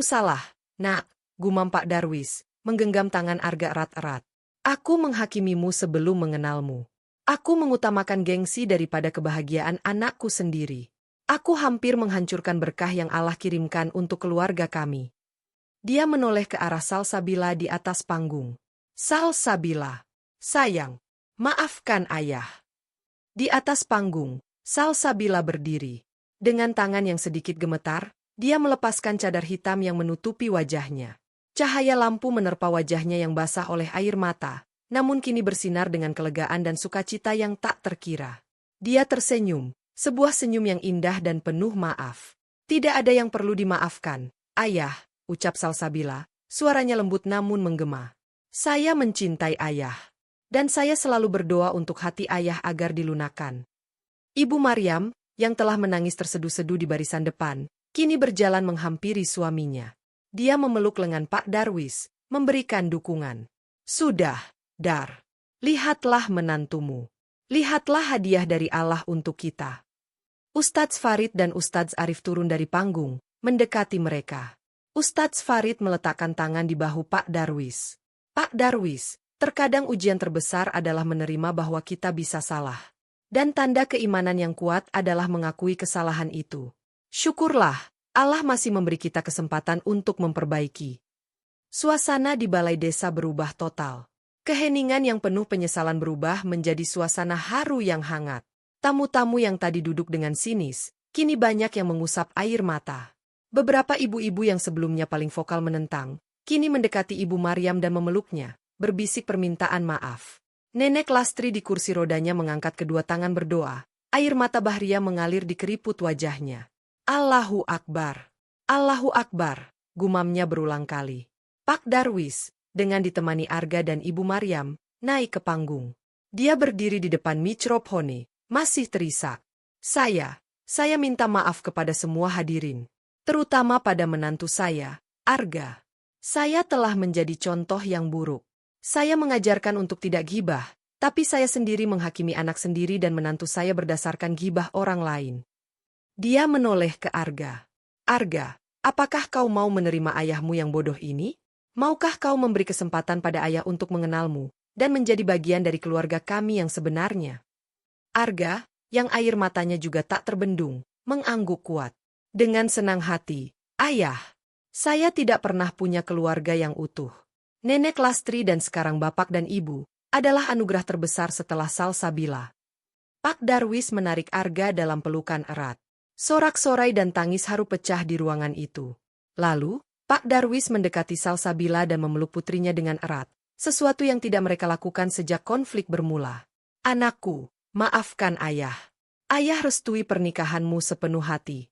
salah, nak," gumam Pak Darwis, menggenggam tangan Arga erat-erat. "Aku menghakimimu sebelum mengenalmu. Aku mengutamakan gengsi daripada kebahagiaan anakku sendiri. Aku hampir menghancurkan berkah yang Allah kirimkan untuk keluarga kami." Dia menoleh ke arah Salsabila di atas panggung. "Salsabila, sayang, maafkan ayah." Di atas panggung, Salsabila berdiri. Dengan tangan yang sedikit gemetar, dia melepaskan cadar hitam yang menutupi wajahnya. Cahaya lampu menerpa wajahnya yang basah oleh air mata, namun kini bersinar dengan kelegaan dan sukacita yang tak terkira. Dia tersenyum. Sebuah senyum yang indah dan penuh maaf. "Tidak ada yang perlu dimaafkan, ayah," ucap Salsabila, suaranya lembut namun menggema. "Saya mencintai ayah. Dan saya selalu berdoa untuk hati ayah agar dilunakkan." Ibu Maryam, yang telah menangis terseduh-seduh di barisan depan, kini berjalan menghampiri suaminya. Dia memeluk lengan Pak Darwis, memberikan dukungan. "Sudah, Dar. Lihatlah menantumu. Lihatlah hadiah dari Allah untuk kita." Ustadz Farid dan Ustadz Arif turun dari panggung, mendekati mereka. Ustadz Farid meletakkan tangan di bahu Pak Darwis. "Pak Darwis, terkadang ujian terbesar adalah menerima bahwa kita bisa salah. Dan tanda keimanan yang kuat adalah mengakui kesalahan itu. Syukurlah, Allah masih memberi kita kesempatan untuk memperbaiki." Suasana di balai desa berubah total. Keheningan yang penuh penyesalan berubah menjadi suasana haru yang hangat. Tamu-tamu yang tadi duduk dengan sinis, kini banyak yang mengusap air mata. Beberapa ibu-ibu yang sebelumnya paling vokal menentang, kini mendekati Ibu Maryam dan memeluknya, berbisik permintaan maaf. Nenek Lastri di kursi rodanya mengangkat kedua tangan berdoa, air mata Bahria mengalir di keriput wajahnya. "Allahu Akbar! Allahu Akbar!" gumamnya berulang kali. Pak Darwis, dengan ditemani Arga dan Ibu Maryam, naik ke panggung. Dia berdiri di depan mikrofone, masih terisak. Saya minta maaf kepada semua hadirin. Terutama pada menantu saya, Arga. Saya telah menjadi contoh yang buruk. Saya mengajarkan untuk tidak gibah, tapi saya sendiri menghakimi anak sendiri dan menantu saya berdasarkan gibah orang lain." Dia menoleh ke Arga. "Arga, apakah kau mau menerima ayahmu yang bodoh ini? Maukah kau memberi kesempatan pada ayah untuk mengenalmu, dan menjadi bagian dari keluarga kami yang sebenarnya. Arga, yang air matanya juga tak terbendung, mengangguk kuat. Dengan senang hati, "Ayah, saya tidak pernah punya keluarga yang utuh. Nenek Lastri dan sekarang bapak dan ibu adalah anugerah terbesar setelah Salsabila." Pak Darwis menarik Arga dalam pelukan erat. Sorak-sorai dan tangis haru pecah di ruangan itu. Lalu, Pak Darwis mendekati Salsabila dan memeluk putrinya dengan erat, sesuatu yang tidak mereka lakukan sejak konflik bermula. "Anakku, maafkan ayah. Ayah restui pernikahanmu sepenuh hati."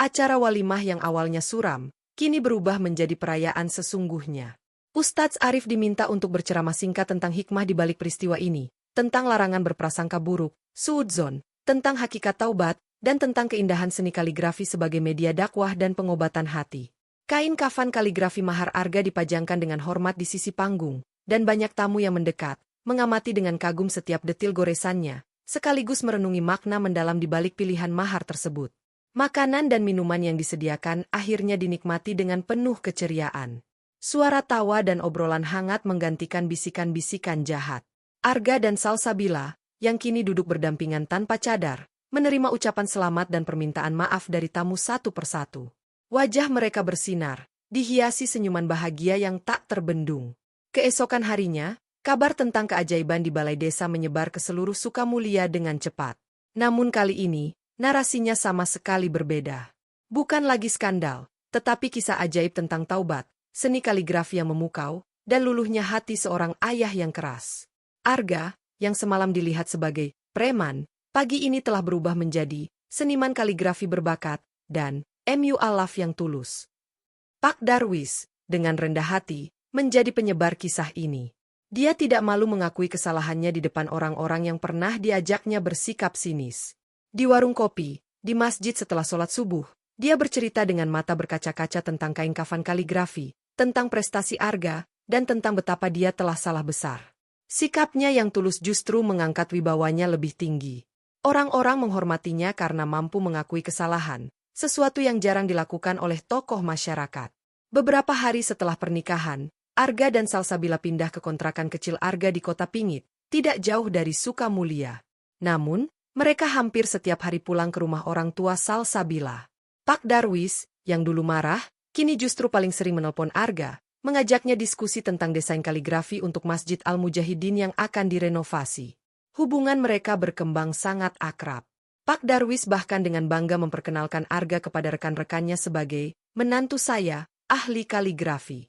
Acara walimah yang awalnya suram, kini berubah menjadi perayaan sesungguhnya. Ustadz Arif diminta untuk berceramah singkat tentang hikmah di balik peristiwa ini, tentang larangan berprasangka buruk, suudzon, tentang hakikat taubat, dan tentang keindahan seni kaligrafi sebagai media dakwah dan pengobatan hati. Kain kafan kaligrafi mahar Arga dipajangkan dengan hormat di sisi panggung, dan banyak tamu yang mendekat, mengamati dengan kagum setiap detil goresannya, sekaligus merenungi makna mendalam di balik pilihan mahar tersebut. Makanan dan minuman yang disediakan akhirnya dinikmati dengan penuh keceriaan. Suara tawa dan obrolan hangat menggantikan bisikan-bisikan jahat. Arga dan Salsabila, yang kini duduk berdampingan tanpa cadar, menerima ucapan selamat dan permintaan maaf dari tamu satu persatu. Wajah mereka bersinar, dihiasi senyuman bahagia yang tak terbendung. Keesokan harinya, kabar tentang keajaiban di balai desa menyebar ke seluruh Sukamulia dengan cepat. Namun kali ini, narasinya sama sekali berbeda. Bukan lagi skandal, tetapi kisah ajaib tentang taubat, seni kaligrafi yang memukau, dan luluhnya hati seorang ayah yang keras. Arga, yang semalam dilihat sebagai preman, pagi ini telah berubah menjadi seniman kaligrafi berbakat dan mu'alaf yang tulus. Pak Darwis, dengan rendah hati, menjadi penyebar kisah ini. Dia tidak malu mengakui kesalahannya di depan orang-orang yang pernah diajaknya bersikap sinis. Di warung kopi, di masjid setelah sholat subuh, dia bercerita dengan mata berkaca-kaca tentang kain kafan kaligrafi, tentang prestasi Arga, dan tentang betapa dia telah salah besar. Sikapnya yang tulus justru mengangkat wibawanya lebih tinggi. Orang-orang menghormatinya karena mampu mengakui kesalahan, sesuatu yang jarang dilakukan oleh tokoh masyarakat. Beberapa hari setelah pernikahan, Arga dan Salsabila pindah ke kontrakan kecil Arga di Kota Pingit, tidak jauh dari Sukamulia. Namun, mereka hampir setiap hari pulang ke rumah orang tua Salsabila. Pak Darwis, yang dulu marah, kini justru paling sering menelpon Arga, mengajaknya diskusi tentang desain kaligrafi untuk Masjid Al-Mujahidin yang akan direnovasi. Hubungan mereka berkembang sangat akrab. Pak Darwis bahkan dengan bangga memperkenalkan Arga kepada rekan-rekannya sebagai menantu saya, ahli kaligrafi.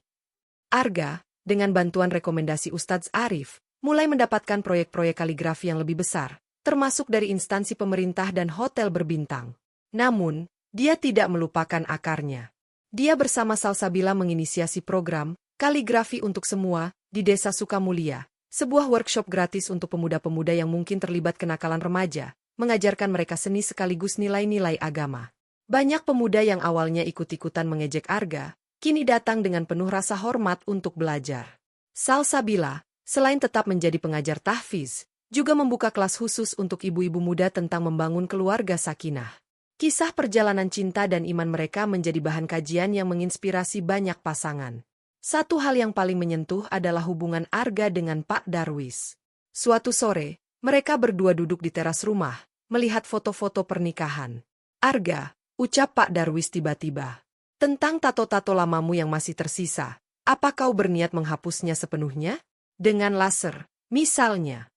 Arga, dengan bantuan rekomendasi Ustadz Arif, mulai mendapatkan proyek-proyek kaligrafi yang lebih besar, termasuk dari instansi pemerintah dan hotel berbintang. Namun, dia tidak melupakan akarnya. Dia bersama Salsabila menginisiasi program Kaligrafi untuk Semua di Desa Sukamulia, sebuah workshop gratis untuk pemuda-pemuda yang mungkin terlibat kenakalan remaja, mengajarkan mereka seni sekaligus nilai-nilai agama. Banyak pemuda yang awalnya ikut-ikutan mengejek Arga, kini datang dengan penuh rasa hormat untuk belajar. Salsabila, selain tetap menjadi pengajar tahfiz, juga membuka kelas khusus untuk ibu-ibu muda tentang membangun keluarga sakinah. Kisah perjalanan cinta dan iman mereka menjadi bahan kajian yang menginspirasi banyak pasangan. Satu hal yang paling menyentuh adalah hubungan Arga dengan Pak Darwis. Suatu sore, mereka berdua duduk di teras rumah, melihat foto-foto pernikahan. "Arga," ucap Pak Darwis tiba-tiba, "tentang tato-tato lamamu yang masih tersisa, apa kau berniat menghapusnya sepenuhnya? Dengan laser, misalnya."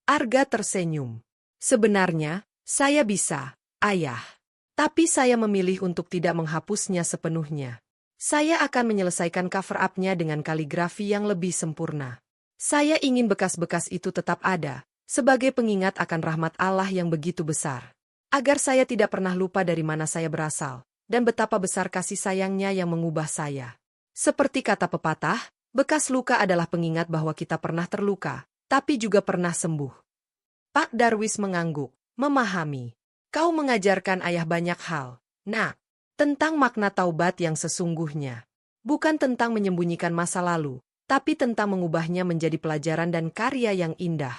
Arga tersenyum. "Sebenarnya, saya bisa, Ayah. Tapi saya memilih untuk tidak menghapusnya sepenuhnya. Saya akan menyelesaikan cover up-nya dengan kaligrafi yang lebih sempurna. Saya ingin bekas-bekas itu tetap ada, sebagai pengingat akan rahmat Allah yang begitu besar. Agar saya tidak pernah lupa dari mana saya berasal, dan betapa besar kasih sayangnya yang mengubah saya. Seperti kata pepatah, bekas luka adalah pengingat bahwa kita pernah terluka, tapi juga pernah sembuh." Pak Darwis mengangguk, memahami. "Kau mengajarkan ayah banyak hal, Nak, tentang makna taubat yang sesungguhnya. Bukan tentang menyembunyikan masa lalu, tapi tentang mengubahnya menjadi pelajaran dan karya yang indah."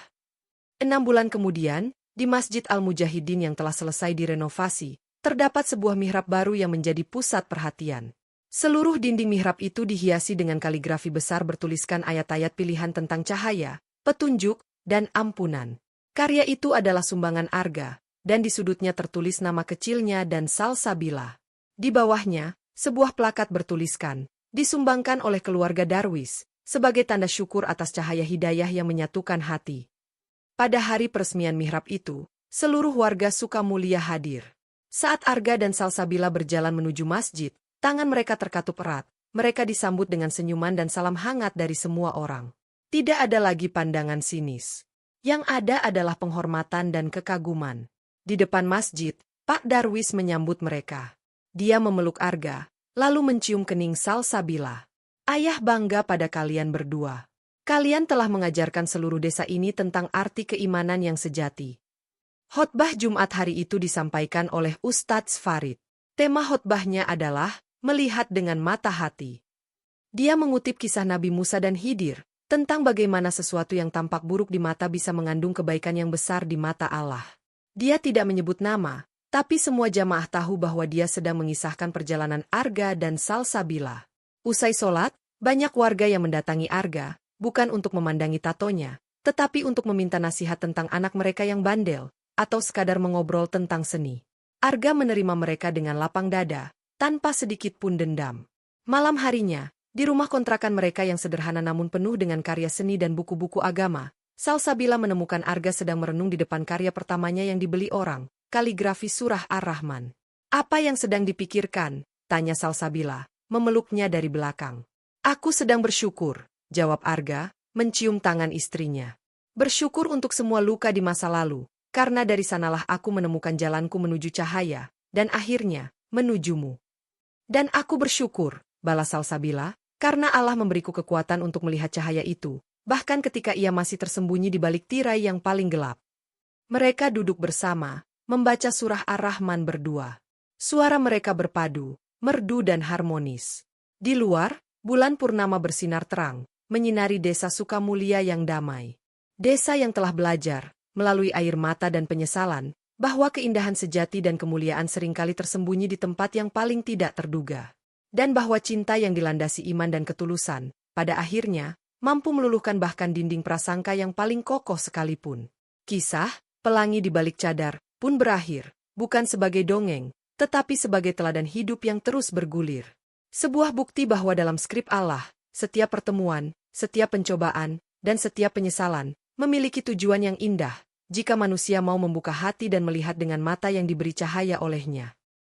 6 bulan kemudian, di Masjid Al-Mujahidin yang telah selesai direnovasi, terdapat sebuah mihrab baru yang menjadi pusat perhatian. Seluruh dinding mihrab itu dihiasi dengan kaligrafi besar bertuliskan ayat-ayat pilihan tentang cahaya, petunjuk, dan ampunan. Karya itu adalah sumbangan Arga, dan di sudutnya tertulis nama kecilnya dan Salsabila. Di bawahnya, sebuah plakat bertuliskan, disumbangkan oleh keluarga Darwis, sebagai tanda syukur atas cahaya hidayah yang menyatukan hati. Pada hari peresmian mihrab itu, seluruh warga Sukamulia hadir. Saat Arga dan Salsabila berjalan menuju masjid, tangan mereka terkatup erat, mereka disambut dengan senyuman dan salam hangat dari semua orang. Tidak ada lagi pandangan sinis. Yang ada adalah penghormatan dan kekaguman. Di depan masjid, Pak Darwis menyambut mereka. Dia memeluk Arga, lalu mencium kening Salsabila. Ayah bangga pada kalian berdua. Kalian telah mengajarkan seluruh desa ini tentang arti keimanan yang sejati. Khotbah Jumat hari itu disampaikan oleh Ustadz Farid. Tema khotbahnya adalah melihat dengan mata hati. Dia mengutip kisah Nabi Musa dan Khidir, tentang bagaimana sesuatu yang tampak buruk di mata bisa mengandung kebaikan yang besar di mata Allah. Dia tidak menyebut nama, tapi semua jamaah tahu bahwa dia sedang mengisahkan perjalanan Arga dan Salsabila. Usai sholat, banyak warga yang mendatangi Arga, bukan untuk memandangi tatonya, tetapi untuk meminta nasihat tentang anak mereka yang bandel, atau sekadar mengobrol tentang seni. Arga menerima mereka dengan lapang dada, tanpa sedikit pun dendam. Malam harinya, di rumah kontrakan mereka yang sederhana namun penuh dengan karya seni dan buku-buku agama, Salsabila menemukan Arga sedang merenung di depan karya pertamanya yang dibeli orang, kaligrafi surah Ar-Rahman. Apa yang sedang dipikirkan? Tanya Salsabila, memeluknya dari belakang. Aku sedang bersyukur, jawab Arga, mencium tangan istrinya. Bersyukur untuk semua luka di masa lalu, karena dari sanalah aku menemukan jalanku menuju cahaya, dan akhirnya, menujumu. Dan aku bersyukur, balas Salsabila, karena Allah memberiku kekuatan untuk melihat cahaya itu, bahkan ketika ia masih tersembunyi di balik tirai yang paling gelap. Mereka duduk bersama, membaca surah Ar-Rahman berdua. Suara mereka berpadu, merdu dan harmonis. Di luar, bulan purnama bersinar terang, menyinari desa Sukamulia yang damai. Desa yang telah belajar, melalui air mata dan penyesalan, bahwa keindahan sejati dan kemuliaan seringkali tersembunyi di tempat yang paling tidak terduga. Dan bahwa cinta yang dilandasi iman dan ketulusan, pada akhirnya, mampu meluluhkan bahkan dinding prasangka yang paling kokoh sekalipun. Kisah, pelangi di balik cadar, pun berakhir, bukan sebagai dongeng, tetapi sebagai teladan hidup yang terus bergulir. Sebuah bukti bahwa dalam skrip Allah, setiap pertemuan, setiap pencobaan, dan setiap penyesalan, memiliki tujuan yang indah, jika manusia mau membuka hati dan melihat dengan mata yang diberi cahaya olehnya.